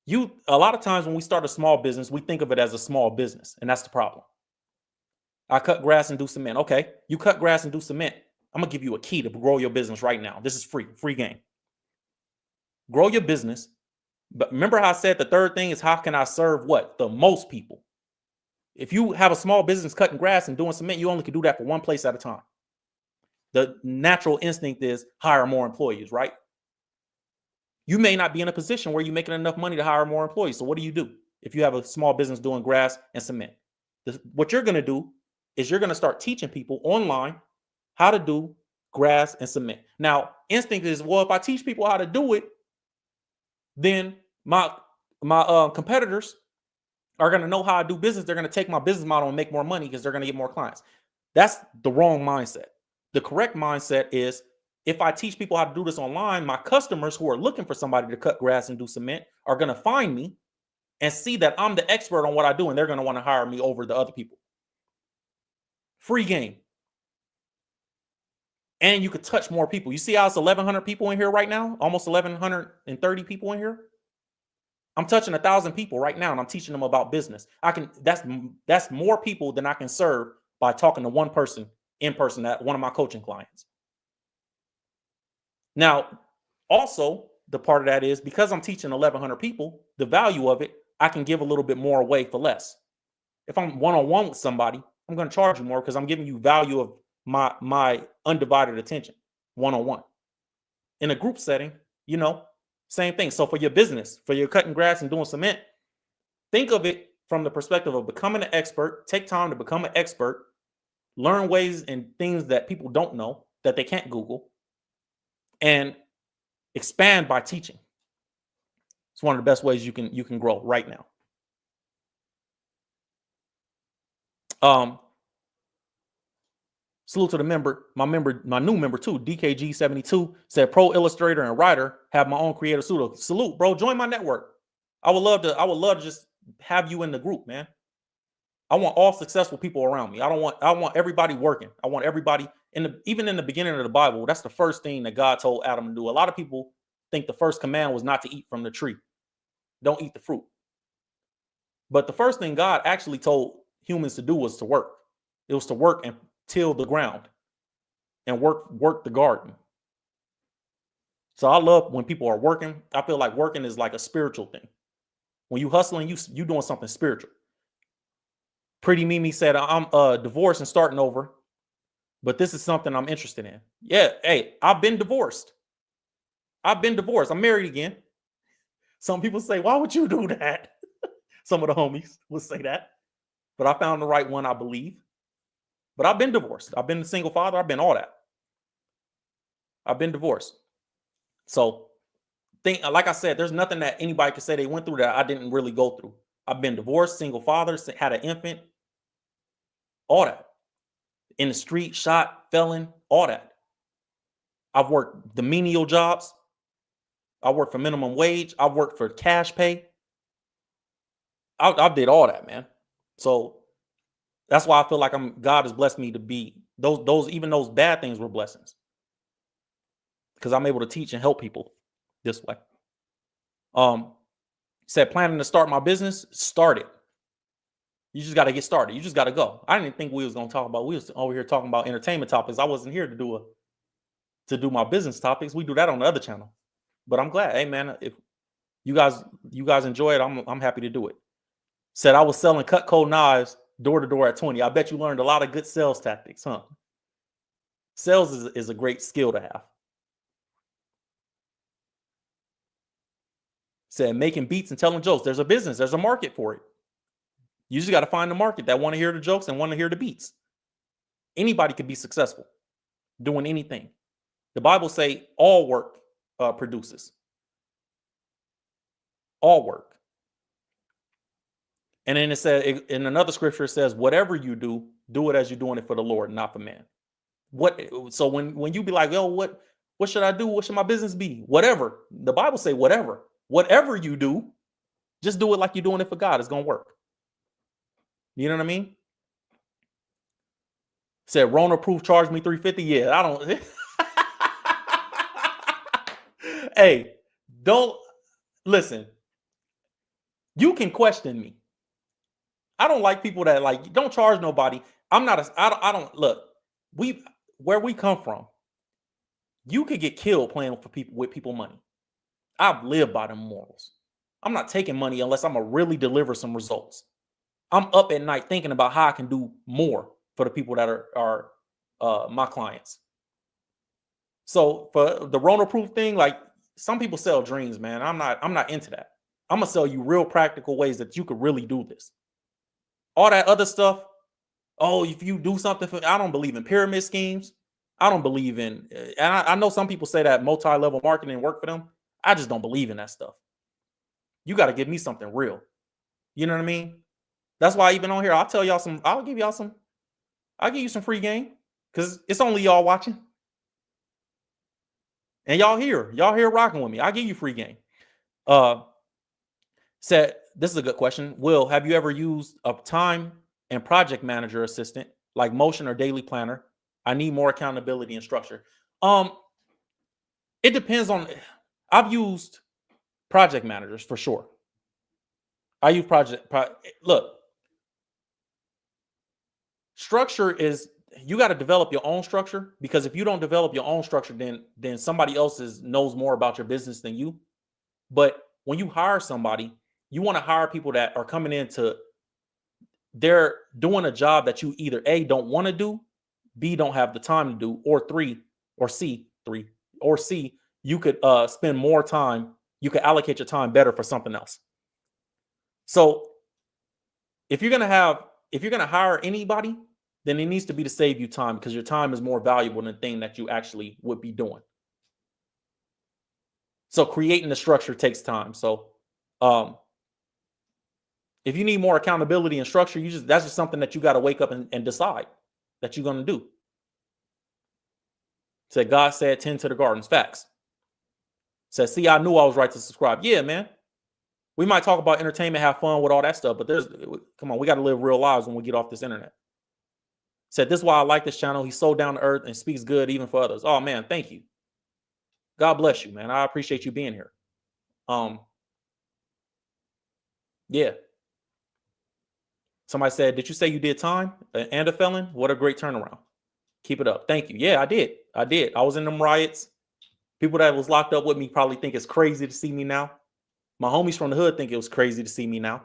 though. A lot of times when we start a small business, we think of it as a small business, and that's the problem. I cut grass and do cement. Okay, you cut grass and do cement. I'm gonna give you a key to grow your business right now. This is free game. Grow your business. But remember how I said the third thing is how can I serve what? The most people. If you have a small business cutting grass and doing cement, you only can do that for one place at a time. The natural instinct is hire more employees, right? You may not be in a position where you're making enough money to hire more employees. So what do if you have a small business doing grass and cement? What you're going to do is you're going to start teaching people online how to do grass and cement. Now, instinct is, well, if I teach people how to do it, then my competitors are going to know how I do business. They're going to take my business model and make more money because they're going to get more clients. That's the wrong mindset. The correct mindset is if I teach people how to do this online, my customers who are looking for somebody to cut grass and do cement are going to find me and see that I'm the expert on what I do, and they're going to want to hire me over the other people. Free game. And you could touch more people. You see how it's 1,100 people in here right now? Almost 1,130 people in here. I'm touching 1,000 people right now, and I'm teaching them about business. That's more people than I can serve by talking to one person in person, at one of my coaching clients. Now, also, the part of that is because I'm teaching 1,100 people, the value of it, I can give a little bit more away for less. If I'm one-on-one with somebody, I'm going to charge you more because I'm giving you value of my undivided attention, one-on-one. In a group setting, same thing. So for your business, for your cutting grass and doing cement, think of it from the perspective of becoming an expert. Take time to become an expert. Learn ways and things that people don't know, that they can't Google, and expand by teaching. It's one of the best ways you can grow right now. Salute to the my new member too, DKG72 said, pro illustrator and writer, have my own creative studio. Salute, bro. Join my network. I would love to just have you in the group, man. I want all successful people around me. I want everybody working. I want everybody even in the beginning of the Bible, that's the first thing that God told Adam to do. A lot of people think the first command was not to eat from the tree. Don't eat the fruit. But the first thing God actually told humans to do was to work. It was to work and till the ground and work the garden. So I love when people are working. I feel like working is like a spiritual thing. When you hustling, you doing something spiritual. Pretty Mimi said, I'm divorced and starting over, but this is something I'm interested in. Yeah, hey, I've been divorced. I'm married again. Some people say, why would you do that? Some of the homies will say that. But I found the right one, I believe. But I've been divorced. I've been a single father. I've been all that. I've been divorced. So, like I said, there's nothing that anybody could say they went through that I didn't really go through. I've been divorced, single father, had an infant, all that. In the street, shot, felon, all that. I've worked the menial jobs. I worked for minimum wage. I worked for cash pay. I did all that, man. So that's why I feel like God has blessed me to be even those bad things were blessings, because I'm able to teach and help people this way. Said planning to start my business. Start it. You just got to get started. You just got to go. I didn't think we was going to talk about. We was over here talking about entertainment topics. I wasn't here to do my business topics. We do that on the other channel. But I'm glad. Hey man, if you guys enjoy it, I'm happy to do it. Said I was selling Cutco knives door to door at 20. I bet you learned a lot of good sales tactics, huh? Sales is a great skill to have. Said making beats and telling jokes. There's a business. There's a market for it. You just got to find the market that want to hear the jokes and want to hear the beats. Anybody could be successful doing anything. The Bible say all work produces. All work. And then it said in another scripture, it says, whatever you do, do it as you're doing it for the Lord, not for man. So when you be like, yo, what should I do? What should my business be? Whatever. The Bible say whatever. Whatever you do, just do it like you're doing it for God. It's gonna work. You know what I mean? Said Rona proof charged me $350. Yeah, I don't. Hey, don't listen. You can question me. I don't like people that like don't charge nobody. I don't look. Where we come from, you could get killed playing for people with people money. I've lived by them morals. I'm not taking money unless I'm gonna really deliver some results. I'm up at night thinking about how I can do more for the people that are my clients. So for the Rona proof thing, like some people sell dreams, man. I'm not into that. I'm gonna sell you real practical ways that you could really do this. All that other stuff. Oh, if you do something for, I don't believe in pyramid schemes. I don't believe in, and I know some people say that multi-level marketing work for them. I just don't believe in that stuff. You got to give me something real. You know what I mean? That's why even on here, I'll give you some free game because it's only y'all watching. And y'all here rocking with me. I'll give you free game. Said, this is a good question. Will, have you ever used a time and project manager assistant like Motion or Daily Planner? I need more accountability and structure. It depends on, I've used project managers for sure. I use look, structure is, you got to develop your own structure, because if you don't develop your own structure, then somebody else knows more about your business than you. But when you hire somebody, you want to hire people that are coming into, they're doing a job that you either A, don't want to do, B, don't have the time to do, or C, you could spend more time, you could allocate your time better for something else. So if you're gonna hire anybody, then it needs to be to save you time, because your time is more valuable than the thing that you actually would be doing. So creating the structure takes time. So if you need more accountability and structure, that's just something that you got to wake up and decide that you're going to do. Said God said, tend to the gardens. Facts. Said, see, I knew I was right to subscribe. Yeah, man. We might talk about entertainment, have fun with all that stuff, but come on, we got to live real lives when we get off this internet. Said, this is why I like this channel. He's so down to earth and speaks good even for others. Oh man, thank you. God bless you, man. I appreciate you being here. Yeah. Somebody said, did you say you did time and a felon? What a great turnaround. Keep it up. Thank you. Yeah, I did. I was in them riots. People that was locked up with me probably think it's crazy to see me now. My homies from the hood think it was crazy to see me now.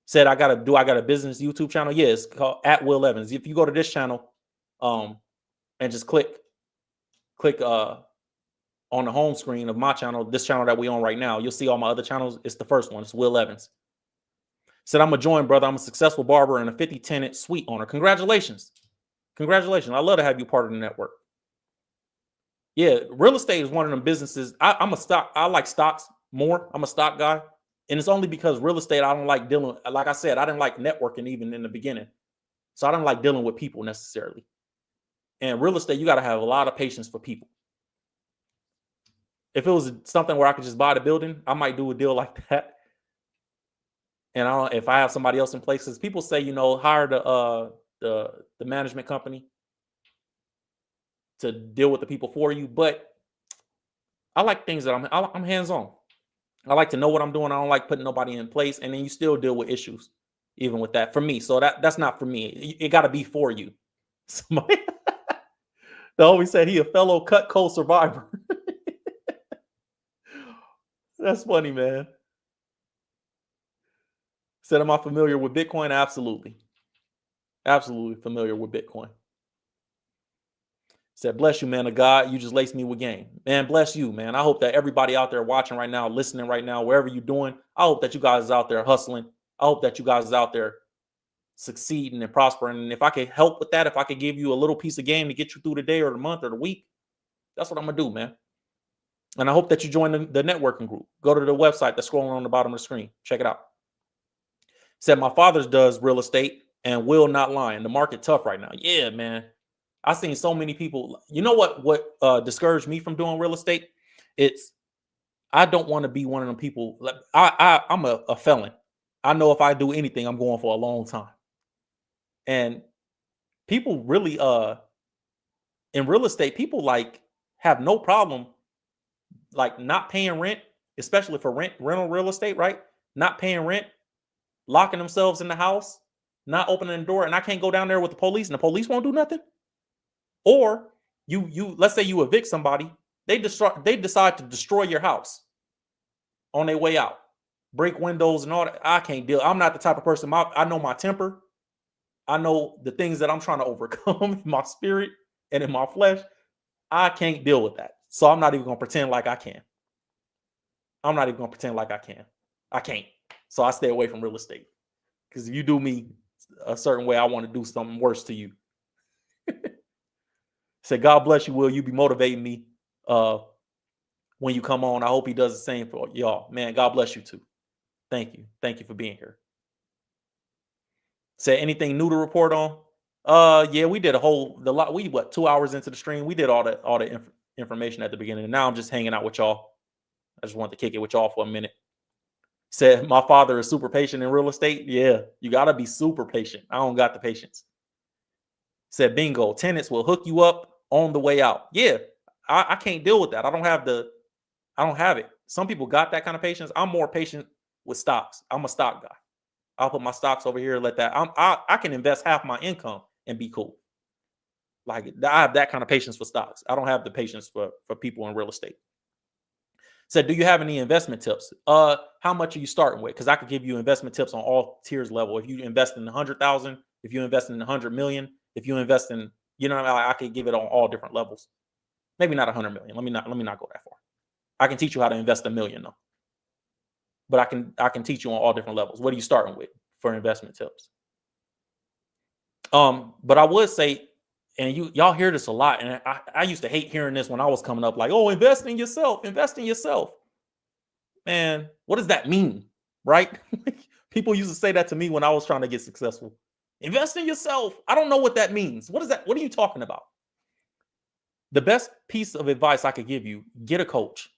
Said, I got a business YouTube channel? Yeah, it's called at Will Evans. If you go to this channel, and just click on the home screen of my channel, this channel that we on right now, you'll see all my other channels. It's the first one. It's Will Evans. Said, I'm a join, brother. I'm a successful barber and a 50-tenant suite owner. Congratulations. Congratulations. I love to have you part of the network. Yeah, real estate is one of them businesses. I like stocks more. I'm a stock guy. And it's only because real estate, I don't like dealing, like I said, I didn't like networking even in the beginning. So I don't like dealing with people necessarily. And real estate, you got to have a lot of patience for people. if it was something where I could just buy the building, I might do a deal like that. And if I have somebody else in place, because people say, hire the management company to deal with the people for you. But I like things that I'm hands-on. I like to know what I'm doing. I don't like putting nobody in place, and then you still deal with issues, even with that. For me, so that's not for me. It got to be for you. Somebody, they always said he a fellow Cutco survivor. That's funny, man. Said, am I familiar with Bitcoin? Absolutely. Absolutely familiar with Bitcoin. Said, bless you, man of God. You just laced me with game. Man, bless you, man. I hope that everybody out there watching right now, listening right now, wherever you're doing, I hope that you guys is out there hustling. I hope that you guys is out there succeeding and prospering. And if I could help with that, if I could give you a little piece of game to get you through the day or the month or the week, that's what I'm going to do, man. And I hope that you join the networking group. Go to the website that's scrolling on the bottom of the screen. Check it out. Said, my father does real estate and will not lie. And the market tough right now. Yeah, man. I've seen so many people. You know what discouraged me from doing real estate? It's I don't want to be one of them people. I'm a felon. I know if I do anything, I'm going for a long time. And people really in real estate, people have no problem not paying rent, especially for rental real estate, right? Not paying rent, locking themselves in the house, not opening the door, and I can't go down there with the police, and the police won't do nothing. Or you let's say you evict somebody, they decide to destroy your house on their way out, break windows and all that. I can't deal. I'm not the type of person. I know my temper. I know the things that I'm trying to overcome in my spirit and in my flesh. I can't deal with that. So I'm not even gonna pretend like I can. I'm not even gonna pretend like I can. I can't. So I stay away from real estate. Because if you do me a certain way, I want to do something worse to you. Say, God bless you, Will. You be motivating me when you come on. I hope he does the same for y'all. Man, God bless you too. Thank you. Thank you for being here. Say, anything new to report on? Yeah, we did we 2 hours into the stream. We did all the information at the beginning. And now I'm just hanging out with y'all. I just wanted to kick it with y'all for a minute. Said, my father is super patient in real estate. Yeah, you got to be super patient. I don't got the patience. Said, bingo, tenants will hook you up on the way out. Yeah, I can't deal with that. I don't have it. Some people got that kind of patience. I'm more patient with stocks. I'm a stock guy. I'll put my stocks over here and let that. I can invest half my income and be cool. I have that kind of patience for stocks. I don't have the patience for people in real estate. Said, do you have any investment tips? How much are you starting with? Because I could give you investment tips on all tiers level. If you invest in 100,000, if you invest in 100 million, if you invest in, I could give it on all different levels. Maybe not 100 million. Let me not go that far. I can teach you how to invest $1 million though. But I can teach you on all different levels. What are you starting with for investment tips? But I would say, and y'all hear this a lot, and I used to hate hearing this when I was coming up, like, oh, invest in yourself. Man, what does that mean? Right? People used to say that to me when I was trying to get successful. Invest in yourself. I don't know what that means. What is that? What are you talking about? The best piece of advice I could give you, get a coach.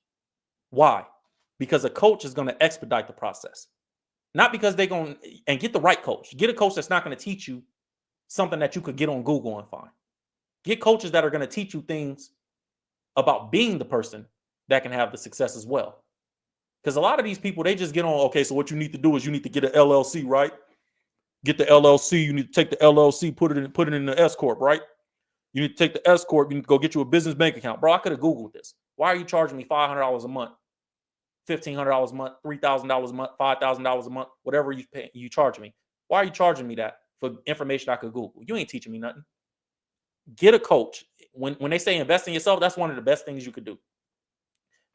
Why? Because a coach is going to expedite the process. Not because they're going to, and get the right coach. Get a coach that's not going to teach you something that you could get on Google and find. Get coaches that are going to teach you things about being the person that can have the success as well. Because a lot of these people, they just get on, okay, so what you need to do is you need to get an LLC, right? Get the LLC. You need to take the LLC, put it in the S Corp, right? You need to take the S Corp. You need to go get you a business bank account. Bro, I could have Googled this. Why are you charging me $500 a month, $1,500 a month, $3,000 a month, $5,000 a month, whatever you charge me? Why are you charging me that for information I could Google? You ain't teaching me nothing. Get a coach. When they say invest in yourself, that's one of the best things you could do.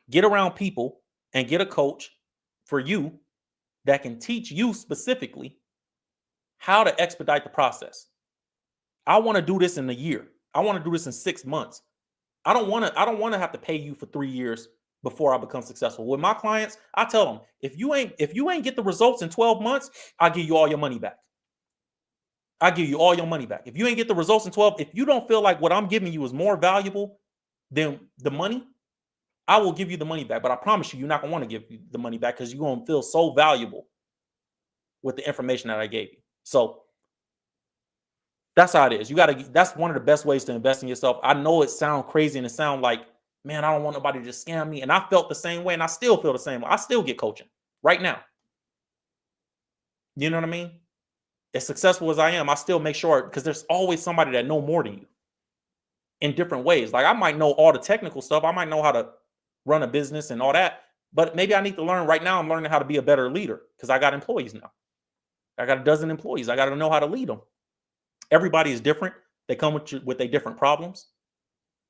Get around people and get a coach for you that can teach you specifically how to expedite the process. I want to do this in a year. I want to do this in 6 months. I don't want to have to pay you for 3 years before I become successful. With my clients, I tell them, if you ain't get the results in 12 months, I'll give you all your money back. I'll give you all your money back. If you ain't get the results in 12, if you don't feel like what I'm giving you is more valuable than the money, I will give you the money back, but I promise you, you're not gonna want to give you the money back because you're gonna feel so valuable with the information that I gave you. So that's how it is. That's one of the best ways to invest in yourself. I know it sounds crazy and it sounds like, man, I don't want nobody to just scam me. And I felt the same way, and I still feel the same way. I still get coaching right now. You know what I mean? As successful as I am, I still make sure, because there's always somebody that know more than you in different ways. Like I might know all the technical stuff. I might know how to run a business and all that, but maybe I need to learn right now. I'm learning how to be a better leader because I got employees now. I got a dozen employees. I got to know how to lead them. Everybody is different. They come with their different problems.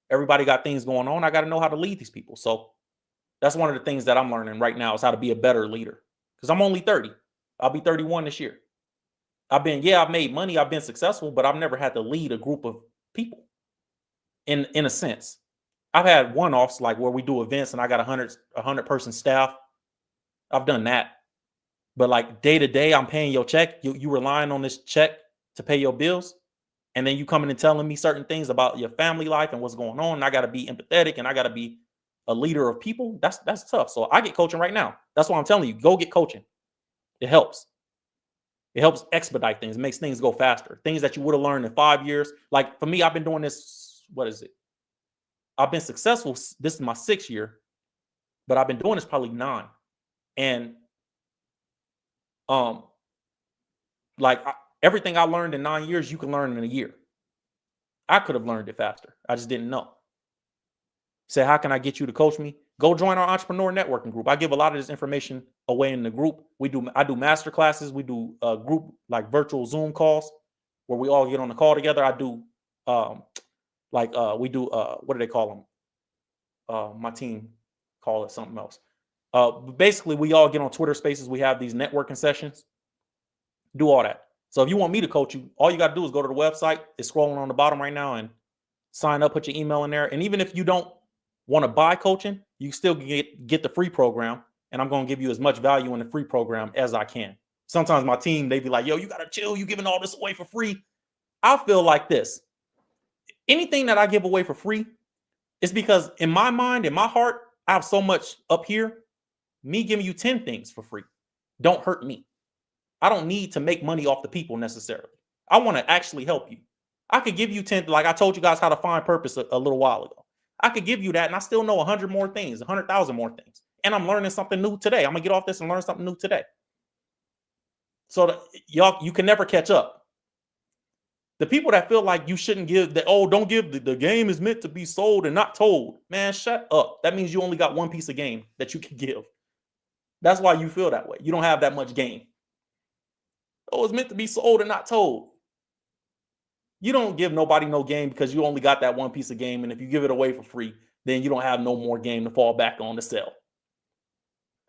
Everybody got things going on. I got to know how to lead these people. So that's one of the things that I'm learning right now is how to be a better leader, because I'm only 30. I'll be 31 this year. I've made money. I've been successful, but I've never had to lead a group of people in a sense. I've had one-offs like where we do events and I got 100 person staff. I've done that. But like day to day, I'm paying your check. You relying on this check to pay your bills. And then you coming and telling me certain things about your family life and what's going on. And I got to be empathetic and I got to be a leader of people. That's tough. So I get coaching right now. That's why I'm telling you, go get coaching. It helps. It helps expedite things. It makes things go faster. Things that you would have learned in 5 years. Like for me, I've been doing this. What is it? I've been successful. This is my 6th year, but I've been doing this probably 9. And everything I learned in 9 years, you can learn in a year. I could have learned it faster. I just didn't know. Say, how can I get you to coach me? Go join our entrepreneur networking group. I give a lot of this information away in the group. I do master classes. We do group like virtual Zoom calls where we all get on the call together. I do we do what do they call them? My team call it something else. Basically, we all get on Twitter Spaces. We have these networking sessions. Do all that. So if you want me to coach you, all you got to do is go to the website. It's scrolling on the bottom right now and sign up, put your email in there. And even if you don't want to buy coaching, you still get the free program. And I'm going to give you as much value in the free program as I can. Sometimes my team, they be like, yo, you got to chill. You giving all this away for free. I feel like this. Anything that I give away for free is because in my mind, in my heart, I have so much up here. Me giving you 10 things for free don't hurt me. I don't need to make money off the people necessarily. I want to actually help you. I could give you 10, like I told you guys how to find purpose a little while ago. I could give you that and I still know 100 more things, 100,000 more things. And I'm learning something new today. I'm going to get off this and learn something new today. So y'all, you can never catch up. The people that feel like you shouldn't give that, don't give, the game is meant to be sold and not told. Man, shut up. That means you only got one piece of game that you can give. That's why you feel that way. You don't have that much game. It's meant to be sold and not told. You don't give nobody no game because you only got that one piece of game. And if you give it away for free, then you don't have no more game to fall back on to sell.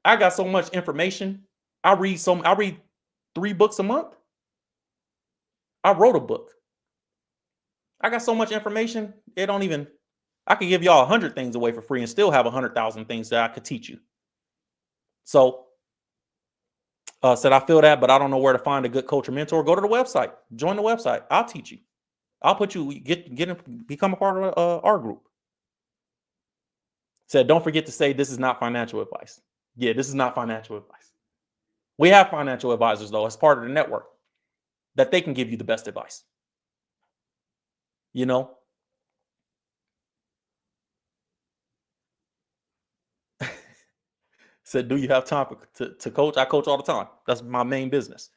I got so much information. I read 3 books a month. I wrote a book. I got so much information. I could give y'all 100 things away for free and still have 100,000 things that I could teach you. So said I feel that, but I don't know where to find a good coach or mentor. Go to the website. Join the website. I'll teach you. I'll put you become a part of our group. Said don't forget to say this is not financial advice. Yeah, this is not financial advice. We have financial advisors though as part of the network that they can give you the best advice. You know. Said, do you have time to coach? I coach all the time. That's my main business.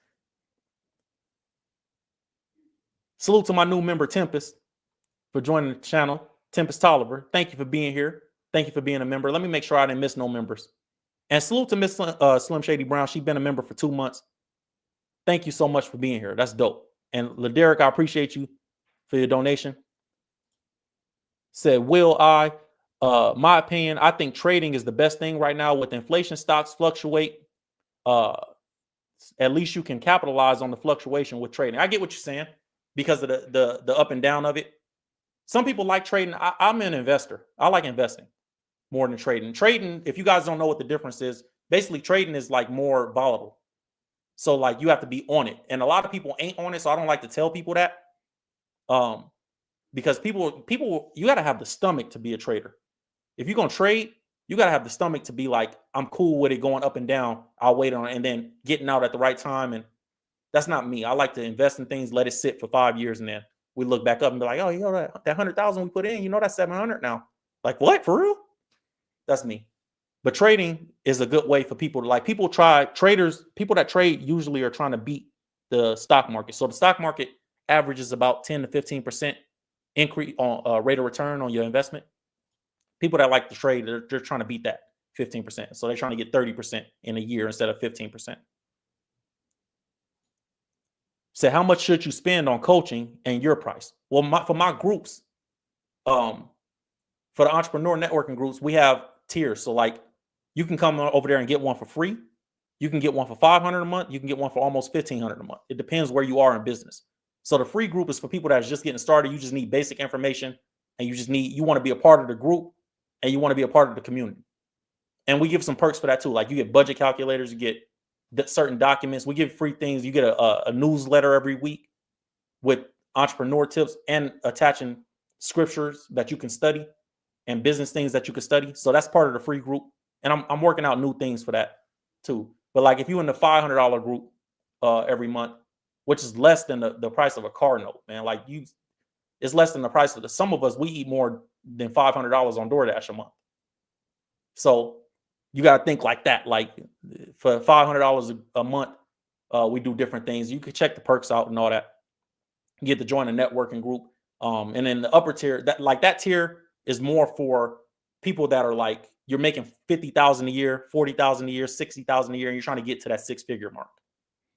Salute to my new member, Tempest, for joining the channel. Tempest Tolliver, thank you for being here. Thank you for being a member. Let me make sure I didn't miss no members. And salute to Miss Slim Shady Brown. She's been a member for 2 months. Thank you so much for being here. That's dope. And LaDerrick, I appreciate you for your donation. Said, my opinion, I think trading is the best thing right now. With inflation, stocks fluctuate. At least you can capitalize on the fluctuation with trading. I get what you're saying because of the up and down of it. Some people like trading. I'm an investor. I like investing more than trading. Trading, if you guys don't know what the difference is, basically trading is like more volatile. So like you have to be on it. And a lot of people ain't on it. So I don't like to tell people that. Because people, you got to have the stomach to be a trader. If you're going to trade, You got to have the stomach to be like, I'm cool with it going up and down. I'll wait on it, and then getting out at the right time. And that's not me. I like to invest in things, let it sit for 5 years, and then we look back up and be like, oh, you know that 100,000 we put in, you know that's 700 now. Like, what, for real? That's me. But trading is a good way for people to, like, people that trade usually are trying to beat the stock market. So the stock market averages about 10 to 15% increase on rate of return on your investment. People that like to trade, they're trying to beat that 15%. So they're trying to get 30% in a year instead of 15%. So how much should you spend on coaching and your price? Well, for my groups, for the entrepreneur networking groups, we have tiers. So like you can come over there and get one for free. You can get one for $500 a month. You can get one for almost $1,500 a month. It depends where you are in business. So the free group is for people that's just getting started. You just need basic information, and you want to be a part of the group, and you want to be a part of the community. And we give some perks for that too. Like you get budget calculators, you get certain documents. We give free things. You get a newsletter every week with entrepreneur tips and attaching scriptures that you can study and business things that you can study. So that's part of the free group. And I'm working out new things for that too. But like if you're in the $500 group every month, which is less than the price of a car note, man. Like it's less than the price of some of us, we eat more than $500 on DoorDash a month. So you got to think like that. Like for $500 a month, we do different things. You can check the perks out and all that. You get to join a networking group. And then the upper tier, that tier is more for people that are like, you're making $50,000 a year, $40,000 a year, $60,000 a year, and you're trying to get to that 6-figure mark.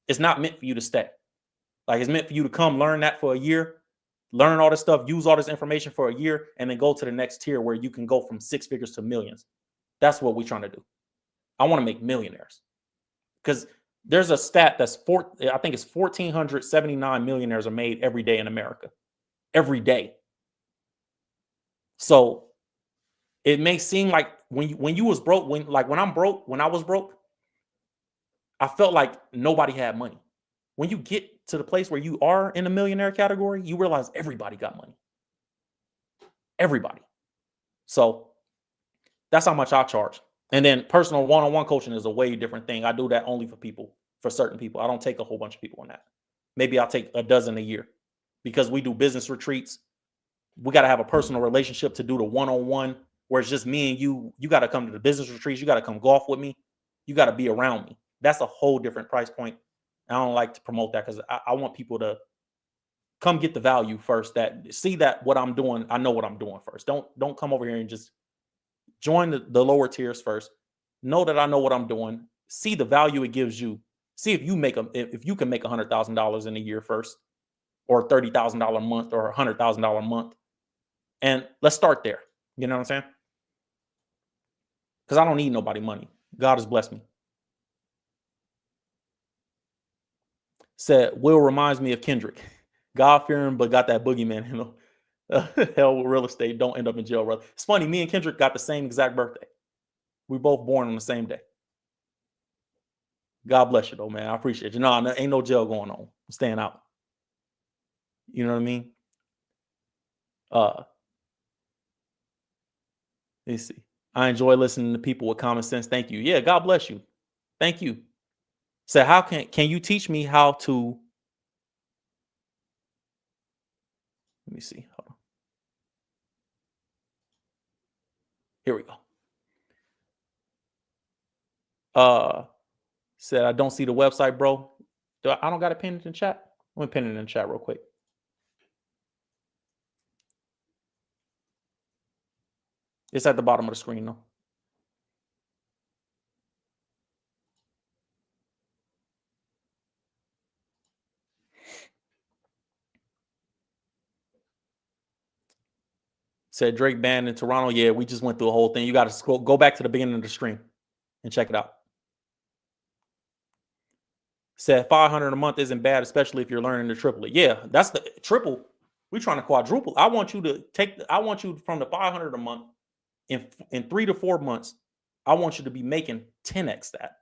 It's not meant for you to stay. Like it's meant for you to come learn that for a year, learn all this stuff, use all this information for a year, and then go to the next tier where you can go from 6 figures to millions. That's what we're trying to do. I want to make millionaires, because there's a stat I think it's 1,479 millionaires are made every day in America. Every day. So it may seem like when you was broke, when I was broke, I felt like nobody had money. When you get to the place where you are in the millionaire category, you realize everybody got money. Everybody. So that's how much I charge. And then personal one-on-one coaching is a way different thing. I do that only for certain people. I don't take a whole bunch of people on that. Maybe I'll take a dozen a year, because we do business retreats. We got to have a personal relationship to do the one-on-one where it's just me and you. You got to come to the business retreats. You got to come golf with me. You got to be around me. That's a whole different price point. I don't like to promote that, because I want people to come get the value first. That see that what I'm doing, I know what I'm doing first. Don't come over here and just join the lower tiers first. Know that I know what I'm doing. See the value it gives you. See if you can make $100,000 in a year first, or $30,000 a month, or $100,000 a month, and let's start there. You know what I'm saying? Because I don't need nobody money. God has blessed me. Said Will reminds me of Kendrick. God fearing, but got that boogeyman. You know, hell with real estate. Don't end up in jail, brother. It's funny. Me and Kendrick got the same exact birthday. We both born on the same day. God bless you, though, man. I appreciate you. No, ain't no jail going on. I'm staying out. You know what I mean? Let's see. I enjoy listening to people with common sense. Thank you. Yeah, God bless you. Thank you. So how can you teach me how to? Let me see. Hold on. Here we go. Said I don't see the website, bro. I don't got it pinned in the chat. Let me pin it in the chat real quick. It's at the bottom of the screen, though. Said Drake banned in Toronto. Yeah, we just went through a whole thing. You got to go back to the beginning of the stream and check it out. Said 500 a month isn't bad, especially if you're learning to triple it. Yeah, that's the triple. We're trying to quadruple. I want you from the 500 a month in 3 to 4 months. I want you to be making 10x that.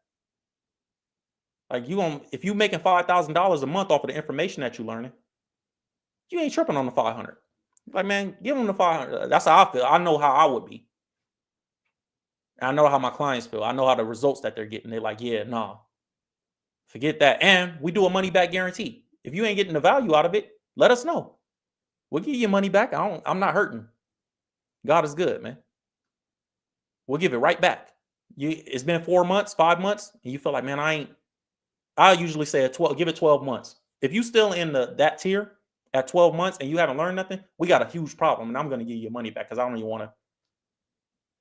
Like if you making $5,000 a month off of the information that you're learning, you ain't tripping on the 500. Like, man, give them the 500. That's how I feel. I know how I would be. I know how my clients feel. I know how the results that they're getting. They're like, yeah, nah, forget that. And we do a money back guarantee. If you ain't getting the value out of it, let us know. We'll give you your money back. I'm not hurting. God is good, man. We'll give it right back. It's been 4 months, 5 months, and you feel like, man, I usually say give it 12 months. If you still in that tier at 12 months and you haven't learned nothing, we got a huge problem, and I'm going to give you your money back because I don't even want to.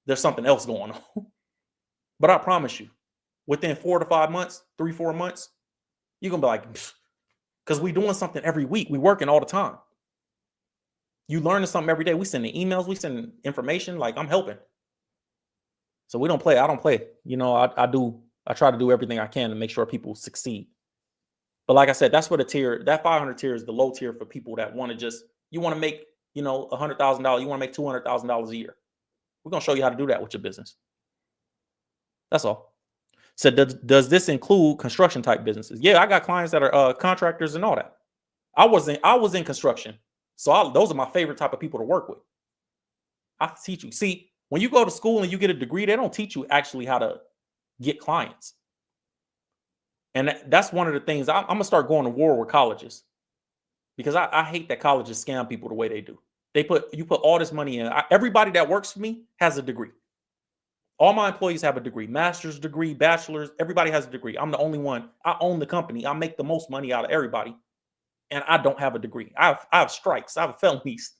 There's something else going on. But I promise you, within 4 to 5 months, 3-4 months, you're going to be like, because we're doing something every week. We working all the time. You learning something every day. We sending emails. We sending information. Like, I'm helping. So we don't play. I don't play. You know, I try to do everything I can to make sure people succeed. But like I said, that's what the tier, that 500 tier is the low tier for people that want to you want to make, $100,000. You want to make $200,000 a year. We're going to show you how to do that with your business. That's all. So does this include construction type businesses? Yeah, I got clients that are contractors and all that. I was in construction. So those are my favorite type of people to work with. I teach you. See, when you go to school and you get a degree, they don't teach you actually how to get clients. And that's one of the things I'm going to start going to war with colleges, because I hate that colleges scam people the way they do. You put all this money in. Everybody that works for me has a degree. All my employees have a degree, master's degree, bachelor's. Everybody has a degree. I'm the only one. I own the company. I make the most money out of everybody. And I don't have a degree. I have strikes. I have felonies.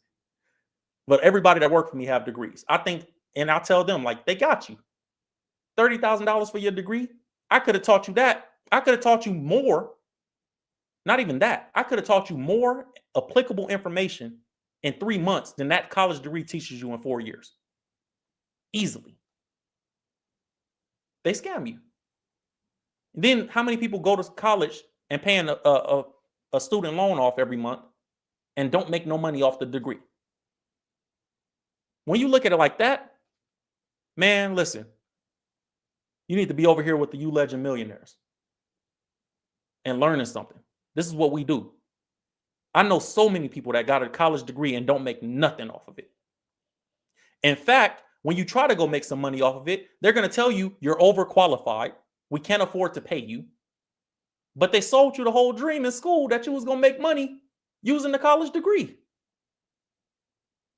But everybody that works for me have degrees. I think, and I tell them, like, they got you. $30,000 for your degree. I could have taught you that. I could have taught you more. Not even that. I could have taught you more applicable information in 3 months than that college degree teaches you in 4 years. Easily. They scam you. Then how many people go to college and paying a student loan off every month and don't make no money off the degree? When you look at it like that, man, listen, you need to be over here with the U Legend millionaires and learning something. This is what we do. I know so many people that got a college degree and don't make nothing off of it. In fact, when you try to go make some money off of it, they're going to tell you you're overqualified. We can't afford to pay you. But they sold you the whole dream in school that you was going to make money using the college degree.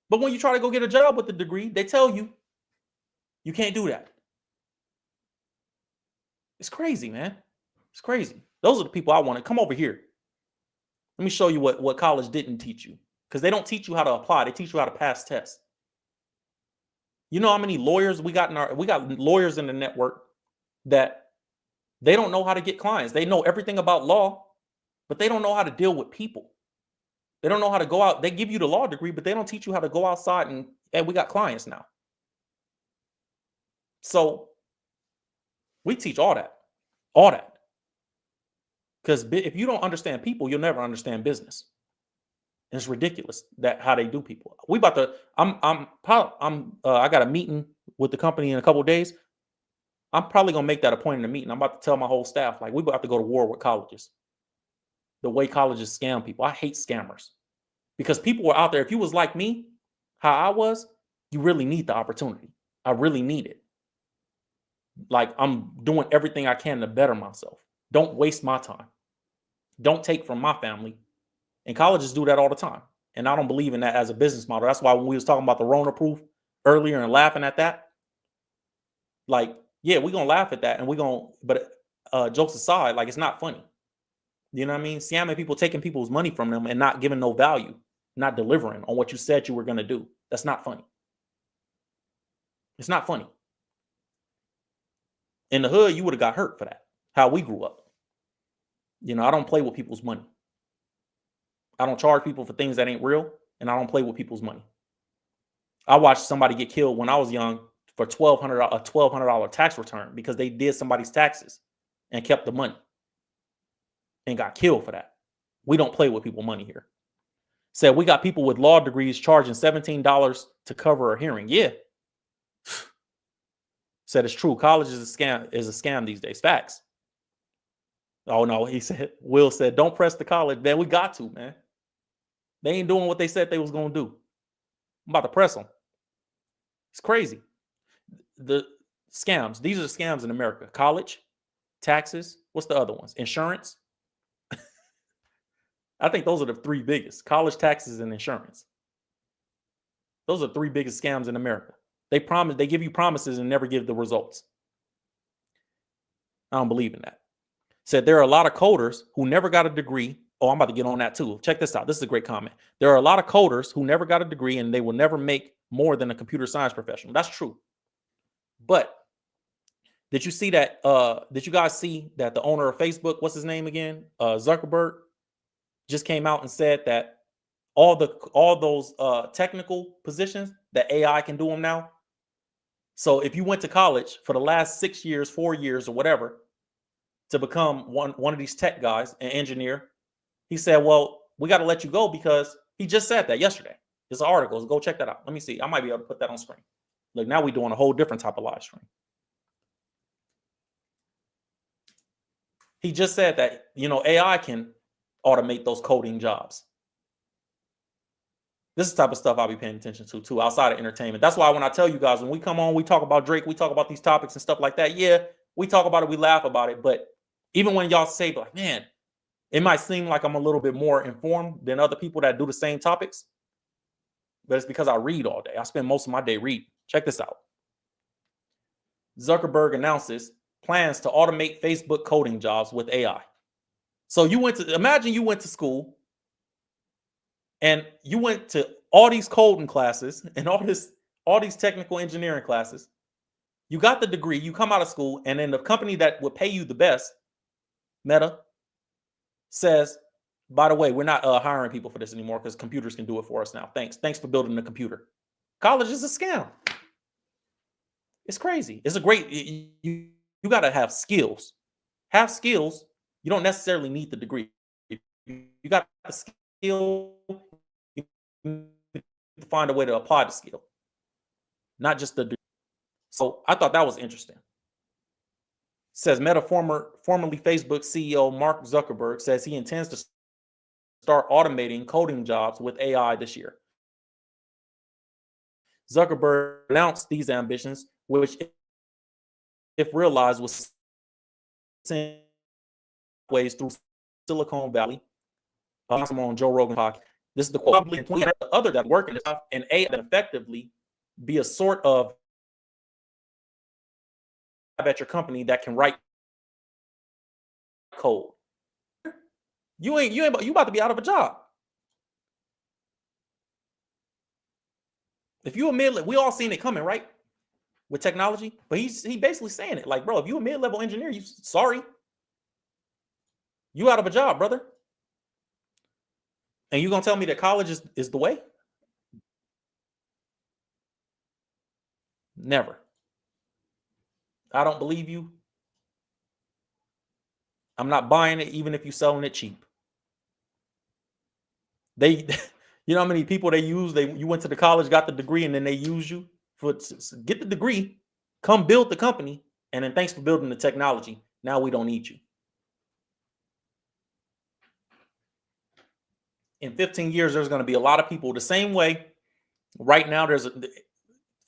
But when you try to go get a job with the degree, they tell you you can't do that. It's crazy, man. It's crazy. Those are the people I want to come over here. Let me show you what college didn't teach you. Because they don't teach you how to apply. They teach you how to pass tests. You know how many lawyers we got lawyers in the network that they don't know how to get clients. They know everything about law, but they don't know how to deal with people. They don't know how to go out. They give you the law degree, but they don't teach you how to go outside and, hey, we got clients now. So we teach all that. All that. Because if you don't understand people, you'll never understand business. And it's ridiculous that how they do people. I got a meeting with the company in a couple of days. I'm probably gonna make that a point in the meeting. I'm about to tell my whole staff, like, we about to go to war with colleges. The way colleges scam people. I hate scammers. Because people were out there. If you was like me, how I was, you really need the opportunity. I really need it. Like, I'm doing everything I can to better myself. Don't waste my time. Don't take from my family. And colleges do that all the time. And I don't believe in that as a business model. That's why when we was talking about the Rona proof earlier and laughing at that, like, yeah, we're going to laugh at that. And but jokes aside, like, it's not funny. You know what I mean? Scamming people, taking people's money from them and not giving no value, not delivering on what you said you were going to do. That's not funny. It's not funny. In the hood, you would have got hurt for that. How we grew up. You know, I don't play with people's money. I don't charge people for things that ain't real, and I don't play with people's money. I watched somebody get killed when I was young for a $1,200 tax return because they did somebody's taxes and kept the money and got killed for that. We don't play with people's money here. Said we got people with law degrees charging $17 to cover a hearing. Yeah. Said it's true. College is a scam these days. Facts. Oh no, Will said, don't press the college. Man, we got to, man. They ain't doing what they said they was going to do. I'm about to press them. It's crazy. scams. These are the scams in America. College, taxes. What's the other ones? Insurance. I think those are the three biggest. College, taxes, and insurance. Those are the three biggest scams in America. They give you promises and never give the results. I don't believe in that. Said there are a lot of coders who never got a degree. Oh, I'm about to get on that too. Check this out. This is a great comment. There are a lot of coders who never got a degree and they will never make more than a computer science professional. That's true. But did you see that? Did you guys see that the owner of Facebook, what's his name again? Zuckerberg, just came out and said that all those technical positions that AI can do them now. So if you went to college for the last 6 years, 4 years, or whatever, to become one of these tech guys, an engineer, he said, well, we got to let you go because he just said that yesterday. There's an article. So go check that out. Let me see. I might be able to put that on screen. Look, now we're doing a whole different type of live stream. He just said that, AI can automate those coding jobs. This is the type of stuff I'll be paying attention to too, outside of entertainment. That's why when I tell you guys, when we come on, we talk about Drake, we talk about these topics and stuff like that. Yeah, we talk about it, we laugh about it. But even when y'all say, like, man, it might seem like I'm a little bit more informed than other people that do the same topics. But it's because I read all day. I spend most of my day reading. Check this out. Zuckerberg announces plans to automate Facebook coding jobs with AI. So imagine you went to school and you went to all these coding classes and all these technical engineering classes. You got the degree, you come out of school, and then the company that would pay you the best, Meta, says, by the way, we're not hiring people for this anymore because computers can do it for us now. Thanks for building the computer. College is a scam. It's crazy. It's a great, you got to have skills. Have skills. You don't necessarily need the degree. You got the skill, you find a way to apply the skill, not just the degree. So I thought that was interesting. Says Meta formerly Facebook CEO Mark Zuckerberg says he intends to start automating coding jobs with AI this year. Zuckerberg announced these ambitions, which, if realized, will send ways through Silicon Valley. I'm on Joe Rogan podcast. This is the quote. Other that work and AI that effectively be a sort of at your company that can write code. You about to be out of a job. If you a mid, we all seen it coming, right? With technology, but he basically saying it like, bro, if you a mid-level engineer, you out of a job, brother. And you gonna tell me that college is the way? Never. I don't believe you. I'm not buying it, even if you're selling it cheap. You know how many people they use? You went to the college, got the degree, and then they use you get the degree, come build the company, and then thanks for building the technology. Now we don't need you. In 15 years, there's going to be a lot of people the same way. Right now, there's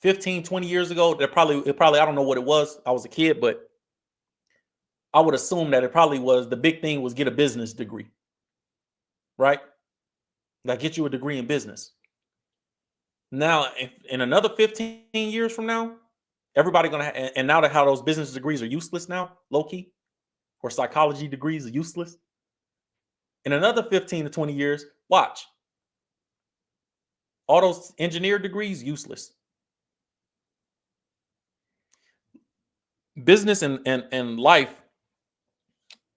15, 20 years ago, it probably, I don't know what it was. I was a kid, but I would assume that it probably was the big thing was get a business degree, right? Like get you a degree in business. Now, in another 15 years from now, everybody going to, and now that how those business degrees are useless now, low key, or psychology degrees are useless. In another 15 to 20 years, watch. All those engineer degrees, useless. Business and life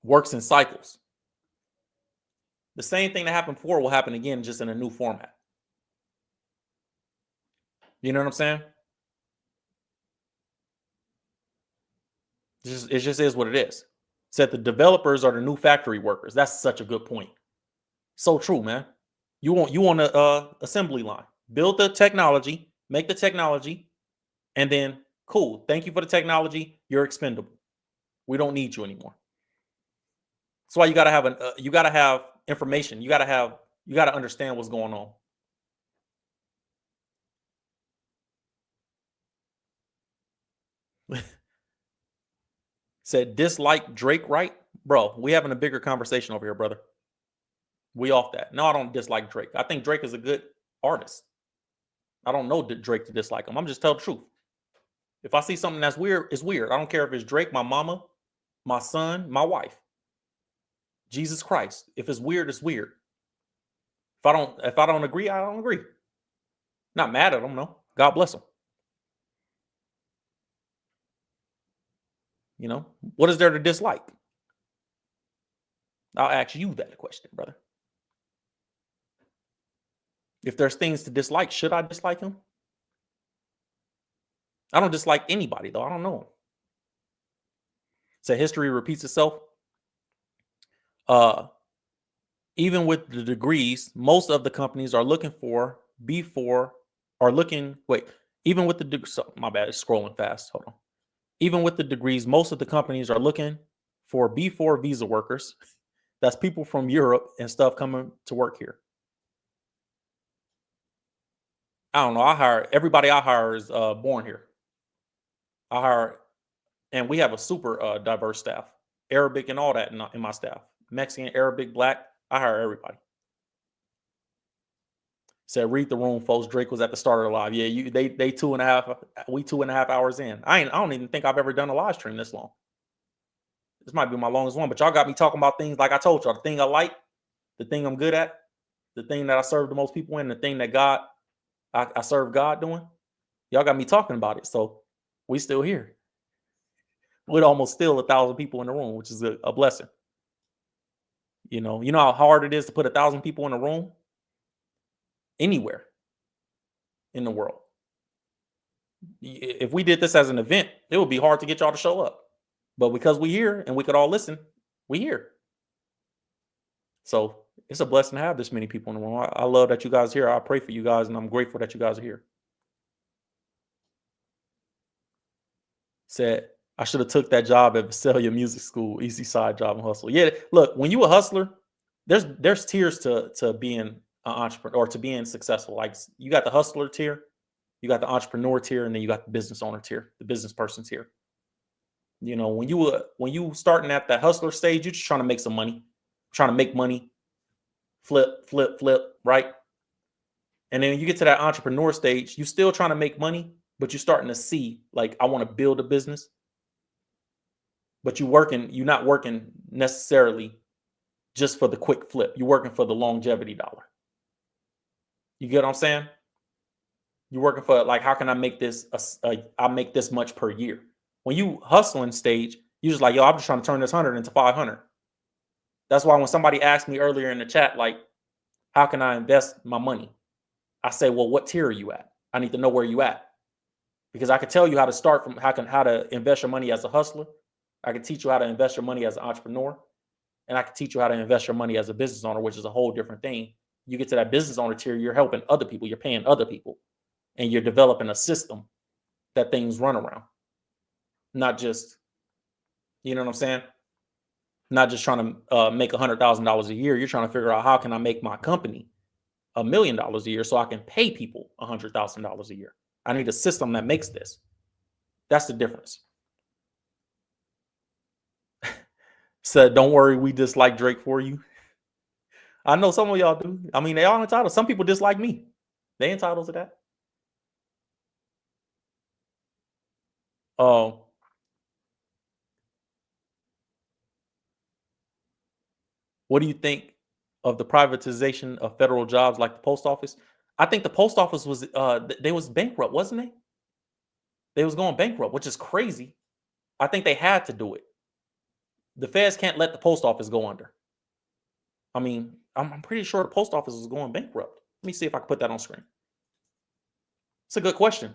works in cycles. The same thing that happened before will happen again, just in a new format. You know what I'm saying? It just is what it is. Said the developers are the new factory workers. That's such a good point. So true, man. You want a assembly line. Build the technology, make the technology, and then cool. Thank you for the technology. You're expendable. We don't need you anymore. That's why you gotta have information. You gotta understand what's going on. Said dislike Drake, right? Bro, we having a bigger conversation over here, brother. We off that. No, I don't dislike Drake. I think Drake is a good artist. I don't know Drake to dislike him. I'm just telling the truth. If I see something that's weird, it's weird. I don't care if it's Drake, my mama, my son, my wife. Jesus Christ. If it's weird, it's weird. If I don't agree, I don't agree. Not mad at them, no. God bless them. You know, what is there to dislike? I'll ask you that question, brother. If there's things to dislike, should I dislike him? I don't dislike anybody, though. I don't know him. So history repeats itself. Even with the degrees, most of the companies are looking for even with the my bad, it's scrolling fast. Hold on. Even with the degrees, most of the companies are looking for B4 visa workers. That's people from Europe and stuff coming to work here. I don't know. Everybody I hire is born here. I hire, and we have a super diverse staff, Arabic and all that in my staff. Mexican, Arabic, Black. I hire everybody. Said, read the room, folks. Drake was at the start of the live. Yeah, they 2.5. We 2.5 hours in. I don't even think I've ever done a live stream this long. This might be my longest one, but y'all got me talking about things like I told y'all. The thing I like, the thing I'm good at, the thing that I serve the most people in, the thing that I serve God doing. Y'all got me talking about it, so we still here. With almost still 1,000 people in the room, which is a blessing. You know how hard it is to put 1,000 people in a room anywhere in the world. If we did this as an event, it would be hard to get y'all to show up. But because we here and we could all listen, we here. So it's a blessing to have this many people in the room. I love that you guys are here. I pray for you guys, and I'm grateful that you guys are here. Said, I should have took that job at Visalia Music School, easy side job and hustle. Yeah, look, when you a hustler, there's tiers to being an entrepreneur or to being successful. Like you got the hustler tier, you got the entrepreneur tier, and then you got the business owner tier, the business person tier. You know, when you starting at the hustler stage, you're just trying to make some money, trying to make money, flip, right? And then you get to that entrepreneur stage, you still trying to make money, but you're starting to see, like, I want to build a business. But you're not working necessarily just for the quick flip. You're working for the longevity dollar. You get what I'm saying? You're working for, like, how can I make this? I make this much per year. When you hustling stage, you're just like, yo, I'm just trying to turn this 100 into 500. That's why when somebody asked me earlier in the chat, like, how can I invest my money? I say, well, what tier are you at? I need to know where you at. Because I can tell you how to start from how to invest your money as a hustler. I can teach you how to invest your money as an entrepreneur. And I can teach you how to invest your money as a business owner, which is a whole different thing. You get to that business owner tier, you're helping other people, you're paying other people, and you're developing a system that things run around. Not just, you know what I'm saying? Not just trying to make $100,000 a year. You're trying to figure out how can I make my company $1 million a year so I can pay people $100,000 a year. I need a system that makes this. That's the difference. Said, don't worry, we dislike Drake for you. I know some of y'all do. I mean, they are entitled. Some people dislike me. They entitled to that. What do you think of the privatization of federal jobs like the post office? I think the post office was they was bankrupt, wasn't they? They was going bankrupt, which is crazy. I think they had to do it. The feds can't let the post office go under. I mean, I'm pretty sure the post office was going bankrupt. Let me see if I can put that on screen. It's a good question.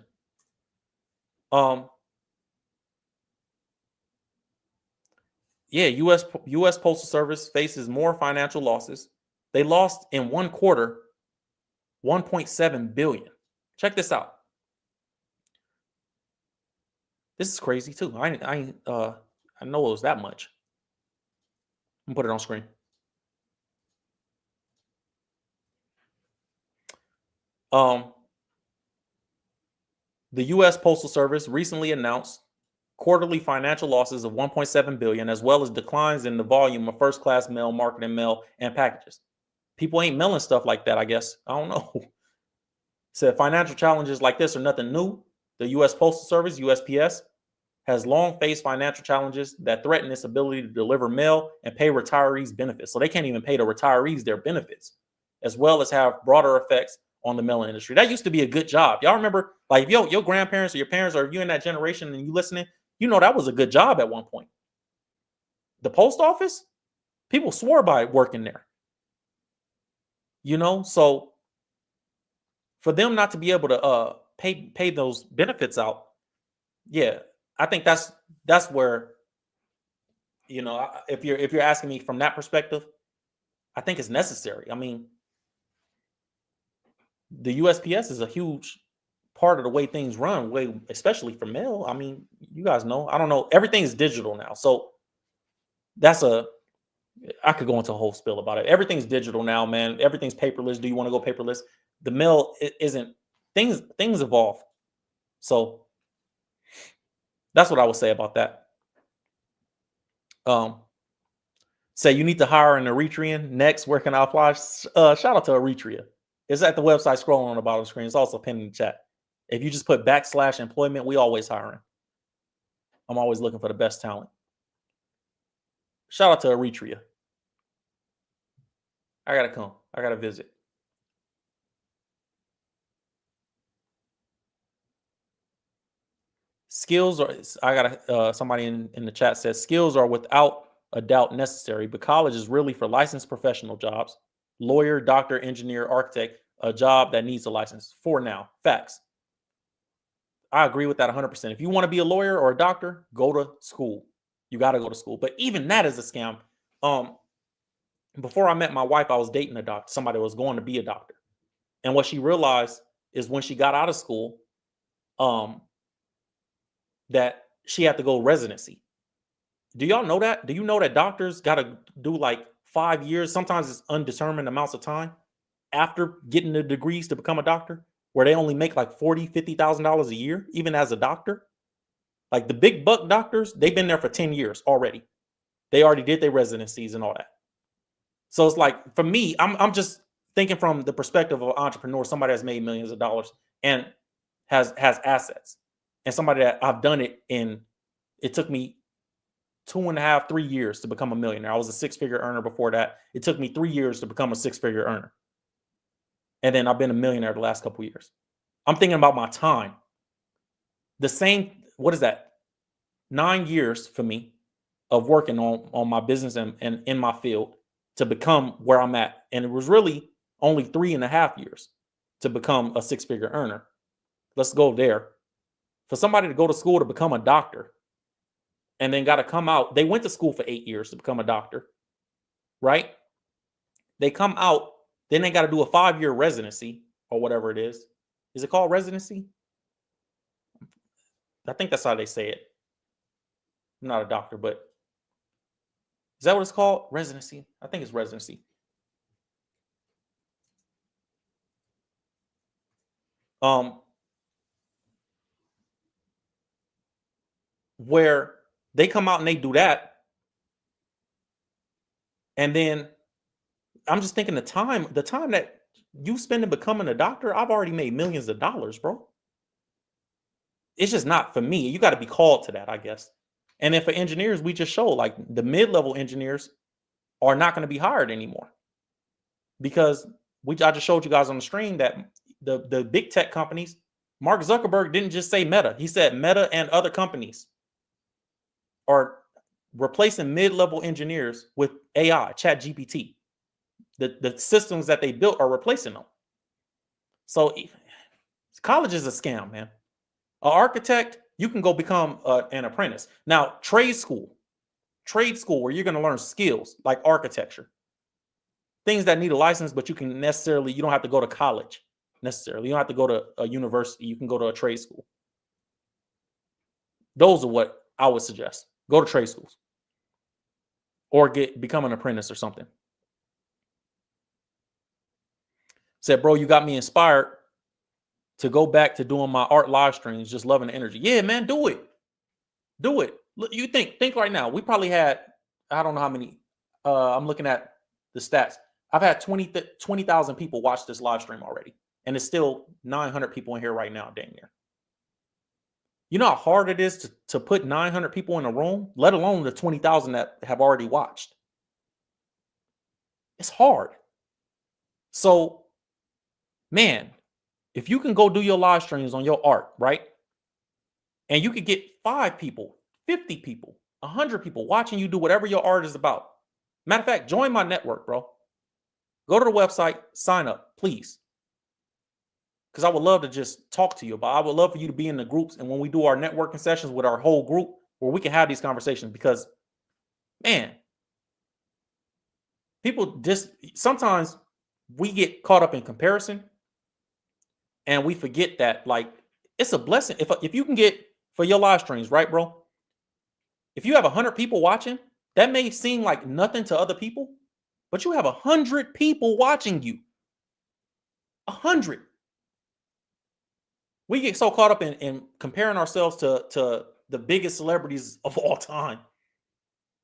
Yeah, U.S. Postal Service faces more financial losses. They lost in one quarter $1.7 billion. Check this out. This is crazy too. I know it was that much. I'm gonna put it on screen. The U.S. Postal Service recently announced quarterly financial losses of 1.7 billion, as well as declines in the volume of first-class mail, marketing mail, and packages. People ain't mailing stuff like that, I guess. I don't know. Said financial challenges like this are nothing new. The U.S. Postal Service, USPS, has long faced financial challenges that threaten its ability to deliver mail and pay retirees benefits. So they can't even pay the retirees their benefits, as well as have broader effects on the mailing industry. That used to be a good job. Y'all remember, like, if your grandparents or your parents, or if you're in that generation and you listening, you know that was a good job at one point. The post office, people swore by working there. You know, so for them not to be able to pay those benefits out, yeah, I think that's where, you know, if you're asking me from that perspective, I think it's necessary. I mean, the USPS is a huge part of the way things run, especially for mail. I mean, you guys know, I don't know, everything's digital now. So I could go into a whole spill about it. Everything's digital now, man. Everything's paperless. Do you want to go paperless? The mail isn't. Things evolve. So that's what I would say about that. Say you need to hire an Eritrean. Next, where can I apply? Shout out to Eritrea. It's at the website scrolling on the bottom of the screen. It's also pinned in the chat. If you just put /employment, we always hiring. I'm always looking for the best talent. Shout out to Eritrea. I gotta come. I gotta visit. Skills are. I got somebody in the chat says skills are without a doubt necessary, but college is really for licensed professional jobs: lawyer, doctor, engineer, architect. A job that needs a license for now. Facts. I agree with that 100%. If you want to be a lawyer or a doctor, go to school. You got to go to school. But even that is a scam. Before I met my wife, I was dating a doctor. Somebody was going to be a doctor. And what she realized is when she got out of school, that she had to go residency. Do y'all know that? Do you know that doctors got to do like 5 years? Sometimes it's undetermined amounts of time after getting the degrees to become a doctor, where they only make like $40,000, $50,000 a year, even as a doctor. Like the big buck doctors, they've been there for 10 years already. They already did their residencies and all that. So it's like, for me, I'm just thinking from the perspective of an entrepreneur, somebody that's made millions of dollars and has assets, and somebody that I've done it in. It took me 2.5, 3 years to become a millionaire. I was a six-figure earner before that. It took me 3 years to become a six-figure earner. And then I've been a millionaire the last couple of years. I'm thinking about my time. The same, what is that? 9 years for me of working on my business and in my field to become where I'm at. And it was really only 3.5 years to become a six-figure earner. Let's go there. For somebody to go to school to become a doctor and then got to come out, they went to school for 8 years to become a doctor, right? They come out, then they got to do a 5-year residency or whatever it is. Is it called residency? I think that's how they say it. I'm not a doctor, but is that what it's called? Residency? I think it's residency. Where they come out and they do that. And then I'm just thinking the time that you spend in becoming a doctor, I've already made millions of dollars, bro. It's just not for me. You got to be called to that, I guess. And then for engineers, we just show like the mid-level engineers are not going to be hired anymore, because I just showed you guys on the screen that the big tech companies, Mark Zuckerberg didn't just say Meta. He said Meta and other companies are replacing mid-level engineers with AI, Chat GPT. The systems that they built are replacing them. So college is a scam, man. An architect, you can go become an apprentice. Now, trade school where you're going to learn skills like architecture, things that need a license, but you don't have to go to college necessarily. You don't have to go to a university. You can go to a trade school. Those are what I would suggest. Go to trade schools or become an apprentice or something. Said, bro, you got me inspired to go back to doing my art live streams, just loving the energy. Yeah, man, do it. Do it. Look, you think right now. We probably had, I don't know how many. I'm looking at the stats. I've had 20,000 people watch this live stream already, and it's still 900 people in here right now, dang near. You know how hard it is to put 900 people in a room, let alone the 20,000 that have already watched. It's hard. So, man, if you can go do your live streams on your art, right? And you could get 5 people, 50 people, 100 people watching you do whatever your art is about. Matter of fact, join my network, bro. Go to the website, sign up, please. Because I would love to just talk to you about. I would love for you to be in the groups, and when we do our networking sessions with our whole group, where we can have these conversations. Because, man, people just sometimes we get caught up in comparison, and we forget that like it's a blessing if you can get for your live streams, right, bro? If you have 100 people watching, that may seem like nothing to other people, but you have 100 people watching you. 100. We get so caught up in comparing ourselves to the biggest celebrities of all time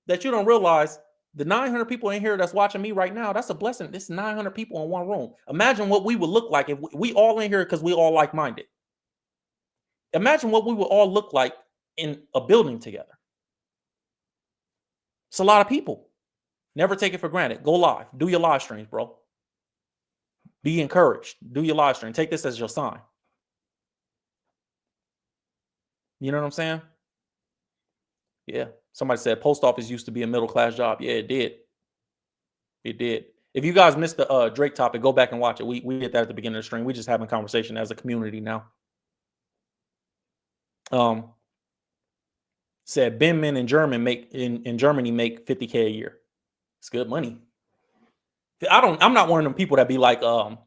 that you don't realize the 900 people in here that's watching me right now, that's a blessing. This 900 people in one room. Imagine what we would look like if we all in here because we all like-minded. Imagine what we would all look like in a building together. It's a lot of people. Never take it for granted. Go live. Do your live streams, bro. Be encouraged. Do your live stream. Take this as your sign. You know what I'm saying? Yeah. Somebody said post office used to be a middle-class job. Yeah, it did. It did. If you guys missed the Drake topic, go back and watch it. We did that at the beginning of the stream. We just having conversation as a community now. Said Ben men in Germany make 50K a year. It's good money. I'm not one of them people that be like, oh,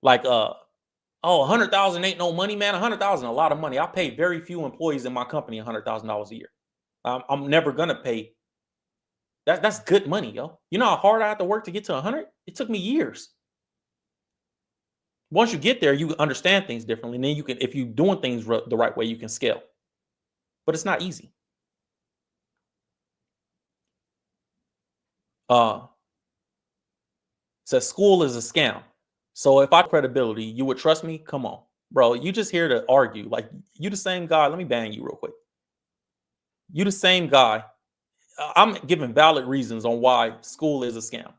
100,000 ain't no money, man. 100,000 a lot of money. I pay very few employees in my company $100,000 a year. I'm never gonna pay. That's good money, yo. You know how hard I have to work to get to 100? It took me years. Once you get there, you understand things differently. And then you can, if you're doing things the right way, you can scale. But it's not easy. Says school is a scam. So if I had credibility, you would trust me? Come on, bro. You just here to argue. Like, you the same guy. Let me bang you real quick. You the same guy. I'm giving valid reasons on why school is a scam.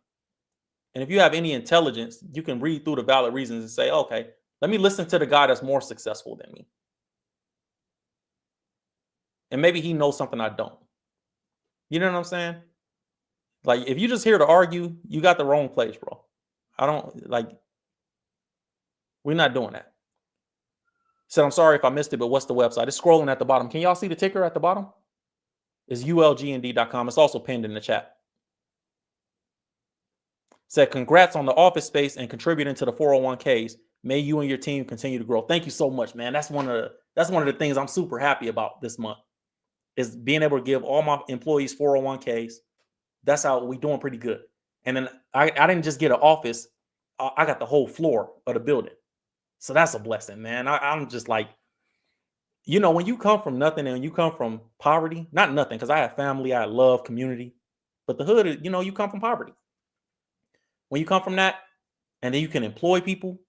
And if you have any intelligence, you can read through the valid reasons and say, okay, let me listen to the guy that's more successful than me. And maybe he knows something I don't. You know what I'm saying? Like, if you just here to argue, you got the wrong place, bro. I don't like, we're not doing that. Said, I'm sorry if I missed it, but what's the website? It's scrolling at the bottom. Can y'all see the ticker at the bottom? It's ulgnd.com. It's also pinned in the chat. Said, congrats on the office space and contributing to the 401ks. May you and your team continue to grow. Thank you so much, man. That's one of the things I'm super happy about this month, is being able to give all my employees 401ks. That's how we doing pretty good. And then I didn't just get an office. I got the whole floor of the building. So that's a blessing, man. I'm just like, you know, when you come from nothing and you come from poverty, not nothing, because I have family, I love community, but the hood, you know, you come from poverty. When you come from that, and then you can employ people,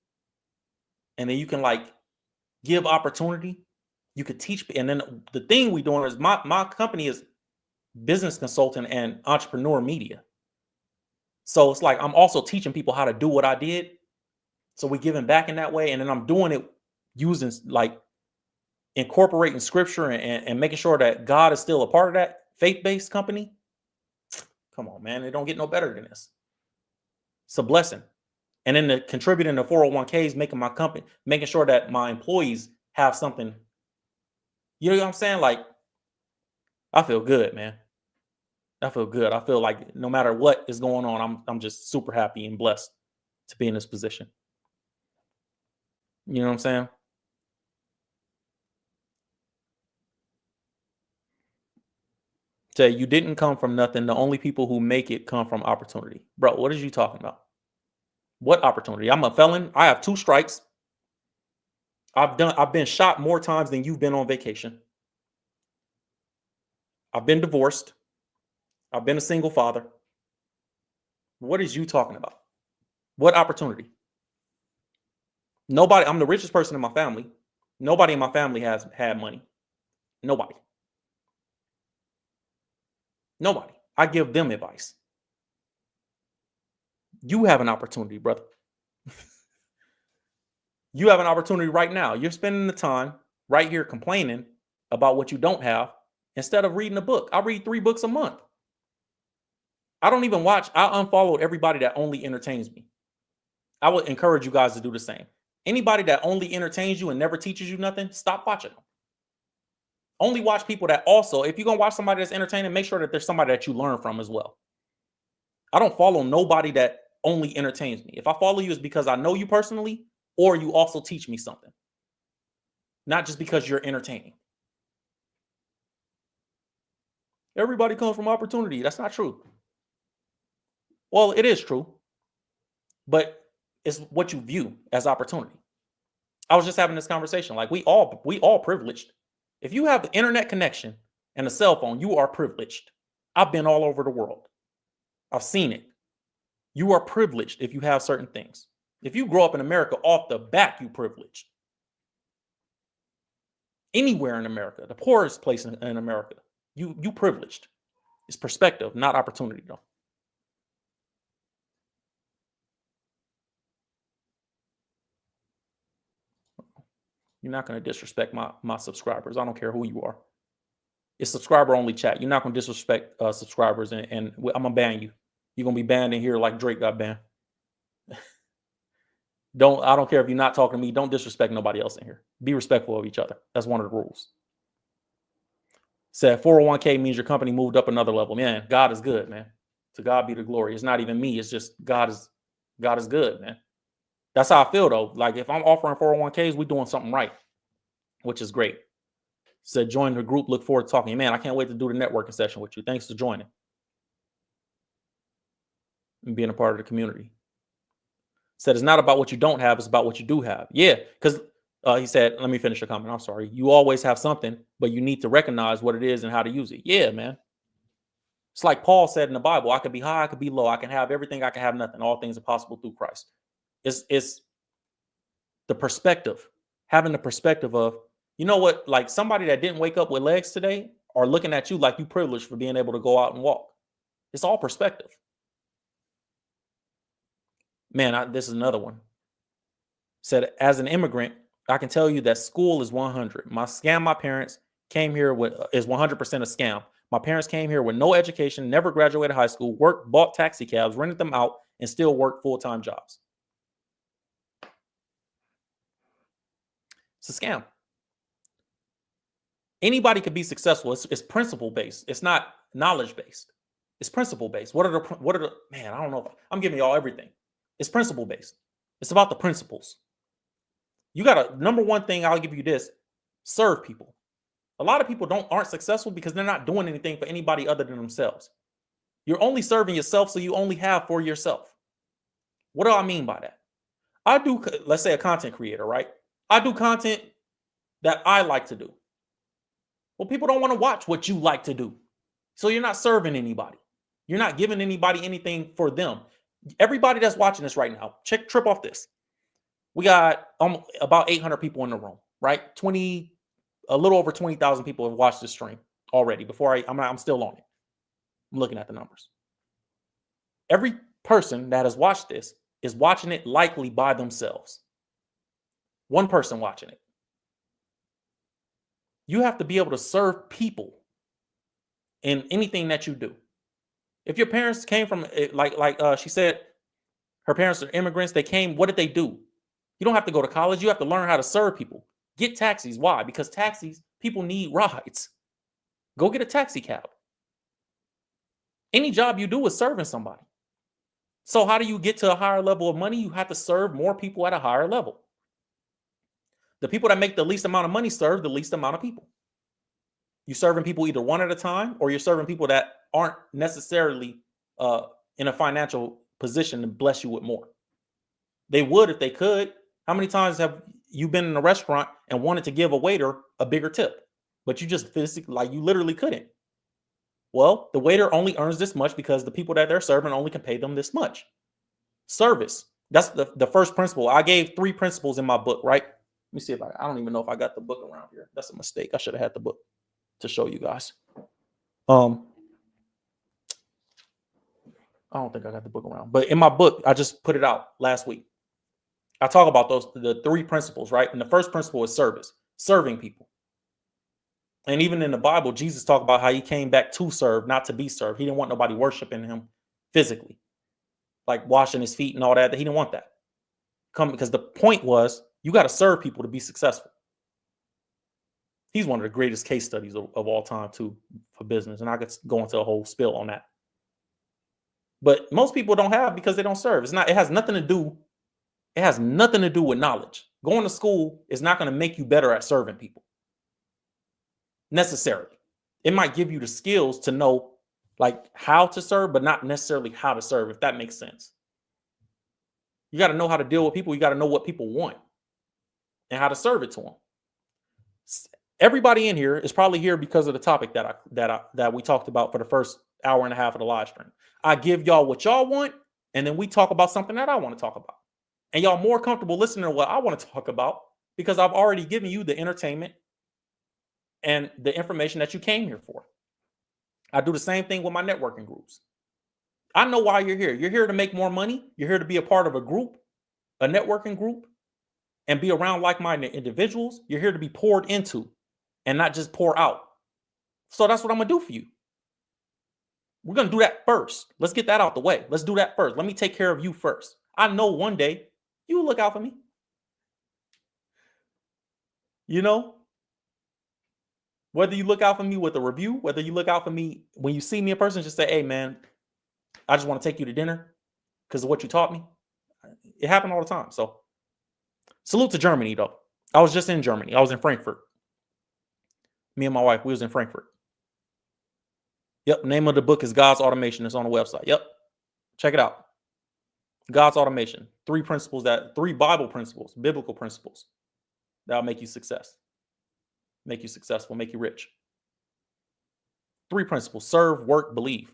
and then you can like give opportunity, you could teach. And then the thing we doing is my company is business consultant and entrepreneur media. So it's like I'm also teaching people how to do what I did. So we're giving back in that way. And then I'm doing it using like incorporating scripture and making sure that God is still a part of that faith-based company. Come on, man. It don't get no better than this. It's a blessing. And then the contributing to 401ks, making my company, making sure that my employees have something. You know what I'm saying? Like, I feel good, man. I feel good. I feel like no matter what is going on, I'm just super happy and blessed to be in this position. You know what I'm saying? Say you didn't come from nothing. The only people who make it come from opportunity. Bro, what are you talking about? What opportunity? I'm a felon. I have 2 strikes. I've been shot more times than you've been on vacation. I've been divorced. I've been a single father. What is you talking about? What opportunity? Nobody, I'm the richest person in my family. Nobody in my family has had money. Nobody. Nobody. I give them advice. You have an opportunity, brother. You have an opportunity right now. You're spending the time right here complaining about what you don't have instead of reading a book. I read 3 books a month. I don't even watch. I unfollowed everybody that only entertains me. I would encourage you guys to do the same. Anybody that only entertains you and never teaches you nothing, stop watching them. Only watch people that also, if you're going to watch somebody that's entertaining, make sure that there's somebody that you learn from as well. I don't follow nobody that only entertains me. If I follow you, it's because I know you personally or you also teach me something. Not just because you're entertaining. Everybody comes from opportunity. That's not true. Well, it is true, but it's what you view as opportunity. I was just having this conversation. Like we all privileged. If you have the internet connection and a cell phone, you are privileged. I've been all over the world. I've seen it. You are privileged if you have certain things. If you grow up in America off the bat, you privileged. Anywhere in America, the poorest place in America, you privileged. It's perspective, not opportunity, though. You're not going to disrespect my subscribers. I don't care who you are. It's subscriber only chat. You're not going to disrespect subscribers, and I'm going to ban you. You're going to be banned in here like Drake got banned. I don't care if you're not talking to me. Don't disrespect nobody else in here. Be respectful of each other. That's one of the rules. Said 401k means your company moved up another level. Man, God is good, man. To God be the glory. It's not even me. It's just God is good, man. That's how I feel, though. Like, if I'm offering 401ks, we're doing something right, which is great. Said, join the group. Look forward to talking. Man, I can't wait to do the networking session with you. Thanks for joining and being a part of the community. Said, it's not about what you don't have. It's about what you do have. Yeah, because he said, let me finish the comment. I'm sorry. You always have something, but you need to recognize what it is and how to use it. Yeah, man. It's like Paul said in the Bible, I could be high, I could be low. I can have everything, I can have nothing. All things are possible through Christ. It's the perspective, having the perspective of, you know what, like somebody that didn't wake up with legs today are looking at you like you privileged for being able to go out and walk. It's all perspective. Man, this is another one. Said, as an immigrant, I can tell you that school is 100. My parents came here with is 100% a scam. My parents came here with no education, never graduated high school, worked, bought taxi cabs, rented them out, and still worked full-time jobs. It's a scam. Anybody could be successful. It's principle-based. It's not knowledge-based. It's principle-based. What are the man, I don't know. I'm giving y'all everything. It's principle-based. It's about the principles. You got number one thing, I'll give you this, serve people. A lot of people aren't successful because they're not doing anything for anybody other than themselves. You're only serving yourself, so you only have for yourself. What do I mean by that? I do, let's say a content creator, right? I do content that I like to do. Well, people don't want to watch what you like to do. So you're not serving anybody. You're not giving anybody anything for them. Everybody that's watching this right now, trip off this. We got about 800 people in the room, right? A little over 20,000 people have watched this stream already. I'm still on it. I'm looking at the numbers. Every person that has watched this is watching it likely by themselves. One person watching it. You have to be able to serve people in anything that you do. If your parents came from, she said, her parents are immigrants. They came, what did they do? You don't have to go to college. You have to learn how to serve people. Get taxis. Why? Because taxis, people need rides. Go get a taxi cab. Any job you do is serving somebody. So how do you get to a higher level of money? You have to serve more people at a higher level. The people that make the least amount of money serve the least amount of people. You're serving people either one at a time, or you're serving people that aren't necessarily in a financial position to bless you with more. They would if they could. How many times have you been in a restaurant and wanted to give a waiter a bigger tip, but you just physically, you literally couldn't? Well, the waiter only earns this much because the people that they're serving only can pay them this much. Service. That's the first principle. I gave 3 principles in my book, right? Let me see if I don't even know if I got the book around here. That's a mistake. I should have had the book to show you guys. I don't think I got the book around, but in my book, I just put it out last week. I talk about the 3 principles, right? And the first principle is service, serving people. And even in the Bible, Jesus talked about how he came back to serve, not to be served. He didn't want nobody worshiping him physically, like washing his feet and all that. He didn't want that. Because the point was, you got to serve people to be successful. He's one of the greatest case studies of all time, too, for business. And I could go into a whole spill on that. But most people don't have because they don't serve. It has nothing to do with knowledge. Going to school is not going to make you better at serving people. Necessarily. It might give you the skills to know like how to serve, but not necessarily how to serve, if that makes sense. You got to know how to deal with people. You got to know what people want and how to serve it to them. Everybody in here is probably here because of the topic that we talked about for the first hour and a half of the live stream. I give y'all what y'all want, and then we talk about something that I want to talk about. And y'all more comfortable listening to what I want to talk about because I've already given you the entertainment and the information that you came here for. I do the same thing with my networking groups. I know why you're here. You're here to make more money. You're here to be a part of a group, a networking group, and be around like-minded individuals. You're here to be poured into and not just pour out. So that's what I'm going to do for you. We're going to do that first. Let's get that out the way. Let's do that first. Let me take care of you first. I know one day you will look out for me. You know? Whether you look out for me with a review, whether you look out for me when you see me in person, just say, hey, man, I just want to take you to dinner because of what you taught me. It happened all the time. So salute to Germany, though. I was just in Germany. I was in Frankfurt. Me and my wife, we was in Frankfurt. Yep. Name of the book is God's Automation. It's on the website. Yep. Check it out. God's Automation. 3 Bible principles, biblical principles that'll make you successful, make you rich. 3 principles: serve, work, believe.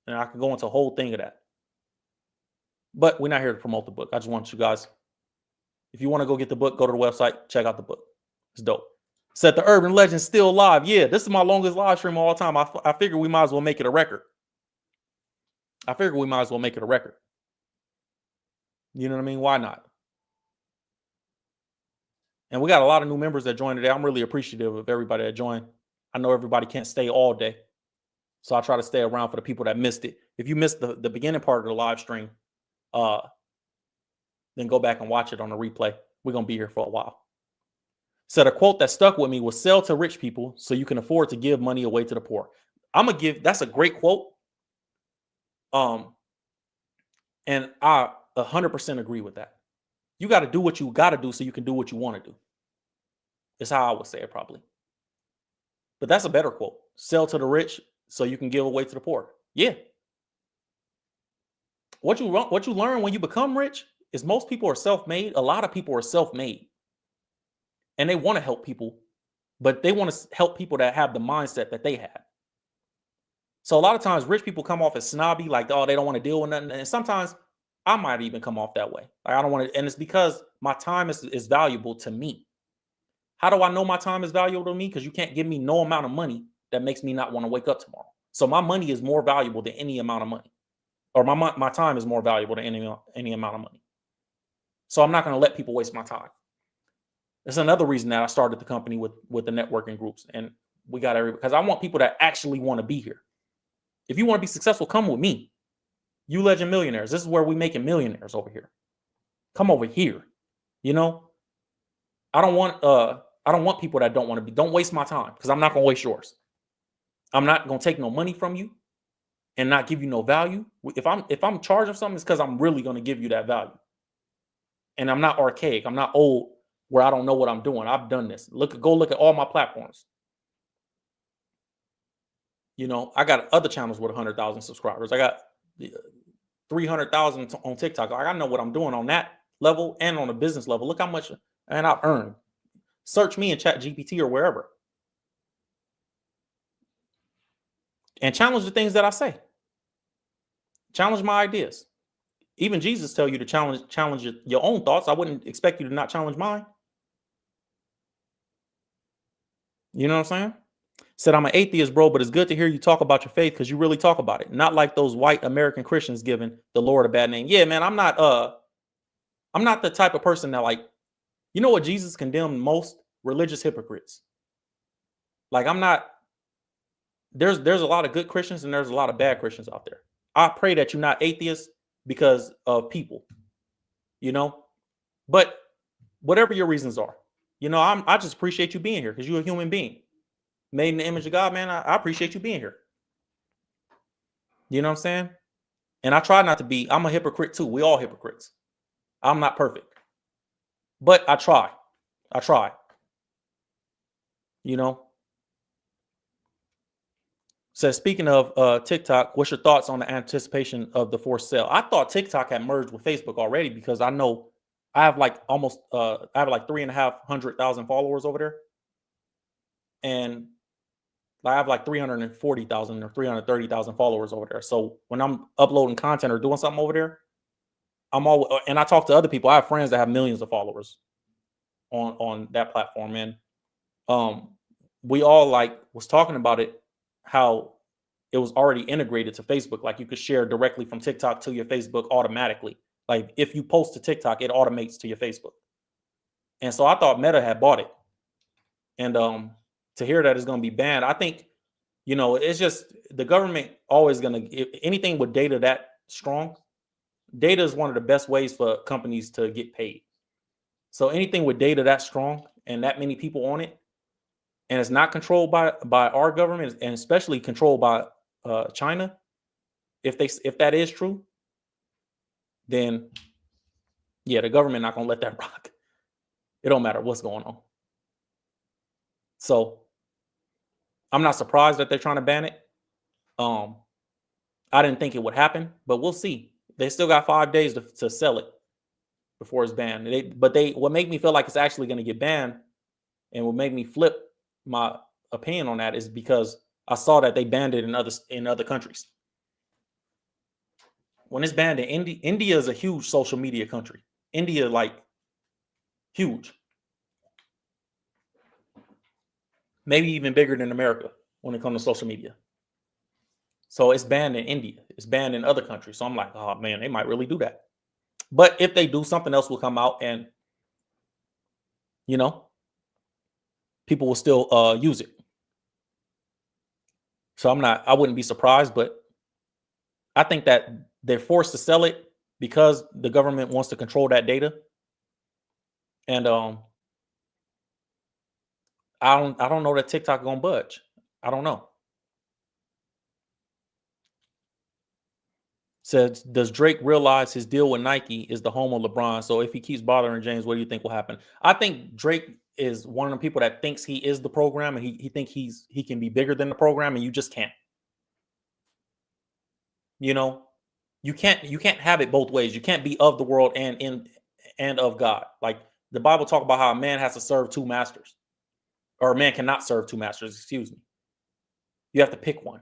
And I can go into a whole thing of that. But we're not here to promote the book. I just want you guys, if you want to go get the book, go to the website, check out the book. It's dope. Said the urban legend still alive. Yeah, this is my longest live stream of all time. I figure we might as well make it a record. You know what I mean? Why not? And we got a lot of new members that joined today. I'm really appreciative of everybody that joined. I know everybody can't stay all day, so I try to stay around for the people that missed it. If you missed the beginning part of the live stream, then go back and watch it on the replay. We're going to be here for a while. Said a quote that stuck with me was, sell to rich people so you can afford to give money away to the poor. That's a great quote. And I 100% agree with that. You got to do what you got to do so you can do what you want to do. Is how I would say it probably. But that's a better quote. Sell to the rich so you can give away to the poor. Yeah. What you learn when you become rich is most people are self-made. A lot of people are self-made. And they want to help people, but they want to help people that have the mindset that they have. So a lot of times rich people come off as snobby, like, oh, they don't want to deal with nothing. And sometimes I might even come off that way. Like, I don't want to, and it's because my time is valuable to me. How do I know my time is valuable to me? Because you can't give me no amount of money that makes me not want to wake up tomorrow. So my money is more valuable than any amount of money. Or my time is more valuable than any amount of money. So I'm not going to let people waste my time. That's another reason that I started the company with the networking groups. And we got because I want people that actually want to be here. If you want to be successful, come with me. You Legend Millionaires. This is where we making millionaires over here. Come over here. You know, I don't want people that don't want to be. Don't waste my time because I'm not going to waste yours. I'm not going to take no money from you and not give you no value. If I'm charging something, it's because I'm really going to give you that value. And I'm not archaic. I'm not old where I don't know what I'm doing. I've done this. Go look at all my platforms. You know, I got other channels with 100,000 subscribers. I got 300,000 on TikTok. I know what I'm doing on that level and on a business level. Look how much and I've earned. Search me in Chat GPT or wherever. and challenge the things that I say. Challenge my ideas. Even Jesus tell you to challenge your own thoughts. I wouldn't expect you to not challenge mine. You know what I'm saying? Said, I'm an atheist, bro, but it's good to hear you talk about your faith because you really talk about it. Not like those white American Christians giving the Lord a bad name. Yeah, man, I'm not the type of person that, like, you know what Jesus condemned most? Religious hypocrites. Like, I'm not, there's a lot of good Christians and there's a lot of bad Christians out there. I pray that you're not atheist because of people, you know, but whatever your reasons are, you know, I just appreciate you being here because you're a human being made in the image of God, man. I appreciate you being here. You know what I'm saying? And I try not to be, I'm a hypocrite too. We all hypocrites. I'm not perfect, but I try. You know? Says, speaking of TikTok, what's your thoughts on the anticipation of the forced sale? I thought TikTok had merged with Facebook already because I know I have like almost I have like 350,000 followers over there. And I have like 340,000 or 330,000 followers over there. So when I'm uploading content or doing something over there, I'm all, and I talk to other people. I have friends that have millions of followers on that platform. And we all like was talking about it, how it was already integrated to Facebook. Like you could share directly from TikTok to your Facebook automatically. Like if you post to TikTok, it automates to your Facebook. And so I thought Meta had bought it. And to hear that it's going to be banned, I think, you know, it's just the government always going to, anything with data that strong, data is one of the best ways for companies to get paid. So anything with data that strong and that many people on it, and it's not controlled by our government, and especially controlled by China, if that is true, then yeah, the government not gonna let that rock. It don't matter what's going on. So I'm not surprised that they're trying to ban it. I didn't think it would happen, but we'll see. They still got 5 days to sell it before it's banned. What made me feel like it's actually going to get banned, and what made me flip my opinion on that, is because I saw that they banned it in other countries. When it's banned in India is a huge social media country. India, like, huge. Maybe even bigger than America when it comes to social media. So it's banned in India. It's banned in other countries. So I'm like, oh man, they might really do that. But if they do, something else will come out, and you know, people will still use it. So I wouldn't be surprised, but I think that they're forced to sell it because the government wants to control that data. And I don't know that TikTok gonna budge. I don't know. Says, does Drake realize his deal with Nike is the home of LeBron? So if he keeps bothering James, what do you think will happen? I think Drake is one of the people that thinks he is the program, and he think he can be bigger than the program, and you just can't. You know, you can't have it both ways. You can't be of the world and of God. Like the Bible talk about how a man has to serve two masters, or a man cannot serve two masters. Excuse me. You have to pick one.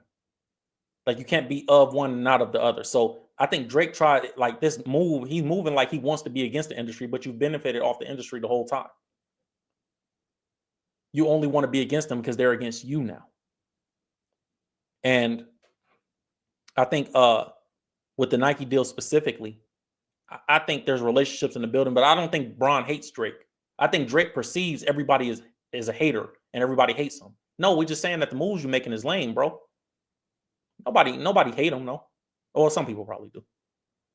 Like you can't be of one and not of the other. So I think Drake tried like this move. He's moving like he wants to be against the industry, but you've benefited off the industry the whole time. You only want to be against them because they're against you now. And I think with the Nike deal specifically, I think there's relationships in the building, but I don't think Bron hates Drake. I think Drake perceives everybody is a hater and everybody hates him. No, we're just saying that the moves you're making is lame, bro. Nobody hate him, no. Or some people probably do.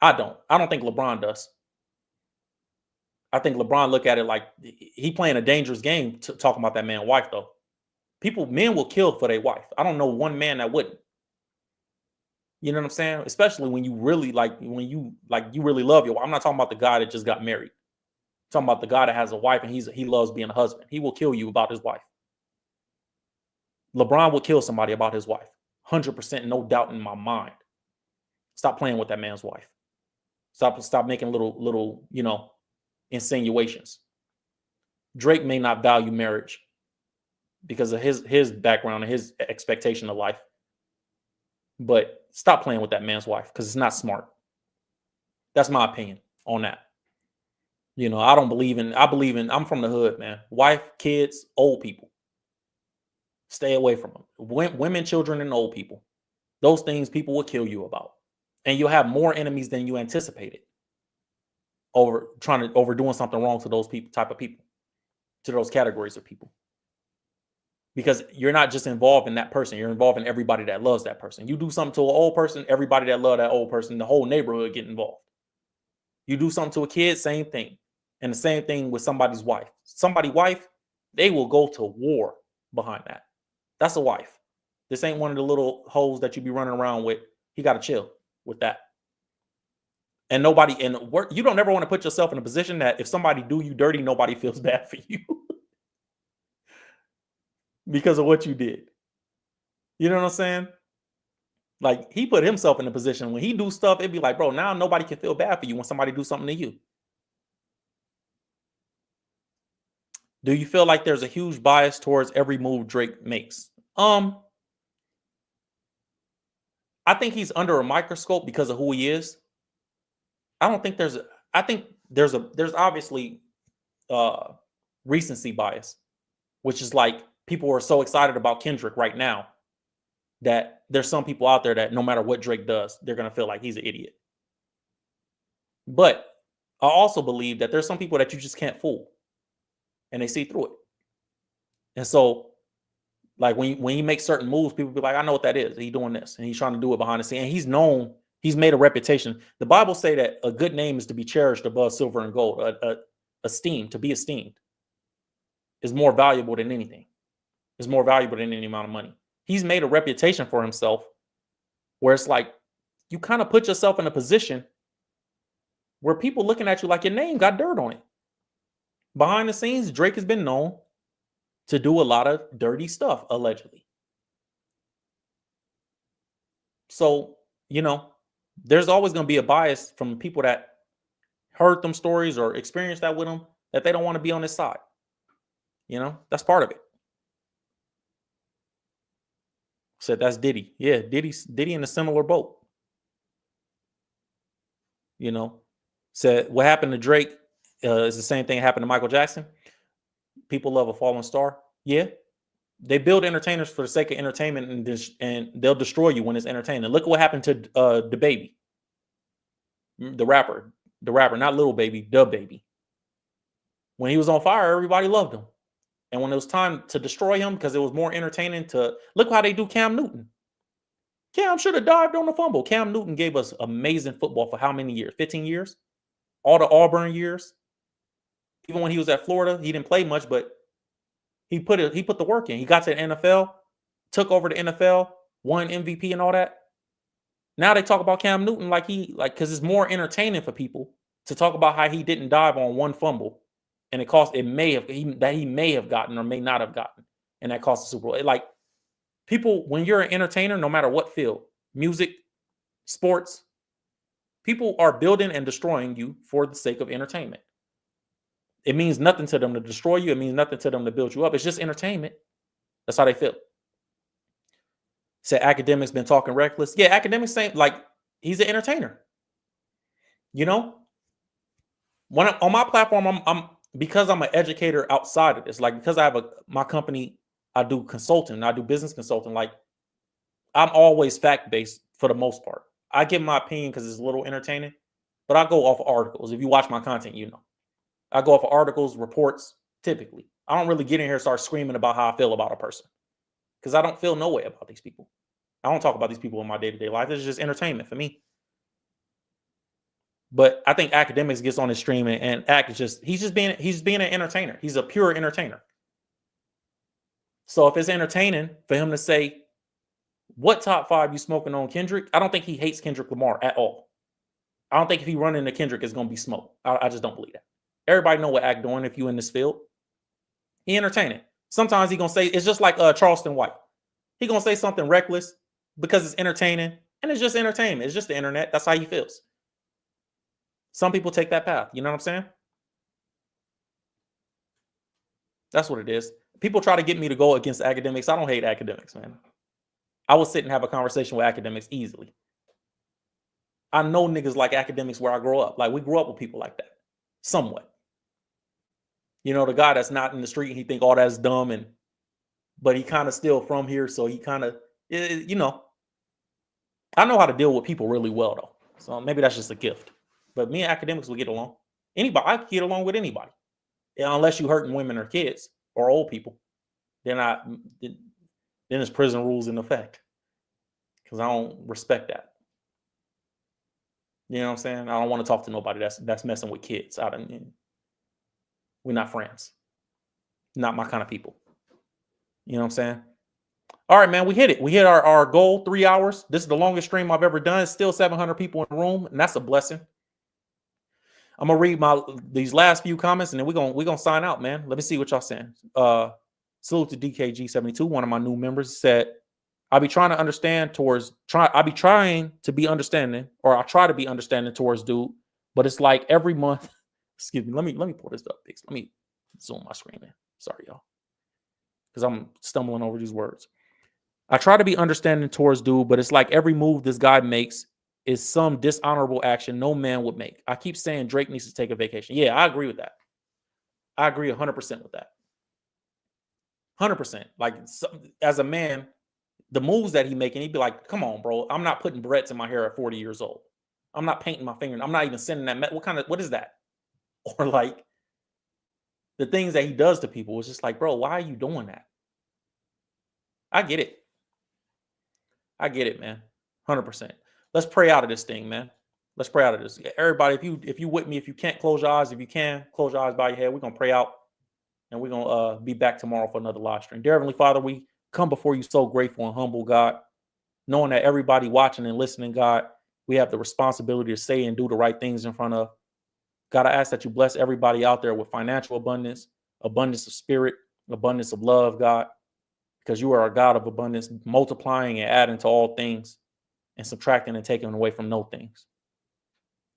I don't think LeBron does. I think LeBron look at it like he playing a dangerous game talking about that man's wife, though. Men will kill for their wife. I don't know one man that wouldn't. You know what I'm saying? Especially when you really you really love your wife. I'm not talking about the guy that just got married. I'm talking about the guy that has a wife and he loves being a husband. He will kill you about his wife. LeBron will kill somebody about his wife. 100%, no doubt in my mind. Stop playing with that man's wife. Stop making little, you know, insinuations. Drake may not value marriage because of his background and his expectation of life. But stop playing with that man's wife because it's not smart. That's my opinion on that. You know, I believe in, I'm from the hood, man. Wife, kids, old people. Stay away from them. Women, children, and old people. Those things people will kill you about. And you'll have more enemies than you anticipated over doing something wrong to those type of people, to those categories of people. Because you're not just involved in that person, you're involved in everybody that loves that person. You do something to an old person, everybody that loves that old person, the whole neighborhood get involved. You do something to a kid, same thing. And the same thing with somebody's wife. Somebody's wife, they will go to war behind that. That's a wife. This ain't one of the little hoes that you be running around with. He got to chill with that. And you don't ever want to put yourself in a position that if somebody do you dirty, nobody feels bad for you because of what you did. You know what I'm saying? Like, he put himself in a position when he do stuff, it'd be like, bro, now nobody can feel bad for you when somebody do something to you. Do you feel like there's a huge bias towards every move Drake makes? I think he's under a microscope because of who he is. I think there's obviously recency bias, which is like people are so excited about Kendrick right now that there's some people out there that no matter what Drake does, they're going to feel like he's an idiot. But I also believe that there's some people that you just can't fool and they see through it. And so, like, when he makes certain moves, people be like, I know what that is. He's doing this and he's trying to do it behind the scene. And he's made a reputation. The Bible say that a good name is to be cherished above silver and gold. To be esteemed is more valuable than anything. Is more valuable than any amount of money. He's made a reputation for himself where it's like you kind of put yourself in a position where people looking at you like your name got dirt on it. Behind the scenes, Drake has been known to do a lot of dirty stuff, allegedly. So, you know, there's always going to be a bias from people that heard them stories or experienced that with them, that they don't want to be on this side. You know, that's part of it. Said that's Diddy. Yeah, Diddy in a similar boat. You know, said what happened to Drake is the same thing that happened to Michael Jackson. People love a fallen star. Yeah. They build entertainers for the sake of entertainment, and they'll destroy you when it's entertaining. Look at what happened to DaBaby, the rapper, not Little Baby, DaBaby. When he was on fire, everybody loved him. And when it was time to destroy him because it was more entertaining to look how they do Cam Newton. Cam should have dived on the fumble. Cam Newton gave us amazing football for how many years? 15 years? All the Auburn years. Even when he was at Florida, he didn't play much, but he put the work in. He got to the NFL, took over the NFL, won MVP and all that. Now they talk about Cam Newton because it's more entertaining for people to talk about how he didn't dive on one fumble, and he may have gotten or may not have gotten, and that cost the Super Bowl. Like, people, when you're an entertainer, no matter what field, music, sports, people are building and destroying you for the sake of entertainment. It means nothing to them to destroy you. It means nothing to them to build you up. It's just entertainment. That's how they feel. Said academics been talking reckless. Yeah, academics saying like he's an entertainer. You know, when on my platform, I'm because I'm an educator outside of this. Like, because I have my company, I do consulting, I do business consulting. Like, I'm always fact based for the most part. I give my opinion because it's a little entertaining, but I go off of articles. If you watch my content, you know. I go off of articles, reports, typically. I don't really get in here and start screaming about how I feel about a person because I don't feel no way about these people. I don't talk about these people in my day-to-day life. It's just entertainment for me. But I think academics gets on his stream and act he's being an entertainer. He's a pure entertainer. So if it's entertaining for him to say, what top 5 you smoking on Kendrick? I don't think he hates Kendrick Lamar at all. I don't think if he run into Kendrick, it's going to be smoke. I just don't believe that. Everybody know what Act doing if you in this field. He entertaining. Sometimes he gonna say, it's just like Charleston White. He gonna say something reckless because it's entertaining, and it's just entertainment. It's just the internet. That's how he feels. Some people take that path. You know what I'm saying? That's what it is. People try to get me to go against academics. I don't hate academics, man. I would sit and have a conversation with academics easily. I know niggas like academics where I grow up. Like we grew up with people like that, somewhat. You know, the guy that's not in the street, he think all that's dumb, but he kind of still from here, so he kind of, you know. I know how to deal with people really well though, so maybe that's just a gift. But me and academics will get along. Anybody, I can get along with anybody, unless you hurting women or kids or old people. Then there's prison rules in effect because I don't respect that. You know what I'm saying? I don't want to talk to nobody that's messing with kids. We're not friends. Not my kind of people. You know what I'm saying? All right, man, we hit it. We hit our goal, 3 hours. This is the longest stream I've ever done. It's still 700 people in the room, and that's a blessing. I'm gonna read these last few comments, and then we're gonna sign out, man. Let me see what y'all saying. Salute to DKG72, one of my new members, said, I be trying to be understanding, or I try to be understanding towards dude, but it's like every month. Excuse me. Let me pull this up. Let me zoom my screen in. Sorry, y'all, because I'm stumbling over these words. I try to be understanding towards dude, but it's like every move this guy makes is some dishonorable action no man would make. I keep saying Drake needs to take a vacation. Yeah, I agree with that. I agree 100% with that. 100%. Like, as a man, the moves that he making, he'd be like, come on, bro. I'm not putting barrettes in my hair at 40 years old. I'm not painting my finger. I'm not even sending that. What is that? Or like the things that he does to people. It's just like, bro, why are you doing that? I get it. I get it, man. 100%. Let's pray out of this thing, man. Let's pray out of this. Everybody, if you with me, if you can't close your eyes, if you can, close your eyes, bow your head. We're going to pray out, and we're going to be back tomorrow for another live stream. Dear Heavenly Father, we come before you so grateful and humble, God, knowing that everybody watching and listening, God, we have the responsibility to say and do the right things in front of. God, I ask that you bless everybody out there with financial abundance, abundance of spirit, abundance of love, God, because you are a God of abundance, multiplying and adding to all things and subtracting and taking away from no things.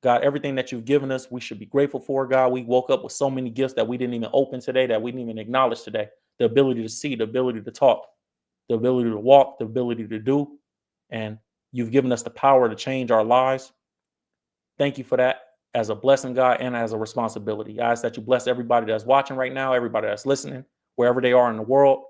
God, everything that you've given us, we should be grateful for, God. We woke up with so many gifts that we didn't even open today, that we didn't even acknowledge today. The ability to see, the ability to talk, the ability to walk, the ability to do. And you've given us the power to change our lives. Thank you for that as a blessing, God, and as a responsibility. I ask that you bless everybody that's watching right now, everybody that's listening, wherever they are in the world.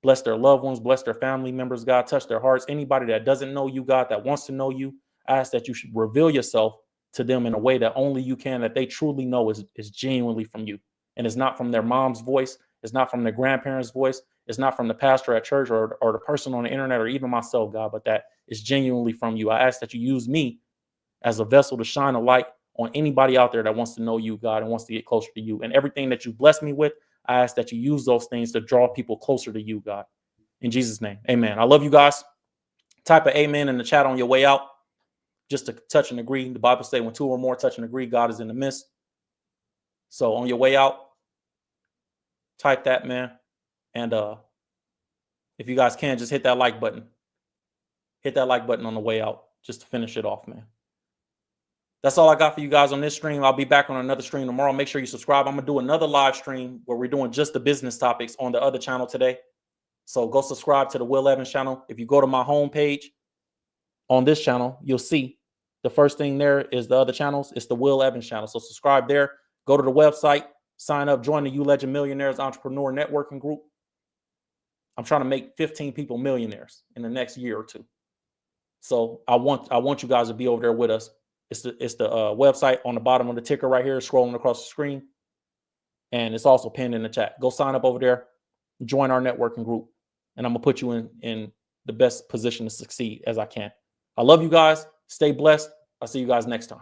Bless their loved ones, bless their family members, God, touch their hearts. Anybody that doesn't know you, God, that wants to know you, I ask that you should reveal yourself to them in a way that only you can, that they truly know is genuinely from you. And it's not from their mom's voice. It's not from their grandparents' voice. It's not from the pastor at church or the person on the internet or even myself, God, but that is genuinely from you. I ask that you use me as a vessel to shine a light on anybody out there that wants to know you, God, and wants to get closer to you. And everything that you bless me with, I ask that you use those things to draw people closer to you, God. In Jesus' name, amen. I love you guys. Type of amen in the chat on your way out, just to touch and agree. The Bible says when two or more touch and agree, God is in the midst. So on your way out, type that, man. And if you guys can, just hit that like button. Hit that like button on the way out, just to finish it off, man. That's all I got for you guys on this stream. I'll be back on another stream tomorrow. Make sure you subscribe. I'm going to do another live stream where we're doing just the business topics on the other channel today. So go subscribe to the Will Evans channel. If you go to my homepage on this channel, you'll see the first thing there is the other channels. It's the Will Evans channel. So subscribe there. Go to the website. Sign up. Join the You Legend Millionaires Entrepreneur Networking Group. I'm trying to make 15 people millionaires in the next year or two. So I want you guys to be over there with us. It's the website on the bottom of the ticker right here, scrolling across the screen. And it's also pinned in the chat. Go sign up over there. Join our networking group. And I'm going to put you in the best position to succeed as I can. I love you guys. Stay blessed. I'll see you guys next time.